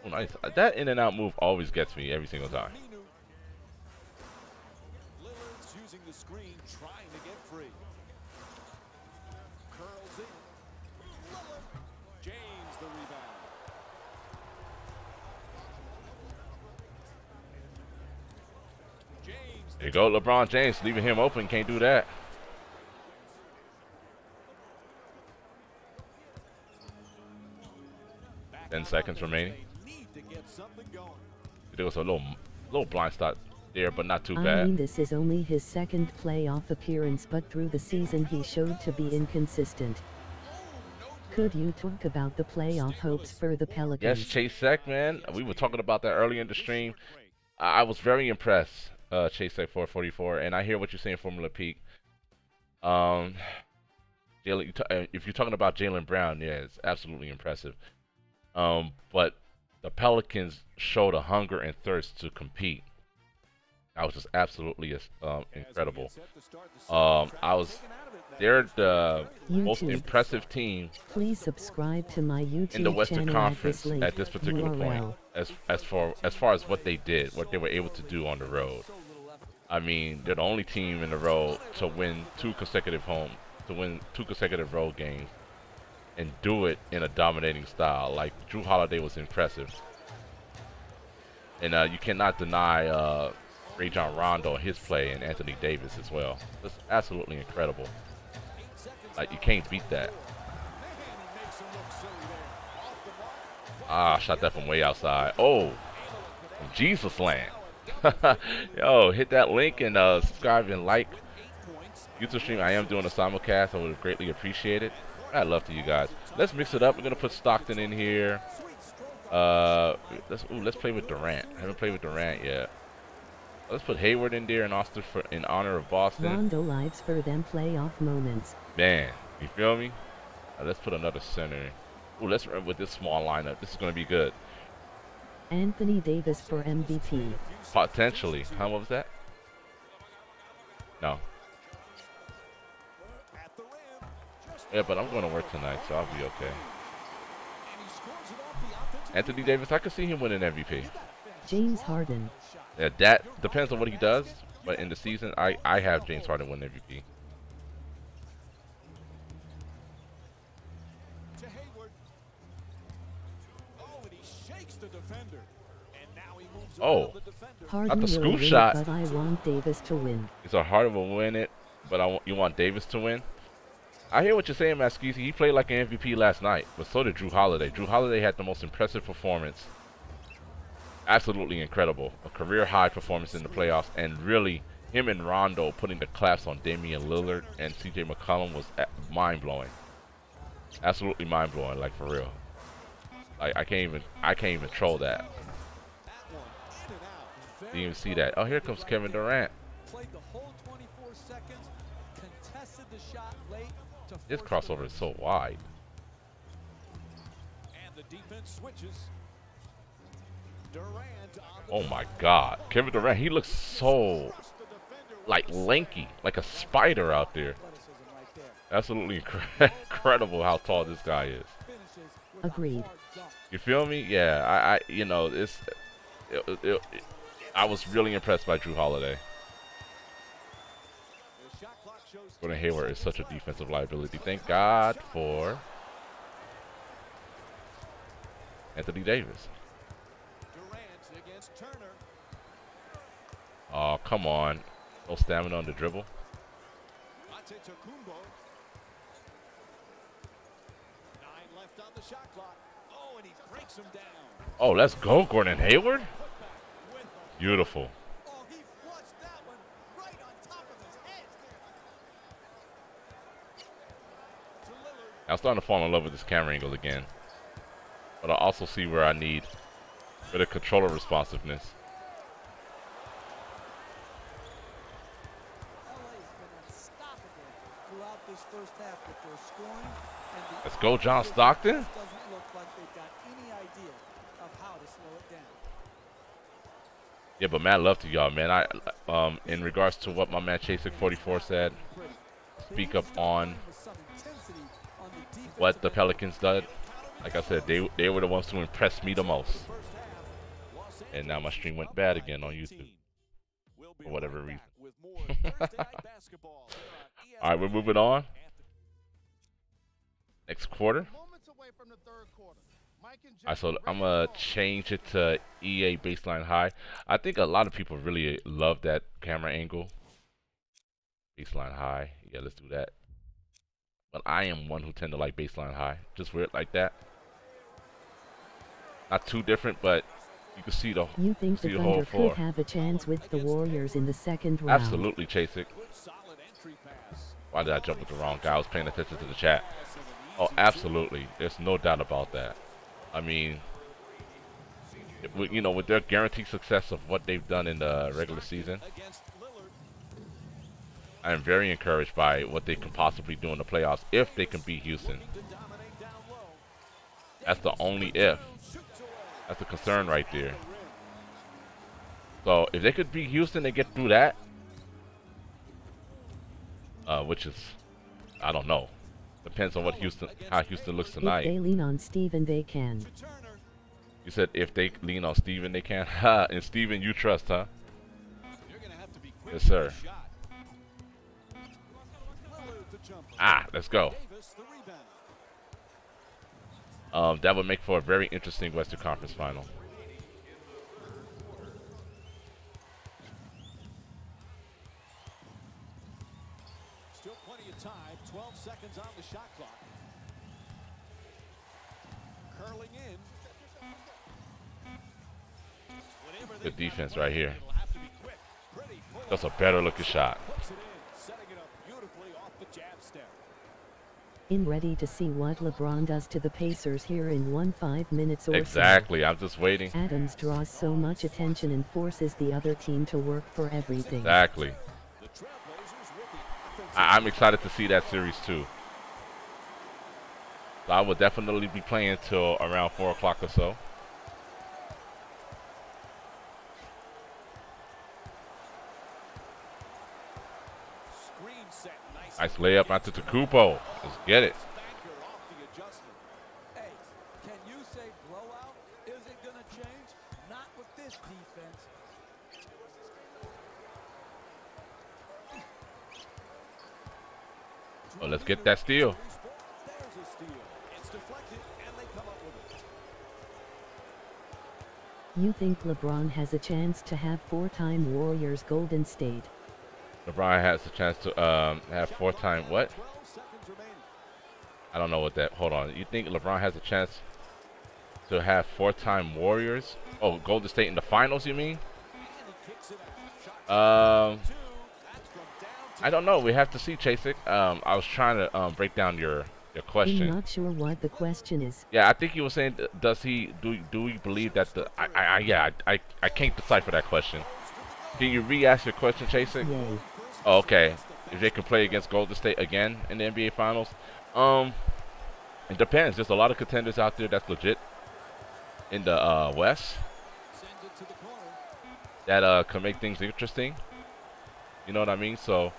Oh, nice. That in and out move always gets me every single time. Lillard's using the screen, trying to get free. Curls in. Lillard. James the rebound. James. There you go, LeBron James, leaving him open. Can't do that. Back 10 out seconds on the remaining. They need to get something going. There was a little blind spot there, but not too I bad. mean, this is only his second playoff appearance, but through the season he showed to be inconsistent. Could you talk about the playoff hopes for the Pelicans? Yes, Chase Sec, man. We were talking about that earlier in the stream. I was very impressed, Chase Sec 444, and I hear what you're saying, Formula Peak. Jaylen, if you're talking about Jaylen Brown, yeah, it's absolutely impressive. But the Pelicans showed a hunger and thirst to compete. That was just absolutely incredible. They're the most impressive team Please subscribe to my YouTube in the Western channel Conference link, at this particular URL. point, as far as what they did, what they were able to do on the road. I mean, they're the only team in the road to win two consecutive road games, and do it in a dominating style. Like, Jrue Holiday was impressive, and you cannot deny Rajon Rondo, his play, and Anthony Davis as well. It's absolutely incredible. Like, you can't beat that. Ah, shot that from way outside. Oh, from Jesus land. Yo, hit that link and subscribe and like YouTube stream. I am doing a simulcast. I would greatly appreciate it. I'd love to you guys. let's mix it up. We're gonna put Stockton in here. Let's play with Durant. I haven't played with Durant yet. Let's put Hayward in there and Austin in honor of Boston. Rondo lives for them playoff moments. Man, you feel me? Let's put another center. Ooh, let's run with this small lineup. This is gonna be good. Anthony Davis for MVP. Potentially. How much was that? No. Yeah, but I'm going to work tonight, so I'll be okay. Anthony Davis, I could see him winning MVP. James Harden. Yeah, that depends on what he does, but in the season, I have James Harden win MVP. Oh, Harden not the will scoop win, shot. but I want Davis to win. So Harden will win it, but you want Davis to win? I hear what you're saying, Maskisi. He played like an MVP last night, but so did Jrue Holiday. Jrue Holiday had the most impressive performance. Absolutely incredible. A career-high performance in the playoffs, and really, him and Rondo putting the claps on Damian Lillard and CJ McCollum was mind-blowing. Absolutely mind-blowing, like for real. Like I can't even troll that. Didn't even see that. Oh, here comes Kevin Durant. This crossover is so wide. Oh my God, Kevin Durant, he looks so like lanky, like a spider out there. Absolutely incredible how tall this guy is. Agreed. You feel me? Yeah, you know, I was really impressed by Jrue Holiday. Gordon Hayward is such a defensive liability. Thank God for Anthony Davis. Oh, come on. No stamina on the dribble. Oh, let's go, Gordon Hayward. Beautiful. I'm starting to fall in love with this camera angle again. But I also see where I need a bit of controller responsiveness. Let's go, John Stockton. Yeah, but mad love to y'all, man. In regards to what my man Chasik44 said, speak up on what the Pelicans did. Like I said, they were the ones who impressed me the most. And now my stream went bad again on YouTube for whatever reason. All right, we're moving on. Next quarter. Alright, so I'm gonna change it to EA baseline high. I think a lot of people really love that camera angle. Baseline high. Yeah, let's do that. But I am one who tend to like baseline high. Just weird like that. Not too different, but you can see the You think the Thunder could have a chance with the Warriors in the second round? Absolutely, Chasik. Why did I jump with the wrong guy? I was paying attention to the chat. Oh, absolutely. There's no doubt about that. I mean, you know, with their guaranteed success of what they've done in the regular season, I am very encouraged by what they can possibly do in the playoffs if they can beat Houston. That's the only if. That's the concern right there. So if they could beat Houston and get through that, which is, I don't know. Depends on what how Houston looks tonight. If they lean on Steven, they can. You said if they lean on Steven, they can. Ha! And Steven, you trust, huh? Yes, sir. Ah, let's go. That would make for a very interesting Western Conference final. Still plenty of time. 12 seconds on the shot clock. Curling in. Good defense right here. That's a better looking shot. In ready to see what LeBron does to the Pacers here in 5 minutes or Exactly. so. I'm just waiting. Adams draws so much attention and forces the other team to work for everything. Exactly. I'm excited to see that series too. So I will definitely be playing till around 4 o'clock or so. Nice layup out to Kupo. Let's get it. Hey, can you say blowout? Is it going to change? Not with this defense. Oh, let's get that steal. There's a steal. It's deflected, and they come up with it. You think LeBron has a chance to have four-time Warriors Golden State? LeBron has a chance to have 4-time what? I don't know what that. Hold on. You think LeBron has a chance to have 4-time Warriors? Oh, Golden State in the finals, you mean? I don't know. We have to see, Chasik. I was trying to break down your question. I'm not sure what the question is. Yeah, I think he was saying, does he do we believe that the I can't decipher that question. Can you re-ask your question, Chasik? Yay. Oh, okay. If they can play against Golden State again in the NBA Finals, it depends. There's a lot of contenders out there that's legit in the West that can make things interesting. You know what I mean? So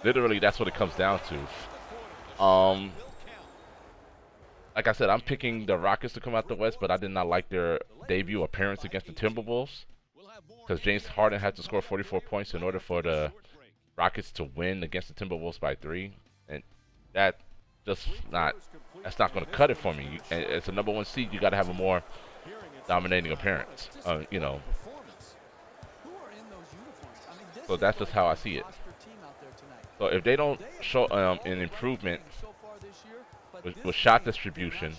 literally, that's what it comes down to. Like I said, I'm picking the Rockets to come out the West, but I did not like their debut appearance against the Timberwolves because James Harden had to score 44 points in order for the Rockets to win against the Timberwolves by 3, and that's not going to cut it for me. And it's a #1 seed. You got to have a more dominating appearance. You know. So that's just how I see it. So if they don't show an improvement with shot distribution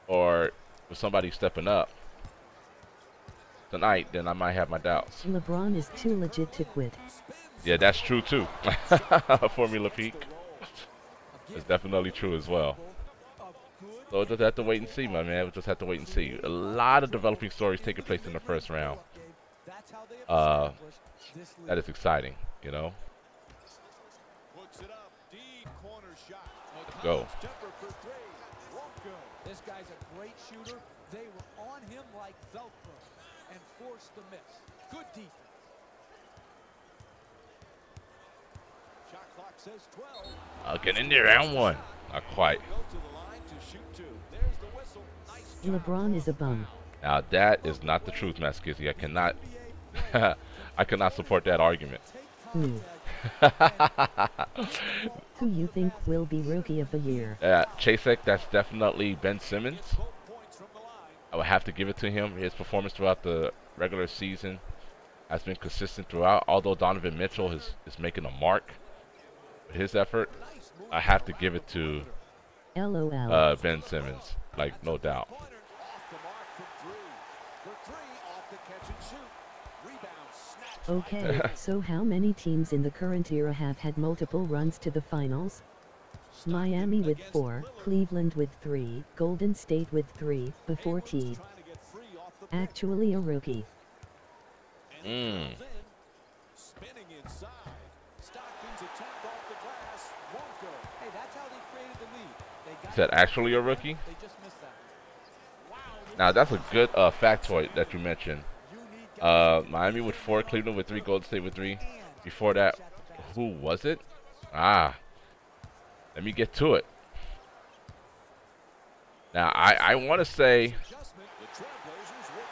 or with somebody stepping up tonight, then I might have my doubts. LeBron is too legit to quit. Yeah, that's true too. Formula Peak. It's definitely true as well. So we'll just have to wait and see, my man. We'll just have to wait and see. A lot of developing stories taking place in the first round. That is exciting, you know. Let's go. This guy's a great shooter. They were on him like Velcro and forced the miss. Good defense. Shot clock says 12. I'll get in there, round 1. Not quite. LeBron is a bum. Now that is not the truth, Maskizzy. I cannot I cannot support that argument. Who you think will be Rookie of the Year? Chasek, that's definitely Ben Simmons. I would have to give it to him. His performance throughout the regular season has been consistent throughout. Although Donovan Mitchell is making a mark with his effort, I have to give it to LOL. Ben Simmons, like no doubt. Okay, so how many teams in the current era have had multiple runs to the finals? Miami with 4, Cleveland with 3, Golden State with 3, before T. Actually a rookie. Is that actually a rookie? Now that's a good factoid that you mentioned. Miami with 4, Cleveland with 3, Golden State with 3. Before that, who was it? Let me get to it. Now, I want to say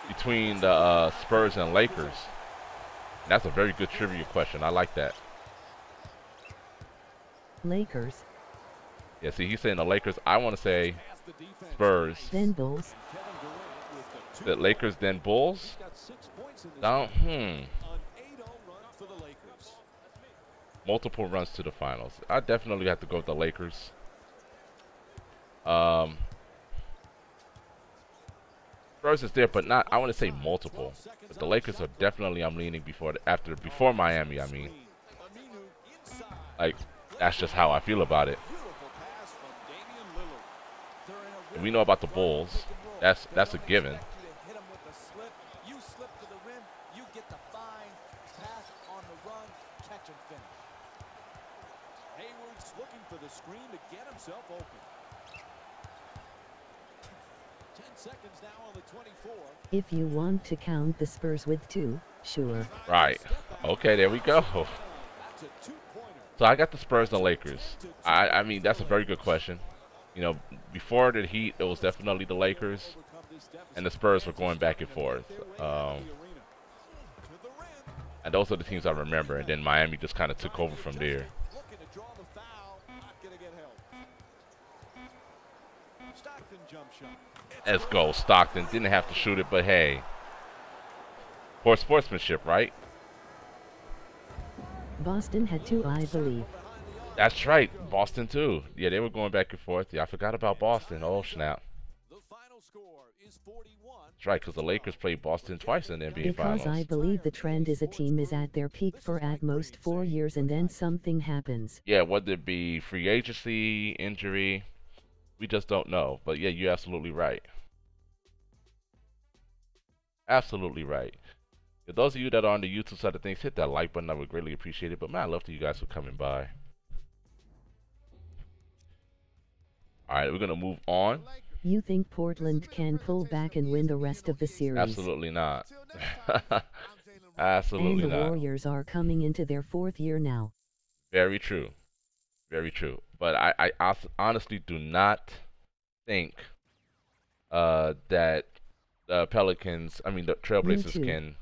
between the Spurs and Lakers. That's a very good trivia question. I like that. Lakers. Yeah, see, he's saying the Lakers. I want to say Spurs. Then Bulls. The Lakers, then Bulls? Now, multiple runs to the finals. I definitely have to go with the Lakers. Spurs is there, but not. I want to say multiple. But the Lakers are definitely. I'm leaning before Miami. I mean, like that's just how I feel about it. We know about the Bulls. That's a given. You slip to the rim, you get the fine pass on the run, catch and finish. Hayward's looking for the screen to get himself open. 10 seconds now on the 24. If you want to count the Spurs with 2, sure. Right. Okay, there we go. That's a two-pointer. So I got the Spurs and the Lakers. I mean, that's a very good question. You know, before the Heat, it was definitely the Lakers, and the Spurs were going back and forth. And those are the teams I remember, and then Miami just kind of took over from there. Looking to draw the foul, not going to get held. Stockton jump shot. Let's go, Stockton. Didn't have to shoot it, but hey. For sportsmanship, right? Boston had 2, I believe. That's right. Boston, too. Yeah, they were going back and forth. Yeah, I forgot about Boston. Oh, snap. The final score is 41. That's right, because the Lakers played Boston twice in the NBA Finals. Because I believe the trend is a team is at their peak for at most 4 years and then something happens. Yeah, whether it be free agency, injury, we just don't know. But yeah, you're absolutely right. Absolutely right. For those of you that are on the YouTube side of things, hit that like button. I would greatly appreciate it. But man, I love to you guys for coming by. All right, we're going to move on. You think Portland can pull back and win the rest of the series? Absolutely not. Absolutely and the not. Warriors are coming into their 4th year now. Very true. Very true. But I honestly do not think that Pelicans, I mean the Trailblazers can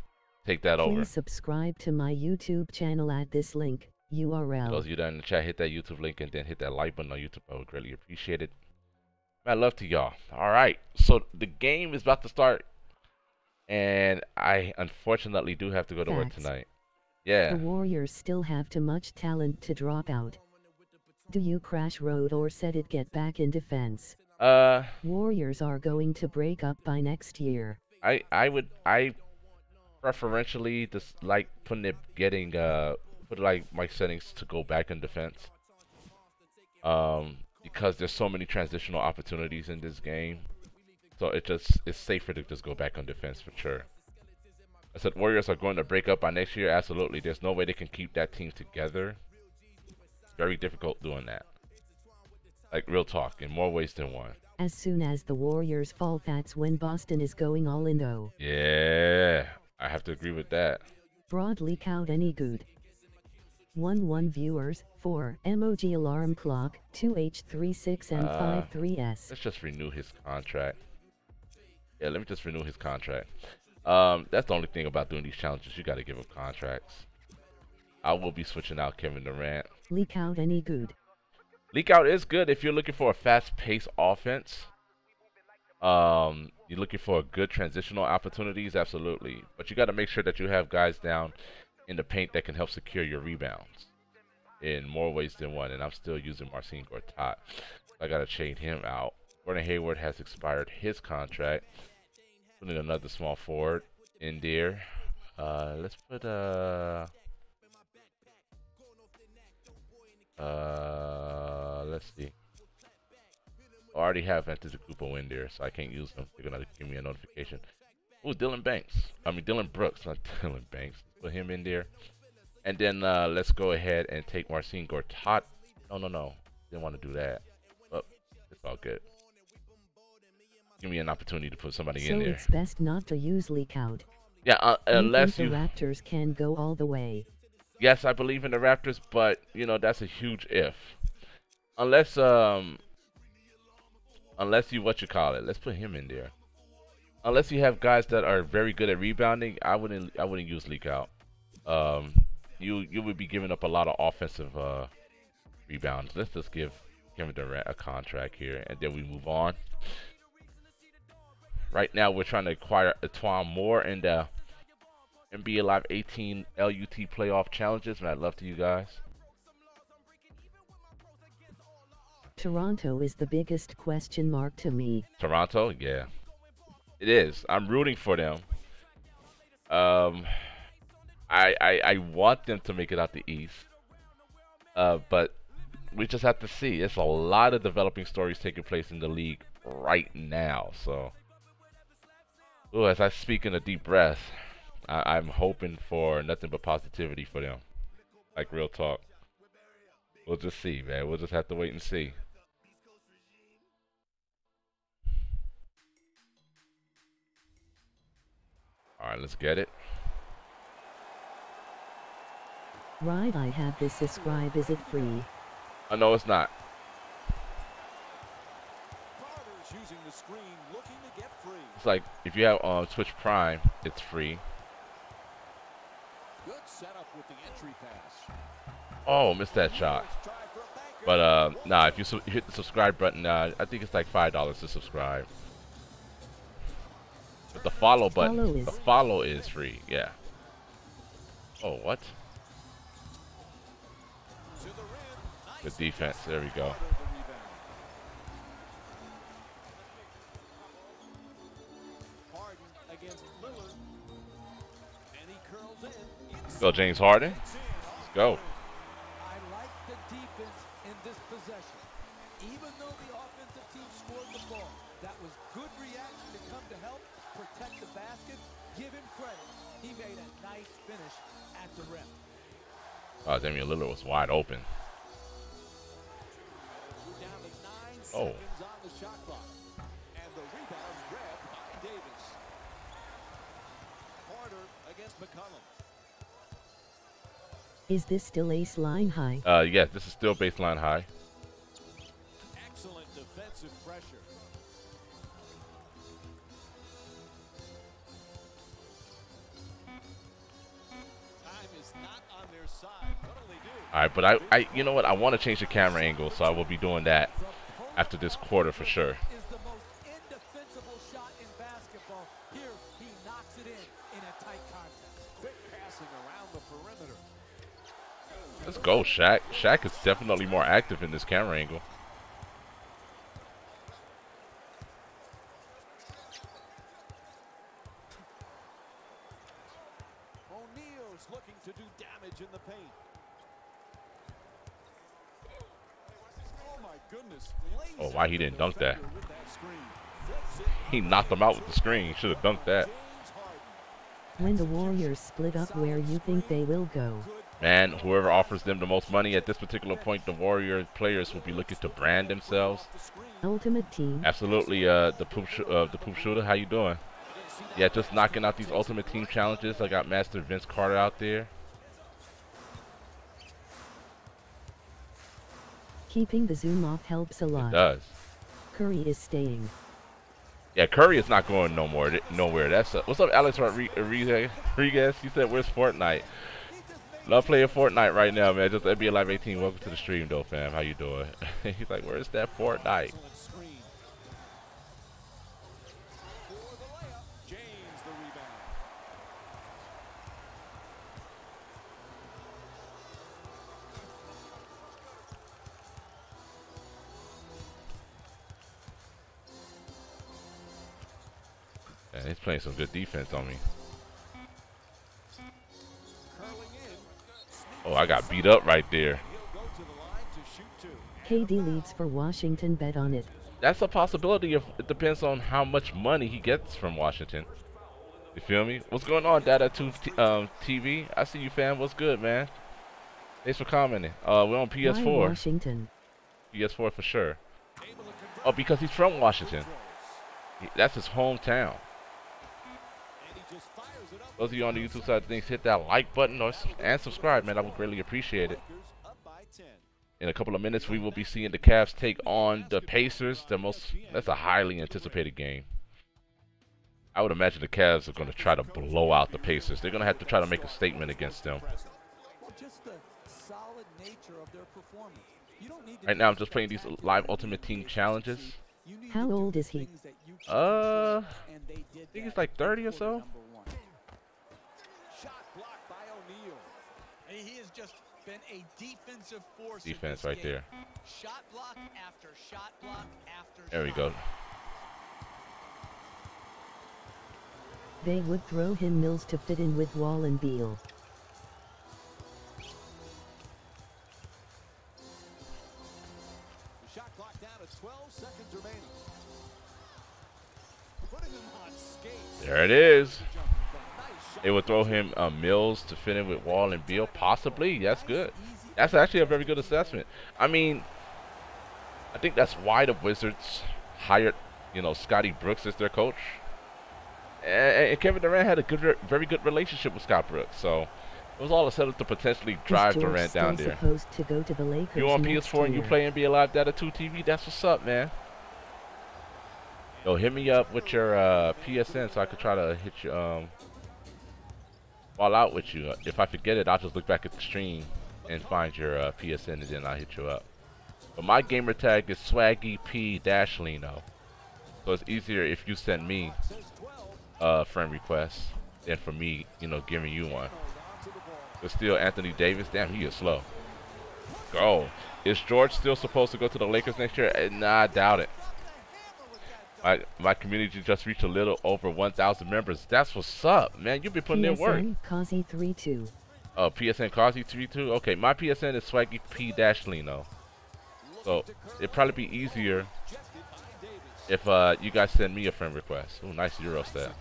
take that over. Please subscribe to my YouTube channel at this link, URL. For those of you that are in the chat, hit that YouTube link and then hit that like button on YouTube. I would greatly appreciate it. Man, love to y'all. All right, so the game is about to start, and I unfortunately do have to go to work tonight. Yeah. The Warriors still have too much talent to drop out. Do you crash road or set it get back in defense? Warriors are going to break up by next year. I preferentially just like putting it put like my settings to go back in defense. Because there's so many transitional opportunities in this game. So it's safer to just go back on defense for sure. I said Warriors are going to break up by next year. Absolutely. There's no way they can keep that team together. Very difficult doing that. Like real talk, in more ways than one. As soon as the Warriors fall, that's when Boston is going all in though. Yeah, I have to agree with that. Broad leak out any good. 1 viewers, 4 emoji alarm clock, 2H36 and 53S. Let's just renew his contract. Yeah, let me just renew his contract. That's the only thing about doing these challenges. You got to give him contracts. I will be switching out Kevin Durant. Leak out any good. Leak out is good if you're looking for a fast-paced offense. You're looking for good transitional opportunities, absolutely. But you got to make sure that you have guys down in the paint that can help secure your rebounds in more ways than one. And I'm still using Marcin Gortat. I got to chain him out. Gordon Hayward has expired his contract. Putting another small forward in there. Let's put let's see. I already have Antetokounmpo in there, so I can't use them. They're gonna give me a notification. Oh, Dylan Brooks, not Dylan Banks. Put him in there, and then let's go ahead and take Marcin Gortat. No, didn't want to do that, but it's all good. Give me an opportunity to put somebody in there. So it's best not to use leak out. Yeah, unless the Raptors can go all the way. Yes, I believe in the Raptors, but you know that's a huge if. Unless you let's put him in there. Unless you have guys that are very good at rebounding, I wouldn't use leak out. You would be giving up a lot of offensive rebounds. Let's just give Kevin Durant a contract here, and then we move on. Right now, we're trying to acquire Etwan Moore in the NBA Live 18 LUT playoff challenges, and I'd love to you guys. Toronto is the biggest question mark to me. Toronto, yeah, it is. I'm rooting for them. I want them to make it out the East, but we just have to see. It's a lot of developing stories taking place in the league right now. So, ooh, as I speak in a deep breath, I'm hoping for nothing but positivity for them. Like real talk. We'll just see, man. We'll just have to wait and see. All right, let's get it. Right, I have this subscribe. Is it free? Oh, no, it's not. Carter's using the screen, looking to get free. It's like if you have Twitch Prime, it's free. Good setup with the entry pass. Oh, missed that shot. But nah, if you hit the subscribe button, I think it's like $5 to subscribe. But the follow button, the follow is free. Yeah. Oh, what? Good defense. There we go. Go, James Harden. Let's go. I like the defense in this possession. Even though the offensive team scored the ball, that was good reaction to come to help protect the basket. Give him credit. He made a nice finish at the rim. Oh, Damian Lillard was wide open. Oh. On the shot clock. And the rebound grabbed by Davis. Carter against McCollum. Is this still ace line high? Yes, this is still baseline high. Excellent defensive pressure. Time is not on their side. What'll they do? All right, but I you know what? I want to change the camera angle, so I will be doing that after this quarter for sure. Is the most indefensible shot in basketball. Here, he knocks it in a tight contest. Quick passing around the perimeter. Let's go, Shaq. Shaq is definitely more active in this camera angle. O'Neal's looking to do damage in the paint. Oh my goodness. Oh, why he didn't dunk that? With that screen. He knocked him out with the screen. Should have dunked that. When the Warriors split up, where you think they will go? Man, whoever offers them the most money at this particular point, the Warrior players will be looking to brand themselves. Ultimate Team. Absolutely, the poop shooter. How you doing? Yeah, just knocking out these Ultimate Team challenges. I got Master Vince Carter out there. Keeping the zoom off helps a lot. It does. Curry is staying. Yeah, Curry is not going nowhere. That's what's up, Alex Rodriguez? You said where's Fortnite? Love playing Fortnite right now, man. Just NBA Live 18. Welcome to the stream, though, fam. How you doing? He's like, where's that Fortnite? Yeah, he's playing some good defense on me. Oh, I got beat up right there. KD leads for Washington. Bet on it. That's a possibility. If it depends on how much money he gets from Washington. You feel me? What's going on, Data 2 TV? I see you, fam. What's good, man? Thanks for commenting. We're on PS4. Why Washington? PS4 for sure. Oh, because he's from Washington. That's his hometown. Those of you on the YouTube side of things, hit that like button and subscribe, man. I would greatly appreciate it. In a couple of minutes, we will be seeing the Cavs take on the Pacers. That's a highly anticipated game. I would imagine the Cavs are going to try to blow out the Pacers. They're going to have to try to make a statement against them. Just the solid nature of their performance. You don't need to right now, I'm just playing these live Ultimate Team challenges. How old is he? I think he's like 30 or so. Shot blocked by O'Neal. He has just been a defensive force. Defense right there. Shot block after shot block after there we go. They would throw him Mills to fit in with Wall and Beal. The shot clock down to 12 seconds remaining. There it is. They would throw him Mills to fit in with Wall and Beal. Possibly. That's good. That's actually a very good assessment. I mean, I think that's why the Wizards hired, you know, Scotty Brooks as their coach. And Kevin Durant had a very good relationship with Scott Brooks. So it was all a setup to potentially drive Durant down there. To go to the Lakers You on PS4 and you play NBA Live Data 2 TV? That's what's up, man. Yo, hit me up with your PSN so I could try to hit you, fall out with you. If I forget it, I'll just look back at the stream and find your PSN and then I'll hit you up. But my gamer tag is SwaggyP-Lino. So it's easier if you send me a friend request than for me, you know, giving you one. But still, Anthony Davis, damn, he is slow. Go. Is George still supposed to go to the Lakers next year? Nah, I doubt it. My community just reached a little over 1,000 members. That's what's up, man. You've been putting in work. PSN Kazi 32. Oh, PSN Kazi 32. Okay, my PSN is SwaggyP-Lino. So it'd probably be easier if you guys send me a friend request. Ooh, nice Euro stat.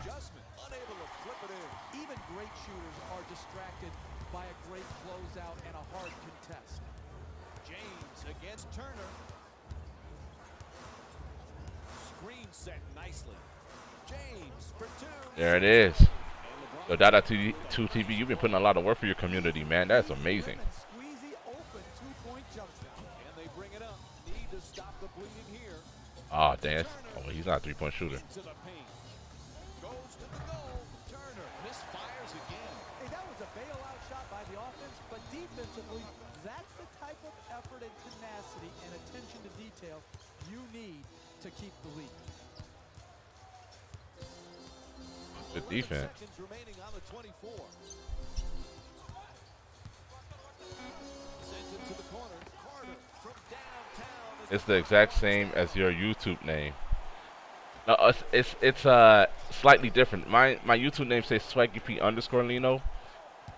Even great shooters are distracted by a great closeout and a hard contest. James against Turner. Screen set nicely. James for two. There it is. Yo, Dada 2 TV, you've been putting a lot of work for your community, man. That's amazing. Squeezy open 2-point jump shot. And they bring it up. Need to stop the bleeding here. Oh, damn. Oh, he's not a three-point shooter. Into the paint. Goes to the goal. Turner misfires again. Hey, that was a bailout shot by the offense, but defensively, that's the type of effort and tenacity and attention to detail you need to keep the lead. Good defense. Seconds remaining on the 24. Sends it to the corner. Carter from downtown. It's the exact same as your YouTube name. No, it's slightly different. My YouTube name says SwaggyP_Lino.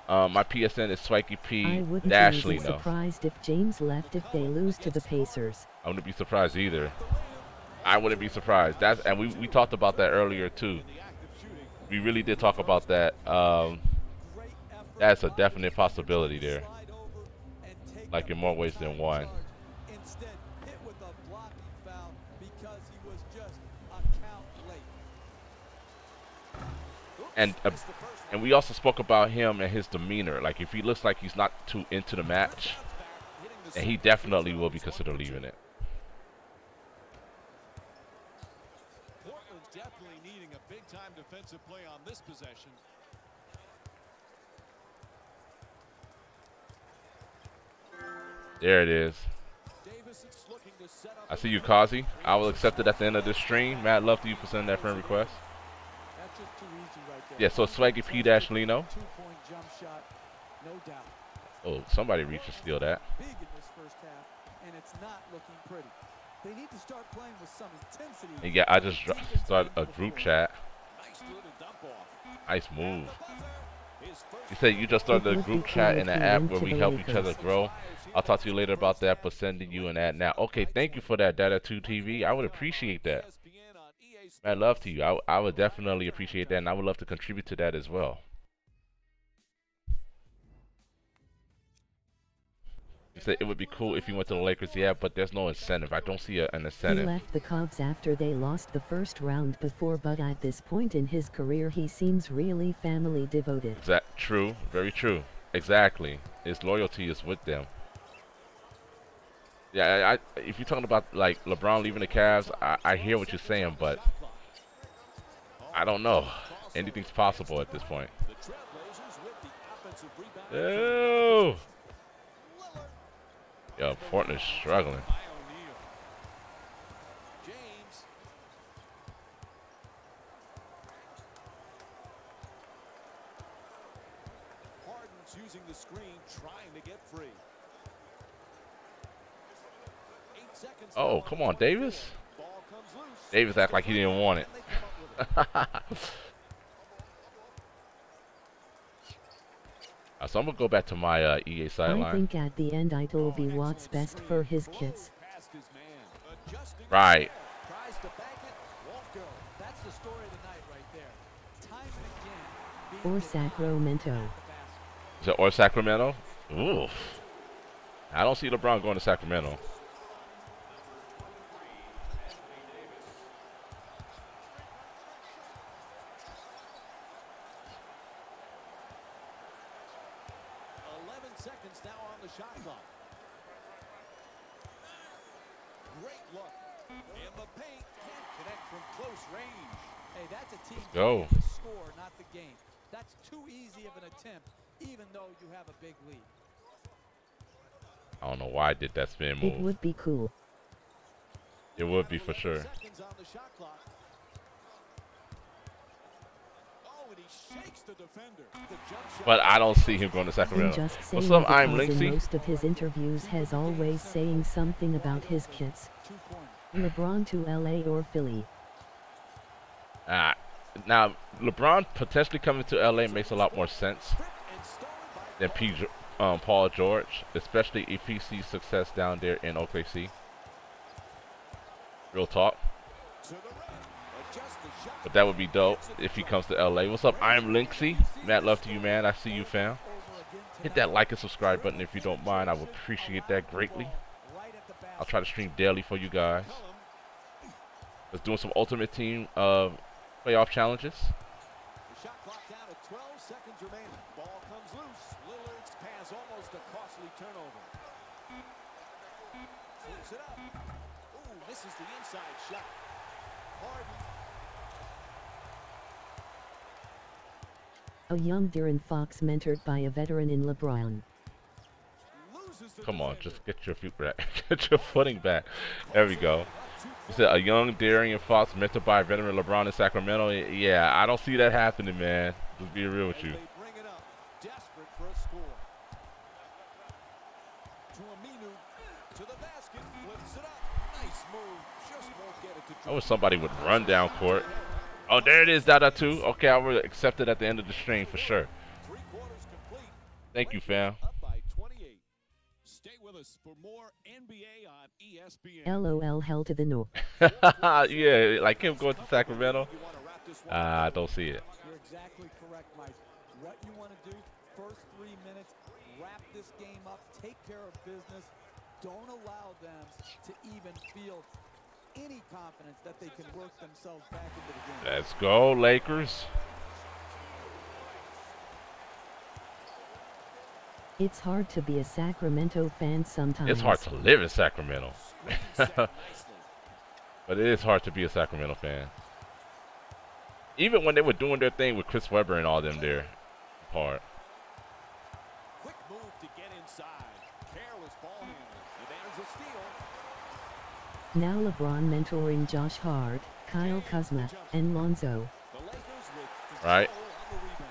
My PSN is I wouldn't be SwaggyP-Lino. surprised if James left if they lose to the Pacers. I wouldn't be surprised either. I wouldn't be surprised. And we talked about that earlier too. We really did talk about that. That's a definite possibility there. Like in more ways than one. Instead, hit with a blocking foul because he was just a count late. And we also spoke about him and his demeanor. Like if he looks like he's not too into the match, and he definitely will be considered leaving it. Portland's definitely needing a big-time defensive play on this possession. There it is. Davis is looking to set up. I see you, Kazi. I will accept it at the end of this stream. Mad love to you for sending that friend request. That's just too easy right there. Yeah, so SwaggyP-Lino. 2-point jump shot, no doubt. Oh, somebody reached to steal that. Big in this first half, and it's not looking pretty. They need to start playing with some intensity. And yeah, I just started a group chat. Nice little dump off. Nice move. His first You said you just started a group chat in an app where we help each other Lakers. grow. I'll talk to you later about that, but sending you an ad now. Okay, thank you for that, Data 2 TV. I would appreciate that. ESPN on EA Sports. Mad love to you. I would definitely appreciate that, and I would love to contribute to that as well. You said it would be cool if you went to the Lakers, yeah, but there's no incentive. I don't see an He incentive. left the Cubs after they lost the first round before, but at this point in his career he seems really family devoted. Is that true? Very true. Exactly. His loyalty is with them. Yeah, if you're talking about like LeBron leaving the Cavs, I hear what you're saying, but I don't know. Anything's possible at this point. The Trailblazers with the offensive rebound. Ew. Yo, Portland's struggling. By O'Neal. James. Harden's using the screen, trying to get free. 8 seconds. Oh, left. come on, Davis. Ball comes loose. Davis act like he didn't want it. And they come up with it. So I'm gonna go back to my EA I sideline. think at the end it'll be what's best for his kids. Past his man. Adjusting. Right. Tries to bank it, won't go. That's the story of the night right there. time and again. Or Sacramento. Is it or Sacramento? Ooh. I don't see LeBron going to Sacramento. Seconds now on the shot clock. Great look. In the paint, can't connect from close range. Hey, that's a team Go. to score, not the game. That's too easy of an attempt, even though you have a big lead. I don't know why I did that spin move. It would be cool. It would be for sure. Seconds on the shot clock. Oh, and he shakes the defender. The jump shot. But I don't see him going to And Sacramento. just What's saying up, I'm because in Linksy? most of his interviews has always saying something about his kids. 2 points. LeBron to LA or Philly. Now, LeBron potentially coming to LA makes a lot more sense than Paul George, especially if he sees success down there in OKC. Real talk. But that would be dope if he comes to LA. What's up? I'm Linksy. Mad love to you, man. I see you, fam. Hit that like and subscribe button if you don't mind. I would appreciate that greatly. I'll try to stream daily for you guys. Let's do some Ultimate Team playoff challenges. The shot clock down to 12 seconds remaining. Ball comes loose. Lillard's pass almost a costly turnover. Pulls it up. Ooh, misses the inside shot. Harden. A young De'Aaron Fox mentored by a veteran in LeBron. Loses the Come on, defender. just get your feet back. Get your footing back. There we go. You said a young Darian Fox mentored by a veteran LeBron in Sacramento. Yeah, I don't see that happening, man. Just be real with you. They bring it up, desperate for a score. To Aminu, to the basket, flips it up. Nice move, just won't get it to I wish somebody would run down court. Oh, there it is, Dada 2. Okay, I will accept it at the end of the stream for sure. 3 quarters complete. Thank you, fam. Up by 28. Stay with us for more NBA on ESPN. LOL hell to the no. Yeah, like him going to Sacramento. You want to wrap this one up? I don't see it. You're exactly correct, Mike. What you want to do, first 3 minutes, wrap this game up, take care of business. Don't allow them to even feel any confidence that they can work themselves back into the game. Let's go, Lakers. It's hard to be a Sacramento fan sometimes. It's hard to live in Sacramento. Set nicely. But it is hard to be a Sacramento fan. Even when they were doing their thing with Chris Webber and all them there. Hard. Quick move to get inside. Careless ball handler. Advantage a steal. Now LeBron mentoring Josh Hart, Kyle Kuzma, and Lonzo. The Lakers with Right. control on the rebound.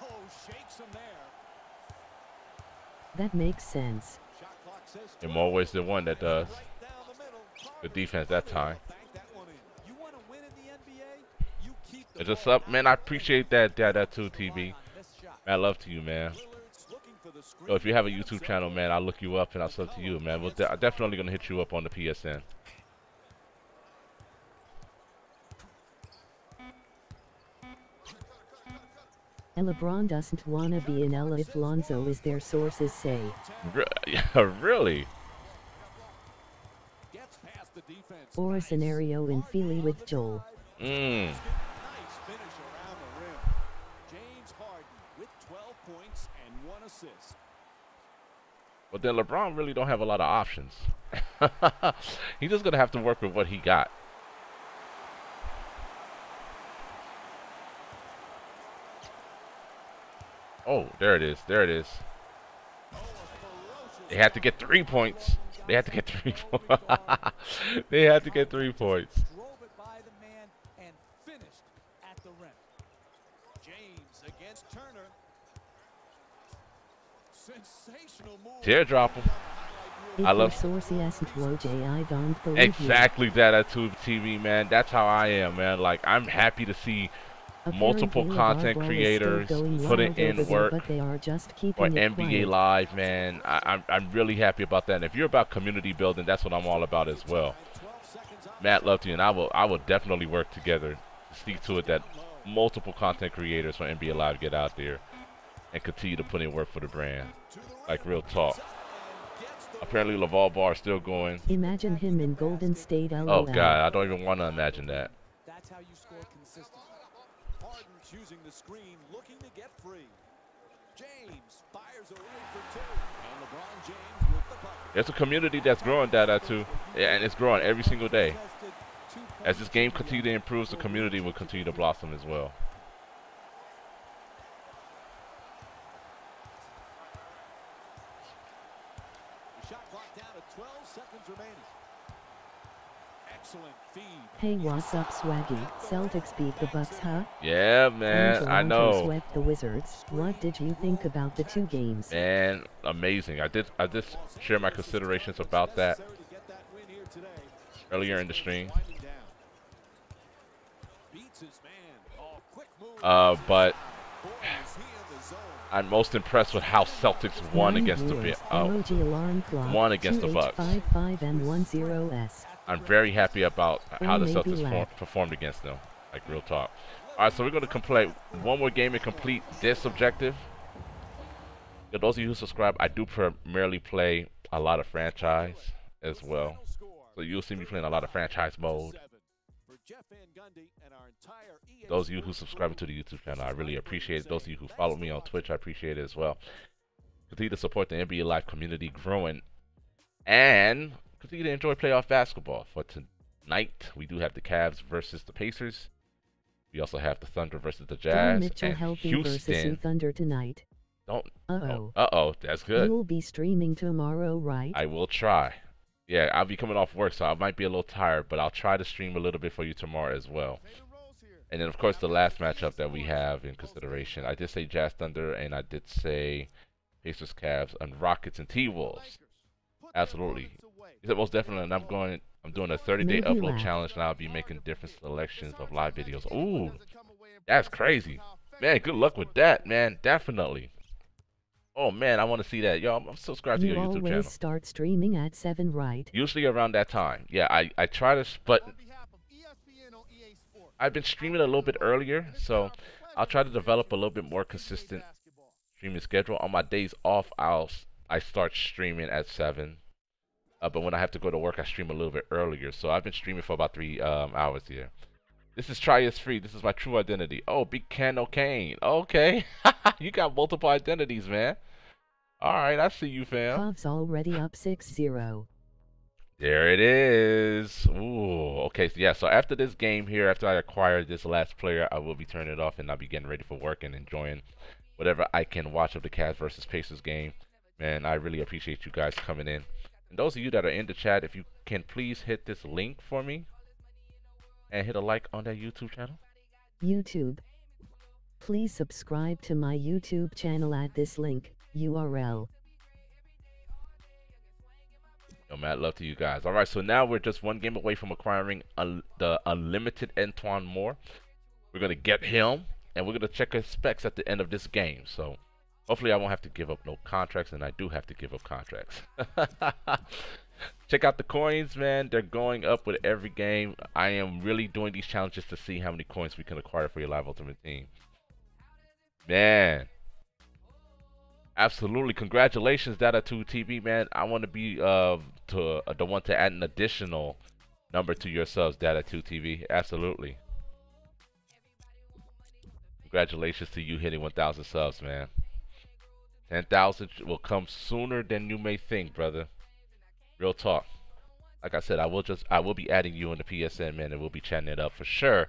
Oh, shakes him there. That makes sense. Shot clock says In more ways than one that does. right down the middle. Good defense that time. Bank that one in. You want to win in the NBA? You keep the It's just ball up, man. I appreciate that, Dada 2 out TV. on this shot. Man, love to you, man. Lillard's looking for the screen. So if you have a YouTube channel, man, I'll look you up and I'll sub to you, man. I'm definitely gonna hit you up on the PSN. And LeBron doesn't wanna be in LA if Lonzo is there, sources say. Really? Gets past the defense. Or a scenario in Philly with Joel. Mmm. Nice finish around the rim. James Harden with 12 points and 1 assist. But then LeBron really don't have a lot of options. He's just gonna have to work with what he got. Oh, there it is. There it is. They had to get 3 points. They had to get 3 points. They had to get 3 points. Drove it by the man and finished at the rim. James against Turner. Sensational move. Teardrop him. If I love- your source isn't Woj, I don't believe you. Exactly that at Tube TV, man. That's how I am, man. Like, I'm happy to see multiple Apparently, content LeBron is creators still going putting wild in over there, work but they are just or keeping it NBA quiet. Live, man. I'm really happy about that. And if you're about community building, that's what I'm all about as well. Matt love to you, and I will definitely work together to see to it that multiple content creators from NBA Live get out there and continue to put in work for the brand. Like real talk. Apparently LaVar Ball is still going. Imagine him in Golden State, LOL. Oh God, I don't even want to imagine that. That's how you score consistently. Harden choosing the screen, looking to get free. James fires away for two. And LeBron James with the bucket. There's a community that's growing data too, and it's growing every single day. As this game continues to improve, the community will continue to blossom as well. The shot clock down to 12 seconds remaining. Excellent feed. Hey, what's up, Swaggy? Celtics beat the Bucks, huh? Yeah, man, I know. Swept the Wizards. What did you think about the two games? Man, amazing. I did share my considerations about that earlier in the stream. But I'm most impressed with how Celtics won against the Bucks. 55 and 10s. I'm very happy about how the Celtics performed against them. Like real talk. All right, so we're going to complete one more game and complete this objective. For those of you who subscribe, I do primarily play a lot of franchise as well. So you'll see me playing a lot of franchise mode. Those of you who subscribe to the YouTube channel, I really appreciate it. Those of you who follow me on Twitch, I appreciate it as well. Continue to support the NBA Live community growing. And continue to enjoy playoff basketball. For tonight, we do have the Cavs versus the Pacers. We also have the Thunder versus the Jazz. Mitchell and healthy Houston versus Thunder tonight. Don't. Uh-oh. Uh-oh, that's good. You'll be streaming tomorrow, right? I will try. Yeah, I'll be coming off work, so I might be a little tired, but I'll try to stream a little bit for you tomorrow as well. And then, of course, the last matchup that we have in consideration. I did say Jazz Thunder, and I did say Pacers Cavs, and Rockets and T-Wolves. Absolutely. He said most definitely, and I'm doing a 30-day upload challenge, and I'll be making different selections of live videos. Ooh, that's crazy. Man, good luck with that, man. Definitely. Oh, man, I want to see that. Yo, I'm subscribed to your YouTube channel. You always start streaming at 7, right? Usually around that time. Yeah, I try to, but I've been streaming a little bit earlier, so I'll try to develop a little bit more consistent streaming schedule. On my days off, I start streaming at 7. But when I have to go to work, I stream a little bit earlier. So I've been streaming for about 3 hours here. This is Try Is Free. This is my true identity. Oh, Big Can O'Kane. Okay. You got multiple identities, man. All right, I see you, fam. Cavs already up 6-0. There it is. Ooh, okay. So, yeah, so after this game here, after I acquire this last player, I will be turning it off, and I'll be getting ready for work and enjoying whatever I can watch of the Cavs versus Pacers game. Man, I really appreciate you guys coming in. And those of you that are in the chat, if you can please hit this link for me and hit a like on that YouTube channel. YouTube. Please subscribe to my YouTube channel at this link, URL. Yo, Matt, love to you guys. All right, so now we're just one game away from acquiring the unlimited Antoine Moore. We're going to get him, and we're going to check his specs at the end of this game. So hopefully I won't have to give up no contracts, and I do have to give up contracts. Check out the coins, man. They're going up with every game. I am really doing these challenges to see how many coins we can acquire for your live ultimate team. Man. Absolutely. Congratulations, Data2TV, man. I want to be the one to add an additional number to your subs, Data2TV. Absolutely. Congratulations to you hitting 1,000 subs, man. 10,000 will come sooner than you may think, brother. Real talk. Like I said, I will be adding you in the PSN, man, and we'll be chatting it up for sure.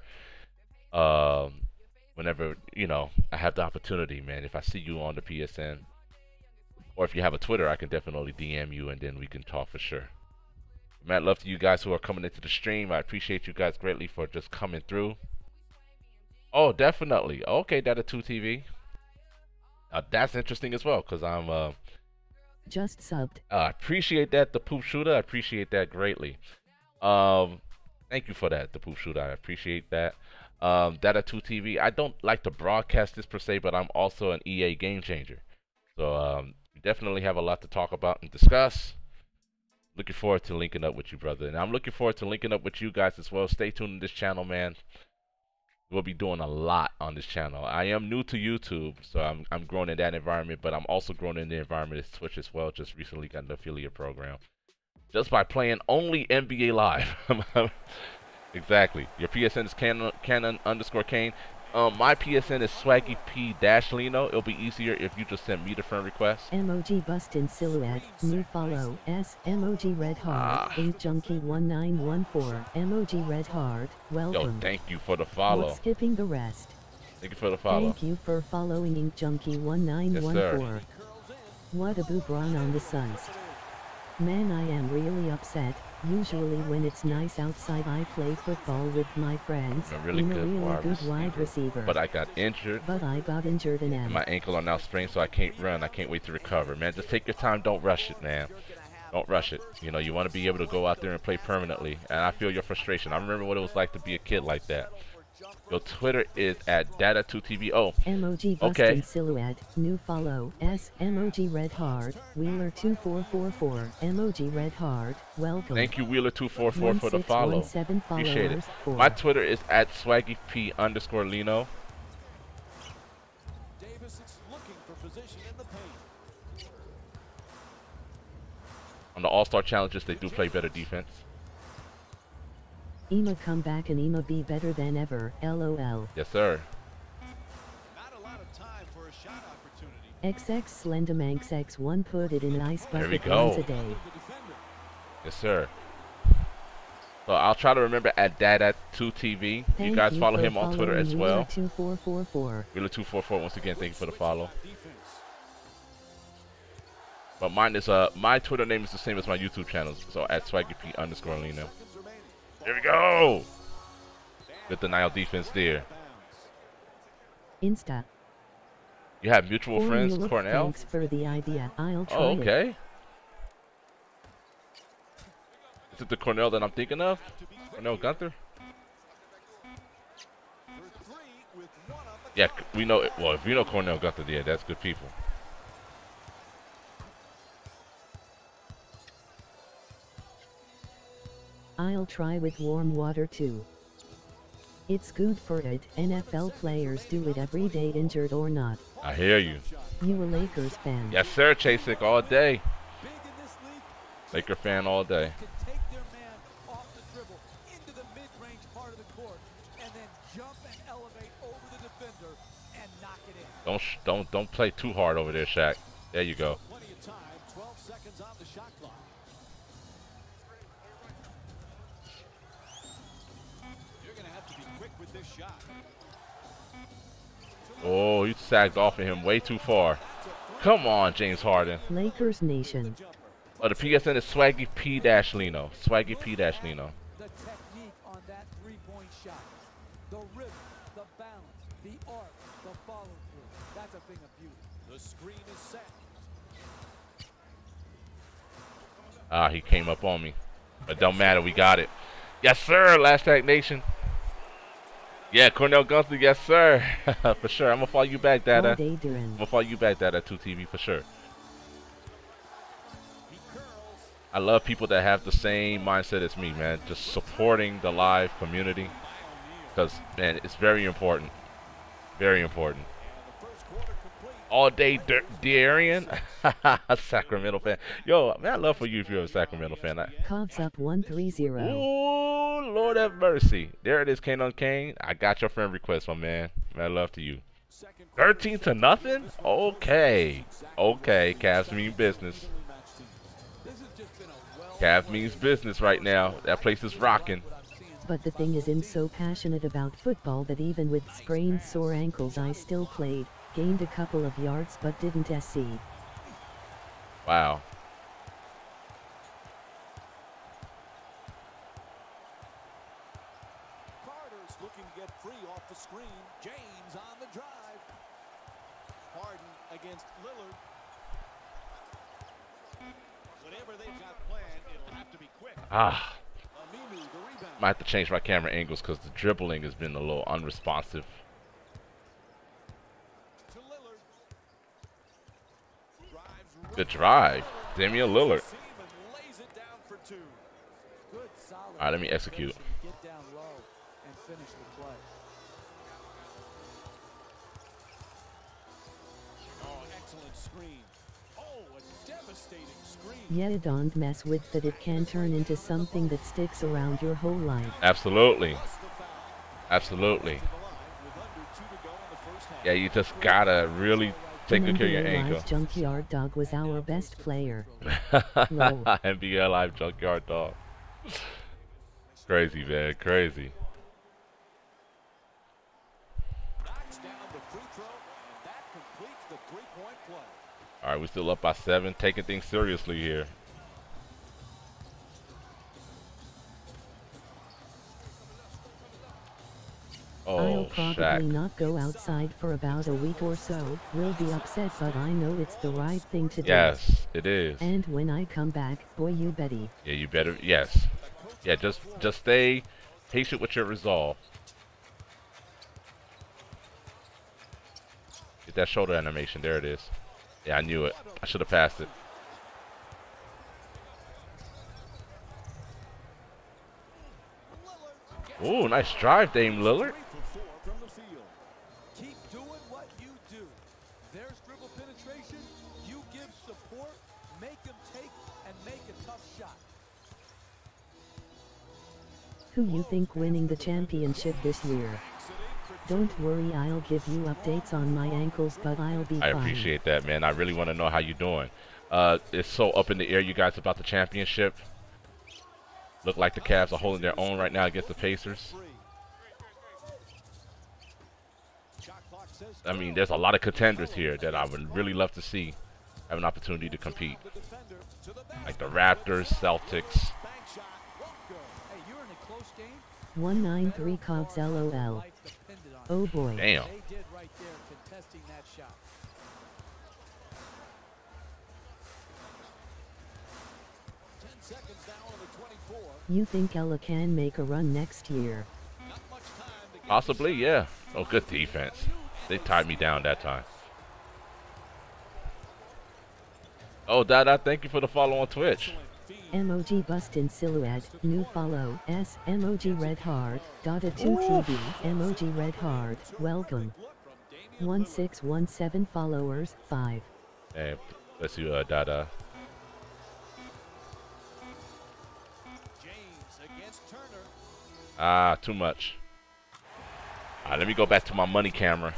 Whenever, you know, I have the opportunity, man. If I see you on the PSN, or if you have a Twitter, I can definitely DM you, and then we can talk for sure. Matt, love to you guys who are coming into the stream. I appreciate you guys greatly for just coming through. Oh, definitely. Okay, Data2TV. That's interesting as well, because I'm just subbed. I appreciate that, the Poop Shooter. I appreciate that greatly. Thank you for that, the Poop Shooter. I appreciate that. Data2TV. I don't like to broadcast this per se, but I'm also an EA game changer. So we definitely have a lot to talk about and discuss. Looking forward to linking up with you, brother. And I'm looking forward to linking up with you guys as well. Stay tuned to this channel, man. We'll be doing a lot on this channel. I am new to YouTube, so I'm growing in that environment, but I'm also growing in the environment of Twitch as well. Just recently got an affiliate program. Just by playing only NBA Live. Exactly. Your PSN is Cannon_Kane. My PSN is SwaggyP-Lino. It'll be easier if you just send me the friend request. Emoji bust in silhouette, new follow, S, emoji red heart, 8junkie1914, emoji red heart, welcome. Yo, thank you for the follow. Not skipping the rest. Thank you for the follow. Thank you for following InkJunkie1914. Yes, sir. What a boobron on the Suns. Man, I am really upset. Usually when it's nice outside I play football with my friends. I'm a really good wide receiver. But I got injured. And am. My ankle are now sprained, so I can't run. I can't wait to recover. Man, just take your time. Don't rush it, man. Don't rush it. You know, you want to be able to go out there and play permanently. And I feel your frustration. I remember what it was like to be a kid like that. Your Twitter is at Data2TV. Oh, emoji bust in silhouette, new follow, S, emoji red heart, Wheeler2444, emoji red heart, welcome. Thank you, Wheeler244, for the follow. Appreciate it. My Twitter is at SwaggyP_Lino. Davis is looking for position in the paint. On the All-Star Challenges, they do play better defense. Ema come back and Ema be better than ever, LOL. Yes, sir. Not a lot of time for a shot opportunity. XX Slendermanx X1 put it in an ice There we bucket go. once a day. Yes, sir. So I'll try to remember at Data2TV. You guys follow him on Twitter as well. Wheeler2444. Once again, thank you for the follow. But mine is my Twitter name is the same as my YouTube channel, so at SwaggyP_Lino. There we go. Good denial defense there. Insta. You have mutual friends, Cornell? Thanks for the idea. I'll try Oh, okay. Is it the Cornell that I'm thinking of? Cornell Gunther? Yeah, we know it. Well, if you know Cornell Gunther, yeah, that's good people. I'll try with warm water too. It's good for it. NFL players do it every day, injured or not. I hear you. You a Lakers fan? Yes, sir, Chasick, all day. Laker fan all day. Take their man off the dribble into the mid-range part of the court and then jump and elevate over the defender and knock it in. Don't play too hard over there, Shaq. There you go. Plenty of time. 12 seconds on the shot clock. You're going to have to be quick with this shot. Oh, you sagged off of him way too far. Come on, James Harden. Lakers Nation. Oh, the PSN is SwaggyP-Lino. SwaggyP-Lino. The technique on that three-point shot. The rhythm, the balance, the arc, the follow-through. That's a thing of beauty. The screen is set. Ah, he came up on me. But don't matter, we got it. Yes, sir, Last Tag Nation. Yeah, Cornell Gunther, yes, sir. For sure. I'm going to follow you back, Dada. I'm going to follow you back, Dada, 2TV, for sure. I love people that have the same mindset as me, man. Just supporting the live community. Because, man, it's very important. Very important. All day, Darian. Sacramento fan. Yo, man, I love for you if you're a Sacramento fan. Cubs up 130. Ooh, Lord have mercy. There it is, Kane on Kane. I got your friend request, my man. Man, love to you. 13-0? Okay. Okay, Cavs mean business. Cavs means business right now. That place is rocking. But the thing is, I'm so passionate about football that even with sprained sore ankles I still played, gained a couple of yards but didn't SC. Wow. Carter's looking to get free off the screen. James on the drive. Harden against Lillard. Whatever they've got planned, it'll have to be quick. Ah. Aminu, the rebound. Might have to change my camera angles because the dribbling has been a little unresponsive. To Lillard. Drives Good drive. Damian Lillard. lays it down for Good, solid All right, let me execute. Get down low and finish the play. Oh, excellent screen. Oh, a devastating screen. Yeah, don't mess with that. It can turn into something that sticks around your whole life. Absolutely. Absolutely. Yeah, you just gotta really take good care of your NBA ankle. Live Junkyard Dog was our best player. NBA Live Junkyard Dog. Crazy, man. Crazy. Knocks down the free throw, and that completes the three-point play. All right, we're still up by 7, taking things seriously here. I'll Oh, probably Shaq. not go outside for about a week or so. Will be upset, but I know it's the right thing to do. Yes, it is. And when I come back, boy, you betty. Yeah, you better. Yes. Yeah, just stay patient with your resolve. Get that shoulder animation. There it is. Yeah, I knew it. I should have passed it. Ooh, nice drive, Dame Lillard. 3 for 4 from the field. Keep doing what you do. There's dribble penetration. You give support, make them take, and make a tough shot. Who you think winning the championship this year? Don't worry, I'll give you updates on my ankles, but I'll be I fine. appreciate that, man. I really want to know how you're doing. It's so up in the air, you guys, about the championship. Look like the Cavs are holding their own right now against the Pacers. I mean, there's a lot of contenders here that I would really love to see have an opportunity to compete. Like the Raptors, Celtics. Hey, you're in a close game. 193 Cogs LOL. Life depended on it. Oh boy. Damn. They did right there, contesting that shot. You think Ella can make a run next year? Possibly, yeah. Oh, good defense. They tied me down that time. Oh, Dada, thank you for the follow on Twitch. Emoji bust in silhouette, new follow, S, emoji red heart, Dada 2TV, emoji red heart, welcome. 1617 followers, 5. Hey, bless you, Dada. Ah, too much. Alright, let me go back to my money camera.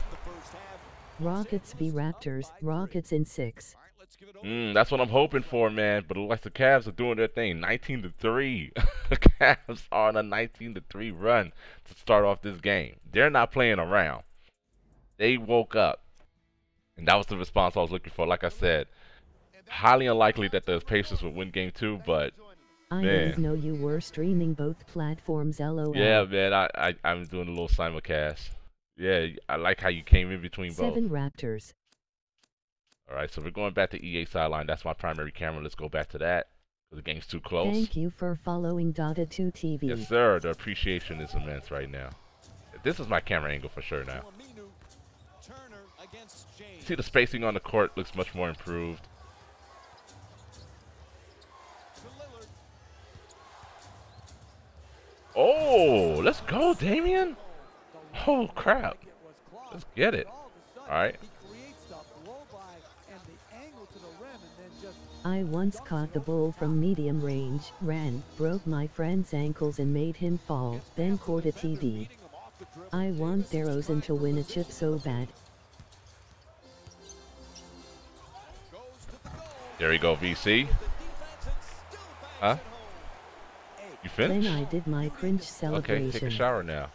Rockets v Raptors, Rockets in 6. That's what I'm hoping for, man. But it looks like the Cavs are doing their thing. 19-3. The Cavs are on a 19-3 run to start off this game. They're not playing around. They woke up. And that was the response I was looking for. Like I said, highly unlikely that the Pacers would win game 2, but I man. didn't know you were streaming both platforms, LOL. Yeah, man, I'm doing a little simulcast. Yeah, I like how you came in between both. 7 Raptors. All right, so we're going back to EA sideline. That's my primary camera. Let's go back to that. The game's too close. Thank you for following Dada 2TV. Yes, sir. The appreciation is immense right now. This is my camera angle for sure now. See, the spacing on the court looks much more improved. Oh, let's go, Damian. Oh, crap. Let's get it. All right. I once caught the ball from medium range, ran, broke my friend's ankles and made him fall, then caught a TD. I want DeRozan to win a chip so bad. There you go, VC. Huh? You finished? Then I did my cringe celebration. Okay, take a shower now.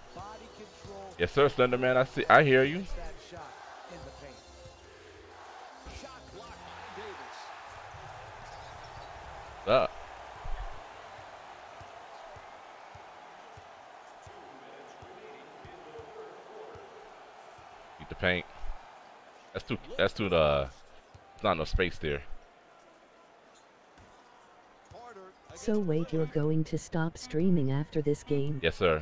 Yes, sir, Slenderman. I hear you. Up. Eat the paint. That's too there's not enough space there. So wait, you're going to stop streaming after this game? Yes, sir.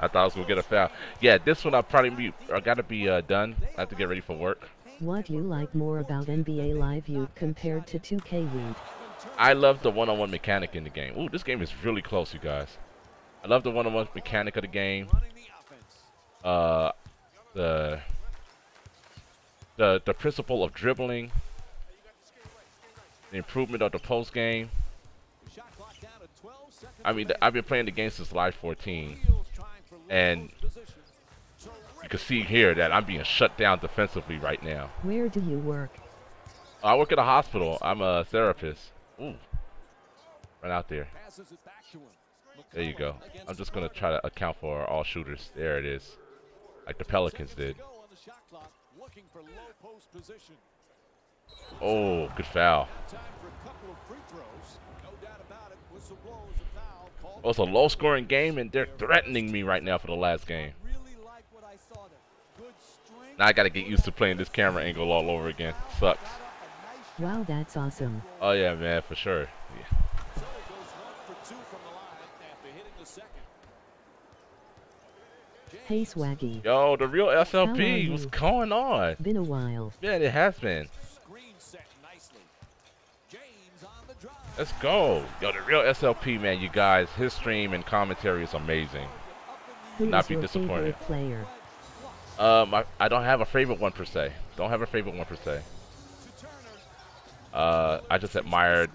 I thought I was gonna get a foul. Yeah, this one I gotta be done. I have to get ready for work. What you like more about NBA Live U compared to 2K U? I love the one-on-one mechanic in the game. Ooh, this game is really close, you guys. I love the one-on-one mechanic of the game. The principle of dribbling, the improvement of the post game. I mean, I've been playing the game since Live 14, and you can see here that I'm being shut down defensively right now. Where do you work? I work at a hospital. I'm a therapist. Ooh, right out there. There you go. I'm just gonna try to account for all shooters. There it is, like the Pelicans did. Oh, good foul. Oh, it's a low-scoring game, and they're threatening me right now for the last game. Now I gotta get used to playing this camera angle all over again. Sucks. Wow, that's awesome. Oh yeah, man, for sure. Yeah. Hey Swaggy. Yo, the real How are SLP. you? What's going on? Been a while. Yeah, it has been. Let's go. Yo, the real SLP, man, you guys. His stream and commentary is amazing. Who Not is be your disappointed. favorite player? I don't have a favorite one per se. I just admired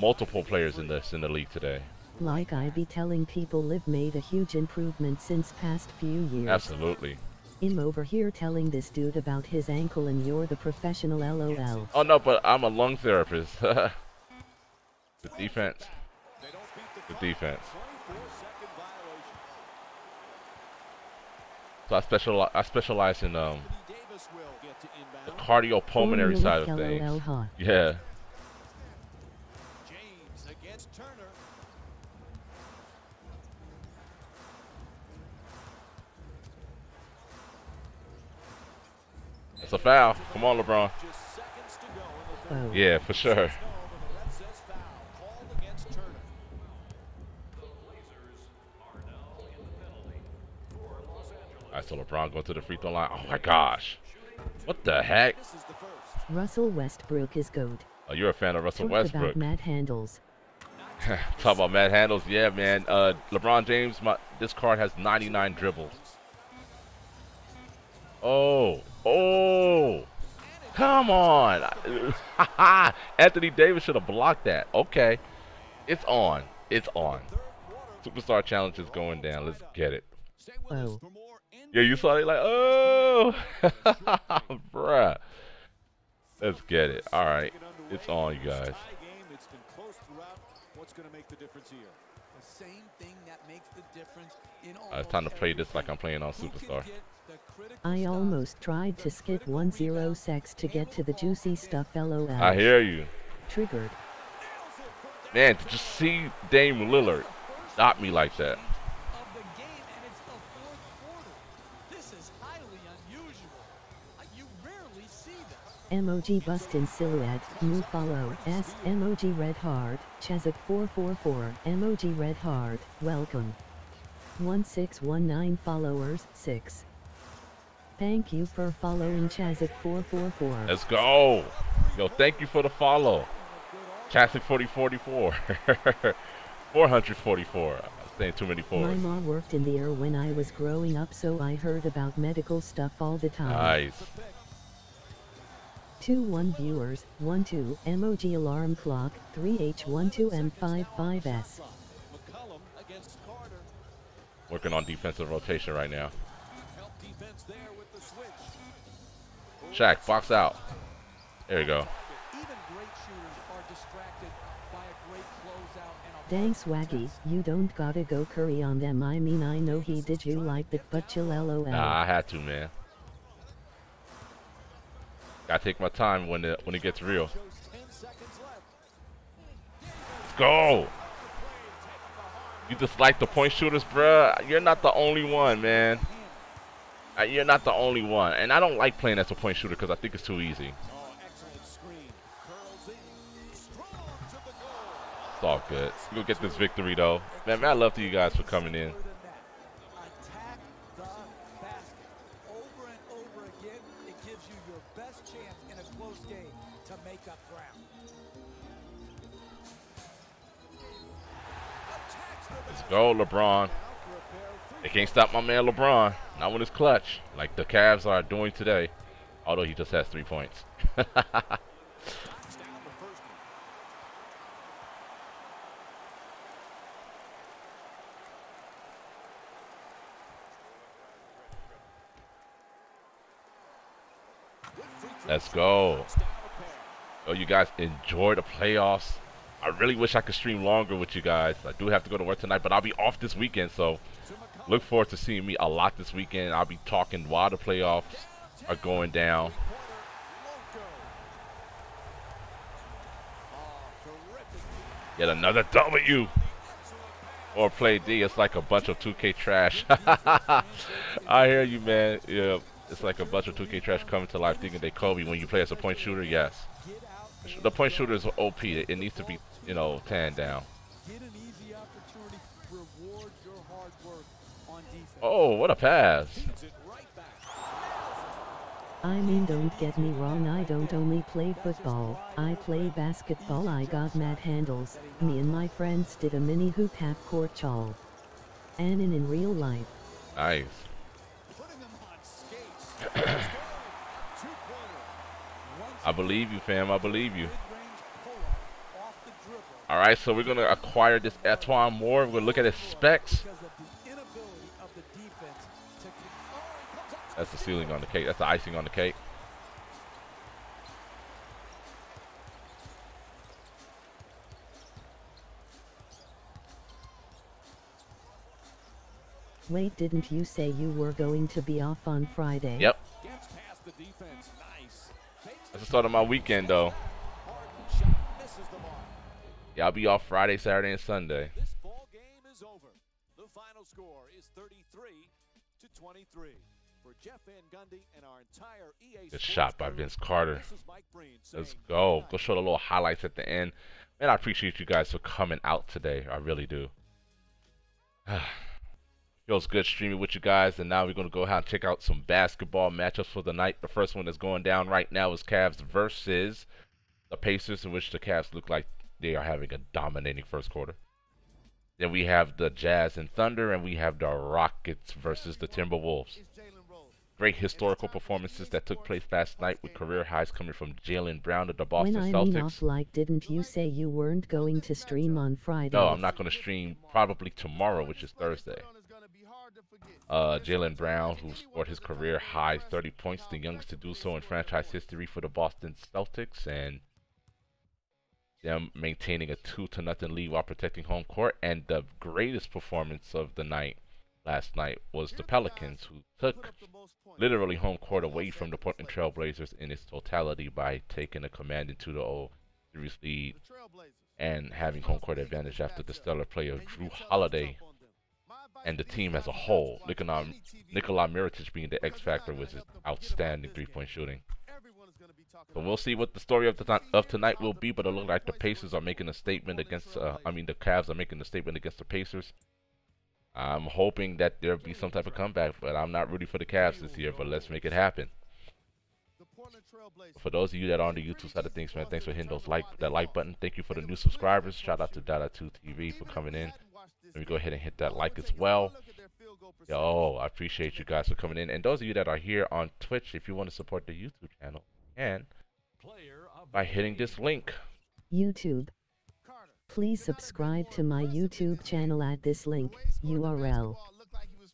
multiple players in the league today. Like I be telling people, Liv made a huge improvement since past few years. Absolutely. I'm over here telling this dude about his ankle and you're the professional LOL. Oh no, but I'm a lung therapist. The defense. The defense. So I specialize in the cardiopulmonary side of things. Yeah. That's a foul. Come on, LeBron. Oh. Yeah, for sure. Alright, so LeBron going to the free throw line. Oh my gosh. What the heck? Russell Westbrook is GOAT. Oh, you're a fan of Russell Talk Westbrook. about Matt Handles. Talk about Matt Handles. Yeah, man. LeBron James, this card has 99 dribbles. Oh. Oh. Come on. Anthony Davis should have blocked that. Okay. It's on. It's on. Superstar challenge is going down. Let's get it. Oh. Yeah, you saw it like, oh. Bruh. Let's get it. All right. It's on, you guys. It's time to play this like I'm playing on Superstar. I almost tried to skip 10 sex to get to the juicy stuff, LOL. I hear you. Triggered. Man, to just see Dame Lillard stop me like that. Emoji Bustin Silhouette, new follow, S, Emoji Red Heart, Chazak 444, Emoji Red Heart, welcome. 1619 followers, 6. Thank you for following Chazak 444. Let's go. Yo, thank you for the follow. Chazak 4044. 444. I'm saying too many fours. My mom worked in the air when I was growing up, so I heard about medical stuff all the time. Nice. 2-1 viewers, 1-2, emoji alarm clock, 3H12M55S. Working on defensive rotation right now. Shaq, box out. There you go. Dang Swaggy, you don't gotta go Curry on them. I mean, I know he did you like that, but chill, LOL. Nah, I had to, man. Gotta take my time when it gets real. Let's go. You just like the point shooters, bruh. You're not the only one, man. You're not the only one. And I don't like playing as a point shooter because I think it's too easy. It's all good. We'll get this victory, though. Man, I love to you guys for coming in. go, LeBron. They can't stop my man LeBron. Not when it's clutch, like the Cavs are doing today. Although he just has 3 points. Let's go. Oh, you guys enjoy the playoffs. I really wish I could stream longer with you guys. I do have to go to work tonight, but I'll be off this weekend, so look forward to seeing me a lot this weekend. I'll be talking while the playoffs are going down. Yet another W. Or play D. It's like a bunch of 2K trash. I hear you, man. Yeah, it's like a bunch of 2K trash coming to life thinking they Kobe when you play as a point shooter. Yes, the point shooter is OP. It needs to be, you know, tanned down. Oh, what a pass. I mean, don't get me wrong, I don't only play football, I play basketball. I got mad handles. Me and my friends did a mini hoop half-court chawl. And in real life. Nice. I believe you, fam. I believe you. Alright, so we're going to acquire this Antoine Moore. We're going to look at his specs. That's the ceiling on the cake. That's the icing on the cake. Wait, didn't you say you were going to be off on Friday? Yep. That's the start of my weekend, though. Yeah, I'll be off Friday, Saturday, and Sunday. This ball game is over. The final score is 33-23. For Jeff Van Gundy and our entire EA Good shot by Vince Carter. Let's go. Go show the little highlights at the end. Man, I appreciate you guys for coming out today. I really do. Feels good streaming with you guys. And now we're going to go ahead and check out some basketball matchups for the night. The first one that's going down right now is Cavs versus the Pacers, in which the Cavs look like they are having a dominating first quarter. Then we have the Jazz and Thunder, and we have the Rockets versus the Timberwolves. Great historical performances that took place last night with career highs coming from Jaylen Brown of the Boston Celtics. Off, like, didn't you say you weren't going to stream on Friday? No, I'm not going to stream probably tomorrow, which is Thursday. Jaylen Brown, who scored his career high 30 points, the youngest to do so in franchise history for the Boston Celtics, and them maintaining a 2-0 lead while protecting home court. And the greatest performance of the night last night was the Pelicans, who took literally home court away from the Portland Trail Blazers in its totality by taking a commanding 2-0 series lead and having home court advantage after the stellar play of Jrue Holiday and the team as a whole. Nikola Mirotic being the X factor with his outstanding three-point shooting. So we'll see what the story of tonight will be, but it looks like the Pacers are making a statement against, the Cavs are making a statement against the Pacers. I'm hoping that there'll be some type of comeback, but I'm not rooting for the Cavs this year, but let's make it happen. For those of you that are on the YouTube side of things, man, thanks for hitting that like button. Thank you for the new subscribers. Shout out to Dada2TV for coming in. Let me go ahead and hit that like as well. Yo, I appreciate you guys for coming in. And those of you that are here on Twitch, if you want to support the YouTube channel, and by hitting this link. YouTube. Please subscribe to my YouTube channel at this link, URL.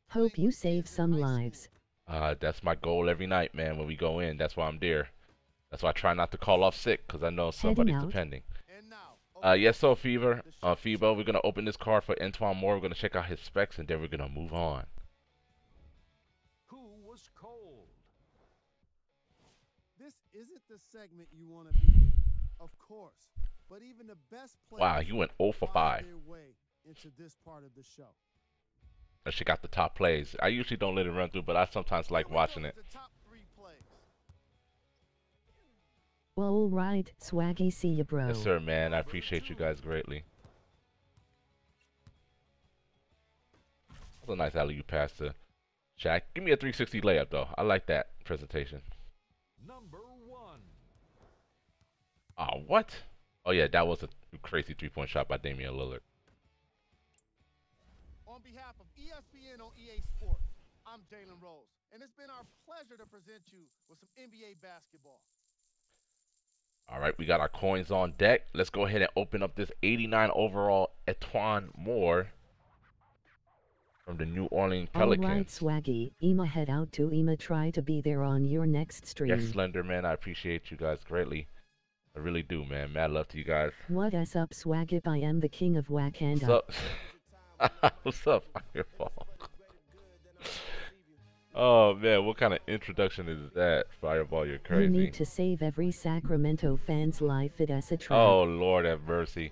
Hope you save some lives. That's my goal every night, man, when we go in. That's why I'm there. That's why I try not to call off sick, because I know somebody's depending. Yes, so Fever, Feebo, we're going to open this card for Antoine Moore. We're going to check out his specs, and then we're going to move on. Who was cold? This isn't the segment you want to be in, of course. But even the best players, wow, you went 0 for 5. their way into this part of the show. Let's check out the top plays. I usually don't let it run through, but I sometimes like watching it. All right, Swaggy, see ya, bro. Yes, sir, man. I appreciate you guys greatly. That's a nice alley-oop pass to Shaq. Give me a 360 layup, though. I like that presentation. Number 1. Oh, what? Oh, yeah, that was a crazy three-point shot by Damian Lillard. on behalf of ESPN on EA Sports, I'm Jalen Rose, and it's been our pleasure to present you with some NBA basketball. All right, we got our coins on deck. Let's go ahead and open up this 89 overall Etuan Moore from the New Orleans Pelicans. All right, Swaggy. Ema, head out to Ema. Try to be there on your next stream. Yes, Slender, man. I appreciate you guys greatly. I really do, man. Mad love to you guys. What is up, Swagip? I am the king of Wakanda. What's up? What's up, Fireball? Oh, man. What kind of introduction is that, Fireball? You're crazy. You need to save every Sacramento fan's life. It is a trap. Oh, Lord have mercy.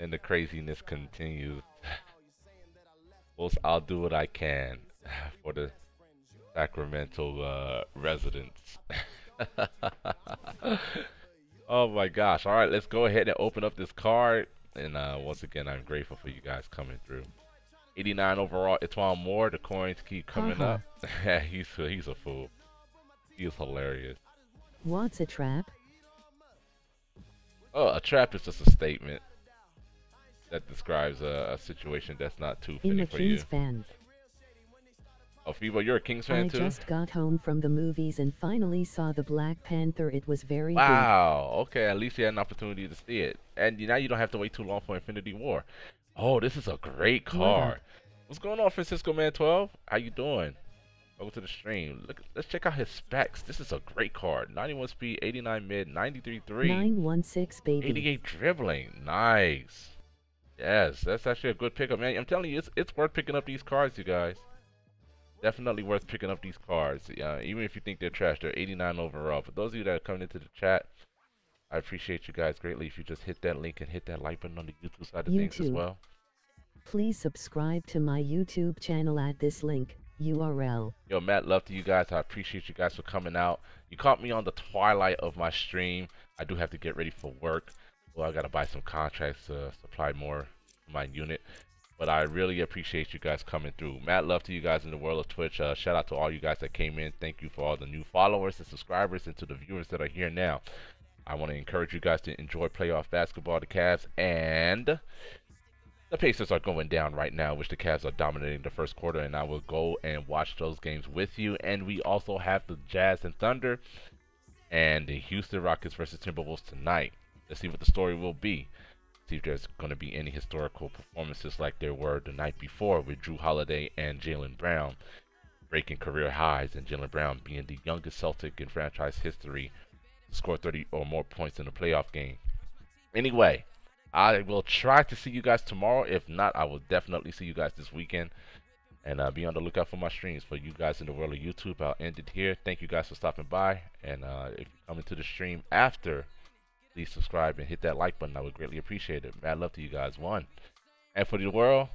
And the craziness continues. Well, I'll do what I can for the Sacramento residents. Oh my gosh. All right, let's go ahead and open up this card. And once again, I'm grateful for you guys coming through. 89 overall, Etuan Moore. The coins keep coming up. he's a fool. He is hilarious. What's a trap? Oh, a trap is just a statement that describes a situation that's not too fitting I'm a for you. Kings fan. Oh, Fibo, you're a Kings fan too? I just got home from the movies and finally saw the Black Panther. It was very good. Wow. Okay, at least you had an opportunity to see it. And now you don't have to wait too long for Infinity War. Oh, this is a great card. What's going on, Francisco Man 12? How you doing? Welcome to the stream. Look, let's check out his specs. This is a great card. 91 speed, 89 mid, 93 3. 916 baby. 88 dribbling. Nice. Yes, that's actually a good pickup, man. I'm telling you, it's worth picking up these cards, you guys. Definitely worth picking up these cards. Even if you think they're trash, they're 89 overall. For those of you that are coming into the chat, I appreciate you guys greatly if you just hit that link and hit that like button on the YouTube side of things as well. Please subscribe to my YouTube channel at this link URL. Yo, Matt, love to you guys. I appreciate you guys for coming out. You caught me on the twilight of my stream. I do have to get ready for work. Well, I got to buy some contracts to supply more to my unit. But I really appreciate you guys coming through. Mad love to you guys in the world of Twitch. Shout out to all you guys that came in. Thank you for all the new followers and subscribers, and to the viewers that are here now. I want to encourage you guys to enjoy playoff basketball. The Cavs and the Pacers are going down right now, which the Cavs are dominating the first quarter, and I will go and watch those games with you. And we also have the Jazz and Thunder and the Houston Rockets versus Timberwolves tonight. Let's see what the story will be. See if there's going to be any historical performances like there were the night before with Jrue Holiday and Jaylen Brown breaking career highs, and Jaylen Brown being the youngest Celtic in franchise history to score 30 or more points in a playoff game. Anyway, I will try to see you guys tomorrow. If not, I will definitely see you guys this weekend. And be on the lookout for my streams. For you guys in the world of YouTube, I'll end it here. Thank you guys for stopping by. And if you come into the stream after, please subscribe and hit that like button. I would greatly appreciate it. Mad love to you guys. One. And for the world,